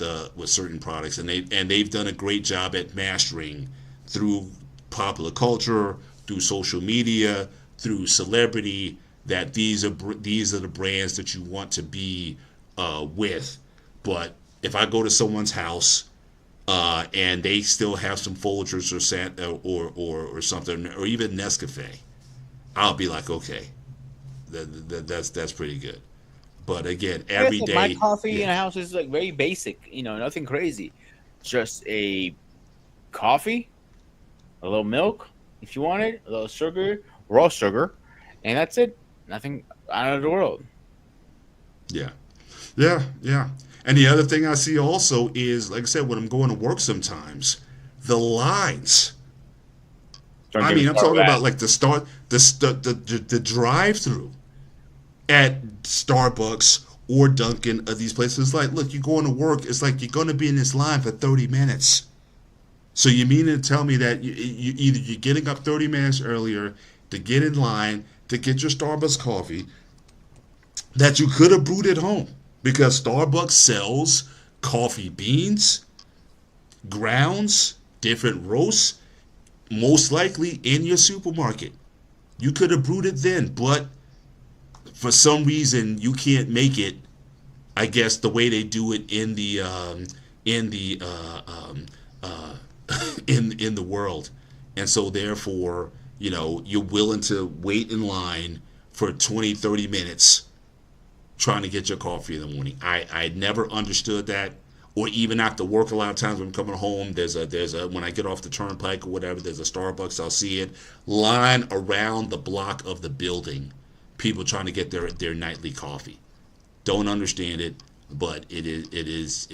certain products, and they've done a great job at mastering through popular culture, through social media, through celebrity, that these are the brands that you want to be with. But if I go to someone's house and they still have some Folgers or something, or even Nescafe, I'll be like, okay, that's pretty good. But again, every day, my coffee in the house is like very basic, nothing crazy. Just a coffee, a little milk if you want it, a little sugar, raw sugar, and that's it. Nothing out of the world. Yeah. And the other thing I see also is, like I said, when I'm going to work sometimes, the lines. I'm talking about like the drive-through at Starbucks or Dunkin' of these places. Like, look, you're going to work. It's like you're going to be in this line for 30 minutes. So you mean to tell me that you're getting up 30 minutes earlier to get in line to get your Starbucks coffee that you could have brewed at home? Because Starbucks sells coffee beans, grounds, different roasts, most likely in your supermarket. You could have brewed it then, but for some reason you can't make it, I guess, the way they do it in the in the world. And so therefore, you're willing to wait in line for 20, 30 minutes trying to get your coffee in the morning. I never understood that. Or even after work, a lot of times when I'm coming home, there's a when I get off the turnpike or whatever, there's a Starbucks, I'll see it, line around the block of the building, people trying to get their nightly coffee. Don't understand it, but it is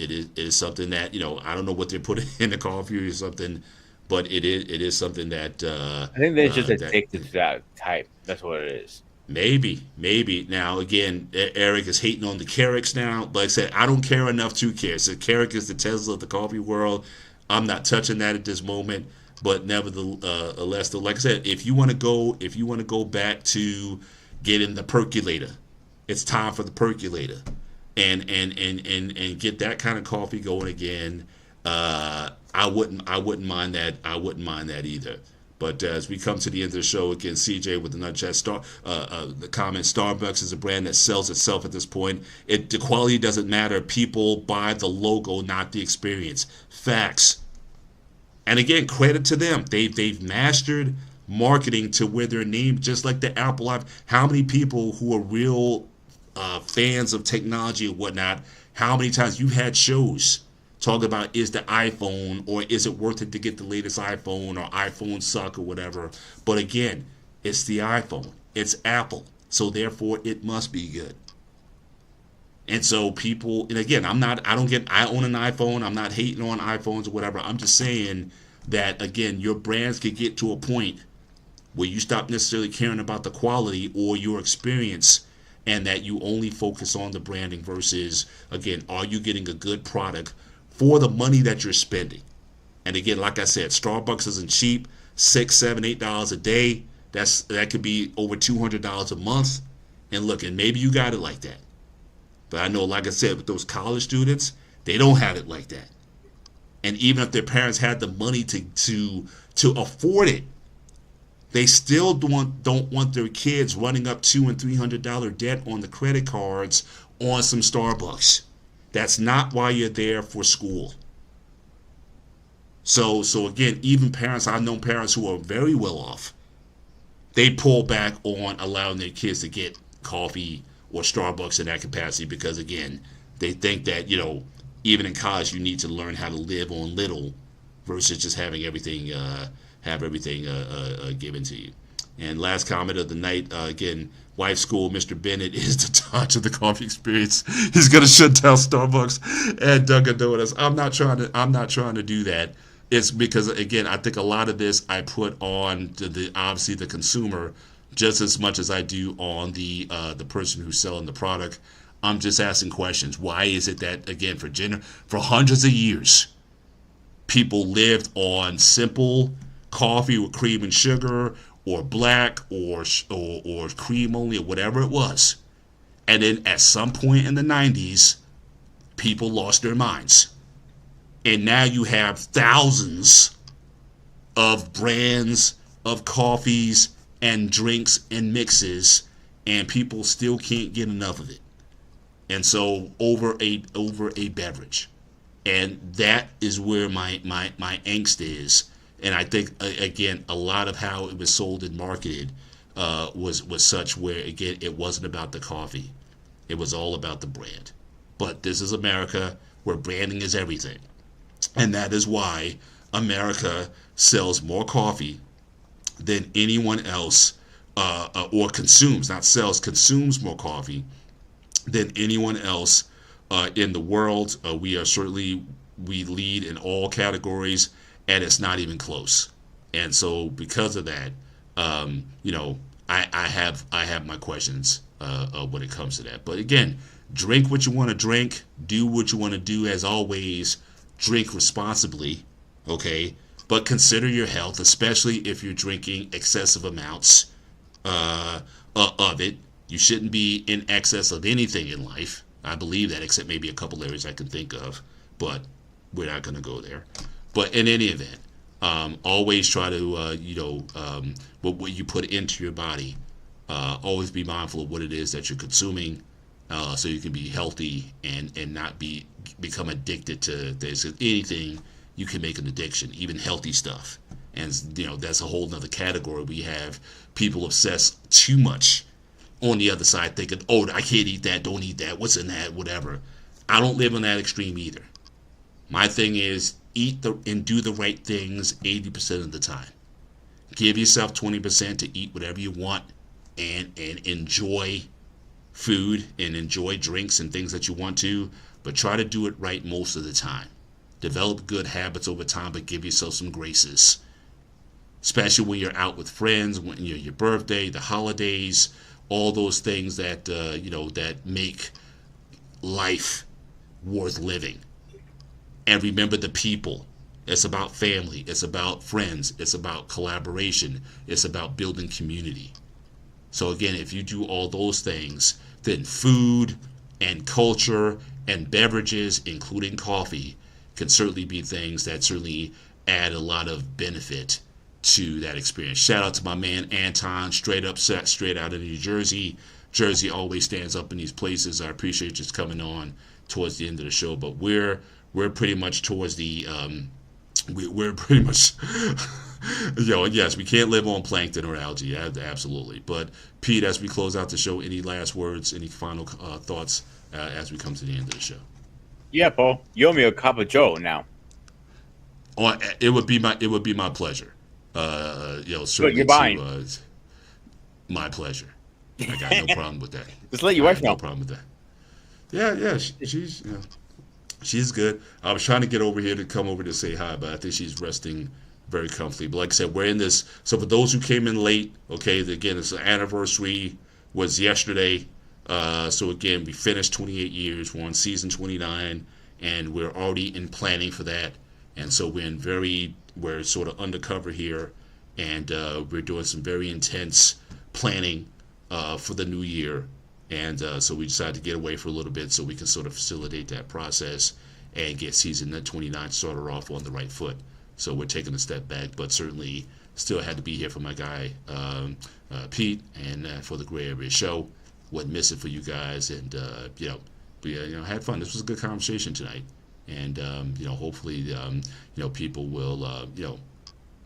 something that, I don't know what they're putting in the coffee or something, but it is something that I think they're just addicted to that type. That's what it is. Maybe. Now, again, Eric is hating on the Carricks now. But like I said, I don't care enough to care. So Carrick is the Tesla of the coffee world. I'm not touching that at this moment. But nevertheless, like I said, if you want to go back to getting the percolator, it's time for the percolator, and get that kind of coffee going again. I wouldn't mind that. I wouldn't mind that either. But as we come to the end of the show, again, CJ with the Nut Chat the comment, Starbucks is a brand that sells itself at this point. The quality doesn't matter. People buy the logo, not the experience. Facts. And again, credit to them. They've mastered marketing to where their name, just like the Apple iPhone. How many people who are real fans of technology and whatnot, how many times you've had shows talk about, is the iPhone, or is it worth it to get the latest iPhone, or iPhone suck or whatever. But again, it's the iPhone. It's Apple. So therefore it must be good. And so people, and again, I own an iPhone. I'm not hating on iPhones or whatever. I'm just saying that, again, your brands could get to a point where you stop necessarily caring about the quality or your experience, and that you only focus on the branding versus, again, are you getting a good product for the money that you're spending? And again, like I said, Starbucks isn't cheap. $6, $7, $8 a day. That could be over $200 a month. And look, and maybe you got it like that. But I know, like I said, with those college students, they don't have it like that. And even if their parents had the money to afford it, they still don't want their kids running up $200 and $300 debt on the credit cards on some Starbucks. That's not why you're there for school. So again, even parents, I've known parents who are very well off, they pull back on allowing their kids to get coffee or Starbucks in that capacity, because again, they think that, even in college, you need to learn how to live on little versus just having everything given to you. And last comment of the night, again, Wife School, Mr. Bennett is the touch of the coffee experience. He's gonna shut down Starbucks and Dunkin' Donuts. I'm not trying to do that. It's because, again, I think a lot of this I put on to obviously the consumer just as much as I do on the person who's selling the product. I'm just asking questions. Why is it that, again, for hundreds of years, people lived on simple coffee with cream and sugar, or black, or cream only, or whatever it was. And then at some point in the 90s, people lost their minds. And now you have thousands of brands of coffees and drinks and mixes, and people still can't get enough of it. And so over a beverage. And that is where my angst is. And I think, again, a lot of how it was sold and marketed was such where, again, it wasn't about the coffee. It was all about the brand. But this is America, where branding is everything. And that is why America sells more coffee than anyone else, or consumes more coffee than anyone else in the world. We lead in all categories, and it's not even close. And so because of that, I have my questions when it comes to that. But again, drink what you want to drink, do what you want to do. As always, drink responsibly, okay? But consider your health, especially if you're drinking excessive amounts of it. You shouldn't be in excess of anything in life. I believe that, except maybe a couple areas I can think of, but we're not going to go there. But in any event, always try to what you put into your body. Always be mindful of what it is that you're consuming, so you can be healthy and not become addicted to this. Anything you can make an addiction, even healthy stuff. And that's a whole nother category. We have people obsessed too much on the other side, thinking, oh, I can't eat that, don't eat that, what's in that, whatever. I don't live on that extreme either. My thing is eat and do the right things 80% of the time. Give yourself 20% to eat whatever you want and enjoy food and enjoy drinks and things that you want to, but try to do it right most of the time. Develop good habits over time, but give yourself some graces, especially when you're out with friends, when your birthday, the holidays, all those things that that make life worth living. And remember the people. It's about family. It's about friends. It's about collaboration. It's about building community. So again, if you do all those things, then food and culture and beverages, including coffee, can certainly be things that certainly add a lot of benefit to that experience. Shout out to my man Anton, straight out of New Jersey. Jersey always stands up in these places. I appreciate just coming on towards the end of the show, but we're pretty much towards the we're pretty much yes, we can't live on plankton or algae, absolutely. But Pete, as we close out the show, any last words, any final thoughts as we come to the end of the show? Yeah, Paul, you owe me a cup of Joe now. Oh, it would be my pleasure. Certainly you're buying. My pleasure. I got no problem with that. Just let your wife know. No problem with that. Yeah, she's good. I was trying to get over here to come over to say hi, but I think she's resting very comfortably. But like I said, we're in this. So for those who came in late, okay, again, it's the anniversary was yesterday. So again, we finished 28 years. We're on season 29, and we're already in planning for that. And so we're sort of undercover here, and we're doing some very intense planning for the new year. And so we decided to get away for a little bit so we can sort of facilitate that process and get season 29 started off on the right foot. So we're taking a step back, but certainly still had to be here for my guy Pete and for the Gray Area Show. Wouldn't miss it for you guys, and had fun. This was a good conversation tonight, and hopefully people will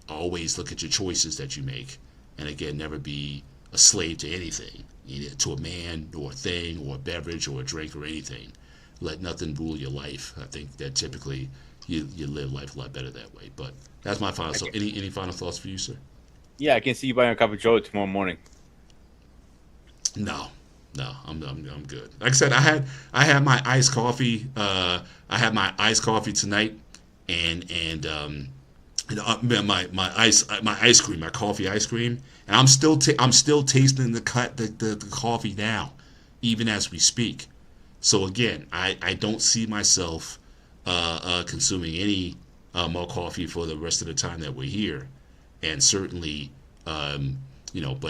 always look at your choices that you make, and again, never be a slave to anything, either to a man or a thing or a beverage or a drink or anything. Let nothing rule your life. I think that typically you live life a lot better that way. But that's my final. So any final thoughts for you, sir? Yeah, I can see you buying a cup of Joe tomorrow morning. No, I'm good. Like I said, I had my iced coffee. I had my iced coffee tonight, and my ice cream, my coffee ice cream, and I'm still tasting the coffee now, even as we speak. So again, I don't see myself consuming any more coffee for the rest of the time that we're here, and certainly but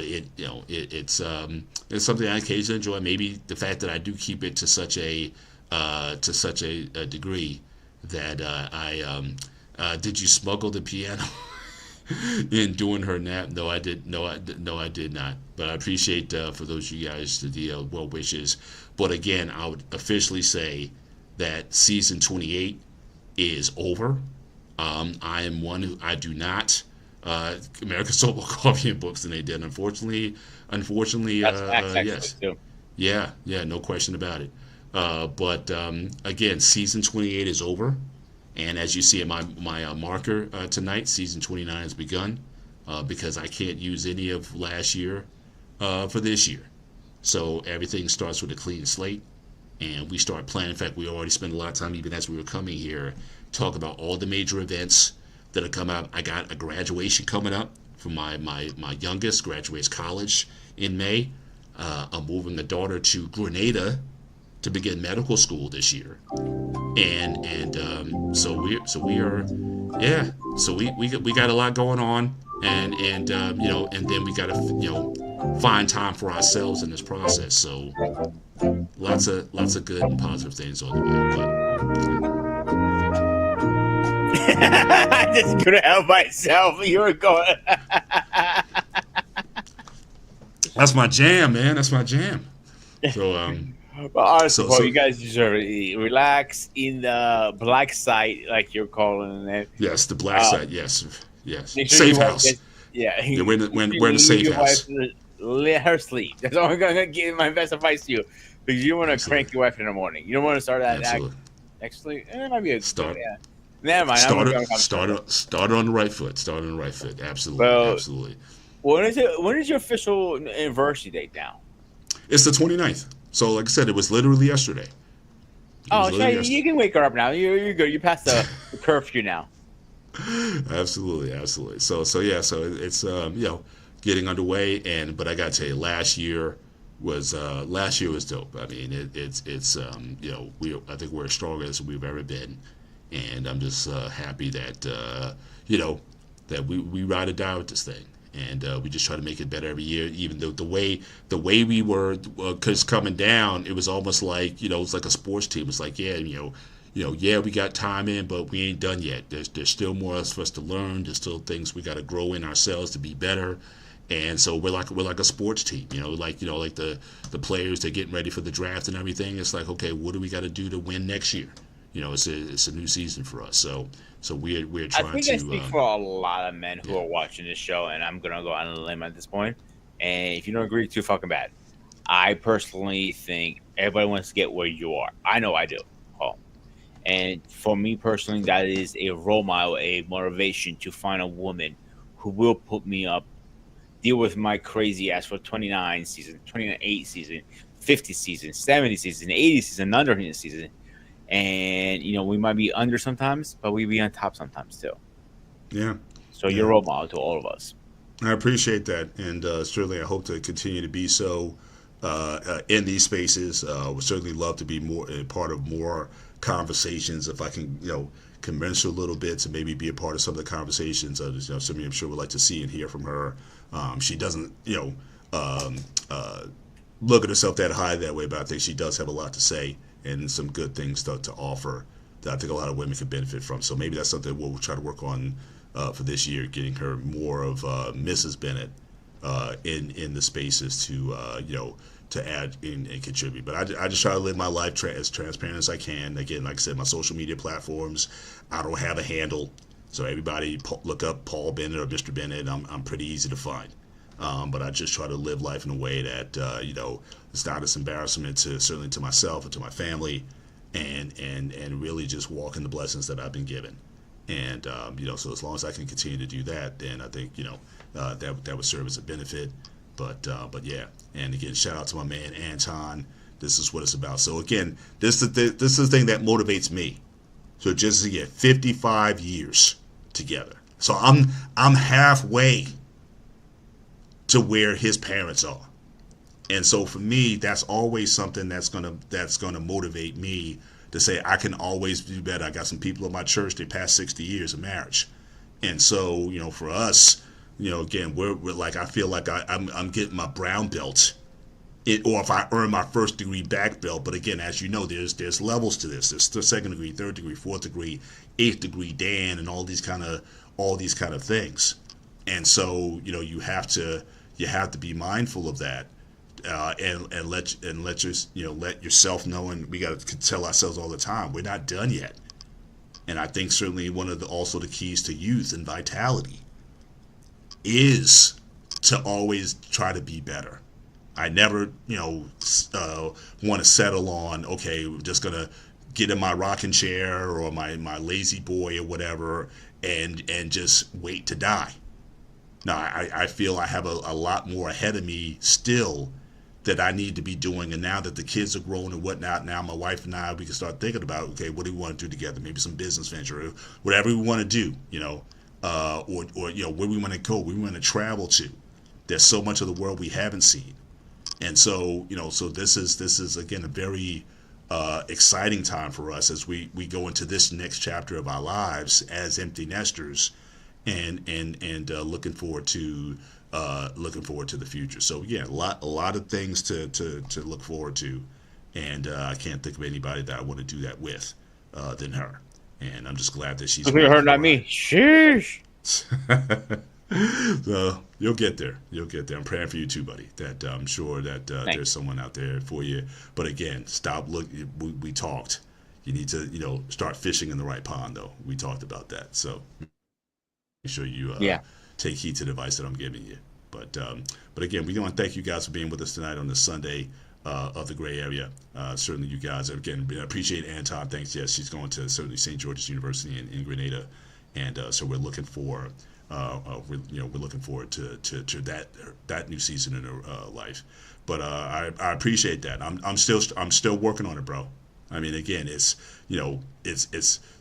it's something I occasionally enjoy. Maybe the fact that I do keep it to such a degree that did you smuggle the piano in doing her nap? No, I did. No, I did not. But I appreciate for those of you guys the well wishes. But again, I would officially say that season 28 is over. I am one who I do not. America sold more coffee and books than they did. Unfortunately, yes. Yeah, no question about it. But again, season 28 is over, and as you see in my marker tonight, season 29 has begun because I can't use any of last year for this year. So everything starts with a clean slate, and we start planning. In fact, we already spent a lot of time, even as we were coming here, talk about all the major events that have come out. I got a graduation coming up for my youngest, graduates college in May. I'm moving a daughter to Grenada to begin medical school this year, and so we got a lot going on, and then we got to find time for ourselves in this process. So lots of good and positive things on the way. But just couldn't help myself. You were going. That's my jam, man. That's my jam. So, Well, honestly, so you guys deserve it. Relax in the black site, like you're calling it. yes, the black side. Yes, yes. Make sure Safe your wife house. gets- yeah, We're in a safe your house. wife, let her sleep. That's all I'm gonna give my best advice to you, because you want to crank your wife in the morning. You don't want to start that act. Absolutely. Actually, it might be a Start. Yeah. Never mind. Start on the right foot. Start on the right foot. Absolutely. Well, Absolutely. When is your official anniversary date now? It's the 29th. So, like I said, it was literally yesterday. You can wake her up now. You're good. You passed the curfew now. Absolutely. So yeah. So it's getting underway, but I gotta tell you, last year was dope. I mean, I think we're as strong as we've ever been, and I'm just happy that that we ride or die with this thing. And we just try to make it better every year. Even though the way we were, because coming down, it was almost like it's like a sports team. It's like we got time in, but we ain't done yet. There's still more for us to learn. There's still things we got to grow in ourselves to be better. And so we're like a sports team. Like the players, they're getting ready for the draft and everything. It's like, okay, what do we got to do to win next year? It's a new season for us. So we're trying to. I think I speak for a lot of men who are watching this show, and I'm gonna go on a limb at this point. And if you don't agree, too fucking bad. I personally think everybody wants to get where you are. I know I do. And for me personally, that is a role model, a motivation to find a woman who will put me up, deal with my crazy ass for 29 season, 28 season, 50 season, 70 season, 80 season, 100 season. And, we might be under sometimes, but we be on top sometimes too. Yeah. So you're a role model to all of us. I appreciate that. And certainly I hope to continue to be so in these spaces. Would certainly love to be more a part of more conversations. If I can, convince her a little bit to maybe be a part of some of the conversations. Somebody I'm sure would like to see and hear from her. She doesn't, look at herself that high that way, but I think she does have a lot to say and some good things to offer that I think a lot of women could benefit from. So maybe that's something we'll try to work on for this year, getting her more of Mrs. Bennett in the spaces to add in and contribute. But I just try to live my life as transparent as I can. Again, like I said, my social media platforms, I don't have a handle. So everybody look up Paul Bennett or Mr. Bennett. I'm pretty easy to find. But I just try to live life in a way that, it's not as embarrassment certainly to myself and to my family, and really just walk in the blessings that I've been given. And, so as long as I can continue to do that, then I think, that would serve as a benefit. But yeah. And again, shout out to my man, Anton. This is what it's about. So again, this is the thing that motivates me. So just to get 55 years together. So I'm halfway to where his parents are. And so for me, that's always something that's gonna motivate me to say I can always do better. I got some people in my church, they passed 60 years of marriage. And so, for us, again, we're like, I feel like I'm getting my brown belt, or if I earn my first degree back belt. But again, as you know, there's levels to this. There's the second degree, third degree, fourth degree, eighth degree Dan, and all these kind of things. And so, you have to be mindful of that, and let yourself know. And we got to tell ourselves all the time, we're not done yet. And I think certainly one of the keys to youth and vitality is to always try to be better. I never, want to settle on, okay, we're just gonna get in my rocking chair or my lazy boy or whatever, and just wait to die. No, I feel I have a lot more ahead of me still that I need to be doing. And now that the kids are grown and whatnot, now my wife and I, we can start thinking about, okay, what do we want to do together? Maybe some business venture, or whatever we want to do, or where we want to go, where we want to travel to. There's so much of the world we haven't seen. And so, so this is again a very exciting time for us as we go into this next chapter of our lives as empty nesters, and looking forward to the future. So yeah, a lot of things to look forward to, and I can't think of anybody that I want to do that with than her. and I'm just glad that she's. Look at her, not me. Sheesh. So you'll get there. You'll get there. I'm praying for you too, buddy. That I'm sure that there's someone out there for you. But again, stop. Look, we talked. You need to, start fishing in the right pond, though. We talked about that. So make sure you take heed to the advice that I'm giving you. But again, we want to thank you guys for being with us tonight on this Sunday of the gray area. Certainly, you guys again appreciate Anton. Thanks. Yes, she's going to certainly St. George's University in Grenada, and so we're looking for. We're looking forward to that new season in her life, but I appreciate that. I'm still working on it, bro. I mean, again, it's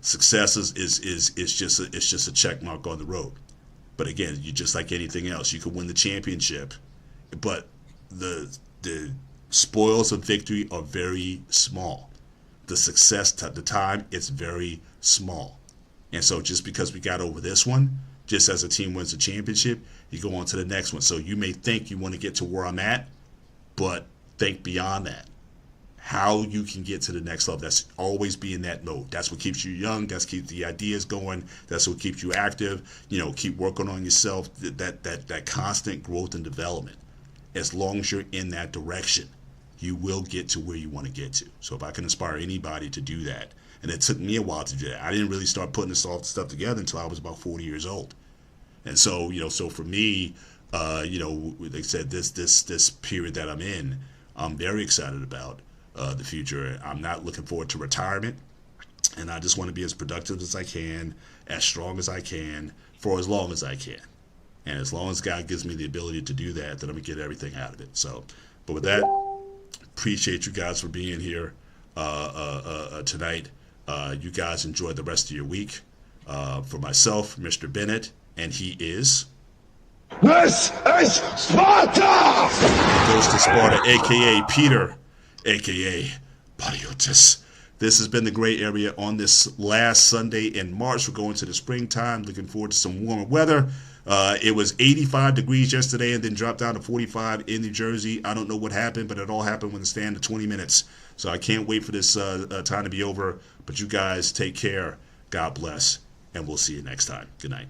success is just a check mark on the road. But again, you just like anything else, you could win the championship, but the spoils of victory are very small. The success, the time, it's very small, and so just because we got over this one. Just as a team wins a championship, you go on to the next one. So you may think you want to get to where I'm at, but think beyond that. How you can get to the next level. That's always be in that mode. That's what keeps you young. That's keeps the ideas going. That's what keeps you active. Keep working on yourself. That constant growth and development. As long as you're in that direction, you will get to where you want to get to. So if I can inspire anybody to do that, and it took me a while to do that. I didn't really start putting this all stuff together until I was about 40 years old. And so, so for me, like I said, this period that I'm in, I'm very excited about the future. I'm not looking forward to retirement, and I just want to be as productive as I can, as strong as I can, for as long as I can. And as long as God gives me the ability to do that, then I'm going to get everything out of it. So, but with that, appreciate you guys for being here tonight. You guys enjoy the rest of your week. For myself, Mr. Bennett, and he is... This is Sparta! It goes to Sparta, a.k.a. Peter, a.k.a. Bariotis. This has been the gray area on this last Sunday in March. We're going to the springtime. Looking forward to some warmer weather. It was 85 degrees yesterday and then dropped down to 45 in New Jersey. I don't know what happened, but it all happened within the span of 20 minutes. So I can't wait for this time to be over. But you guys take care. God bless. And we'll see you next time. Good night.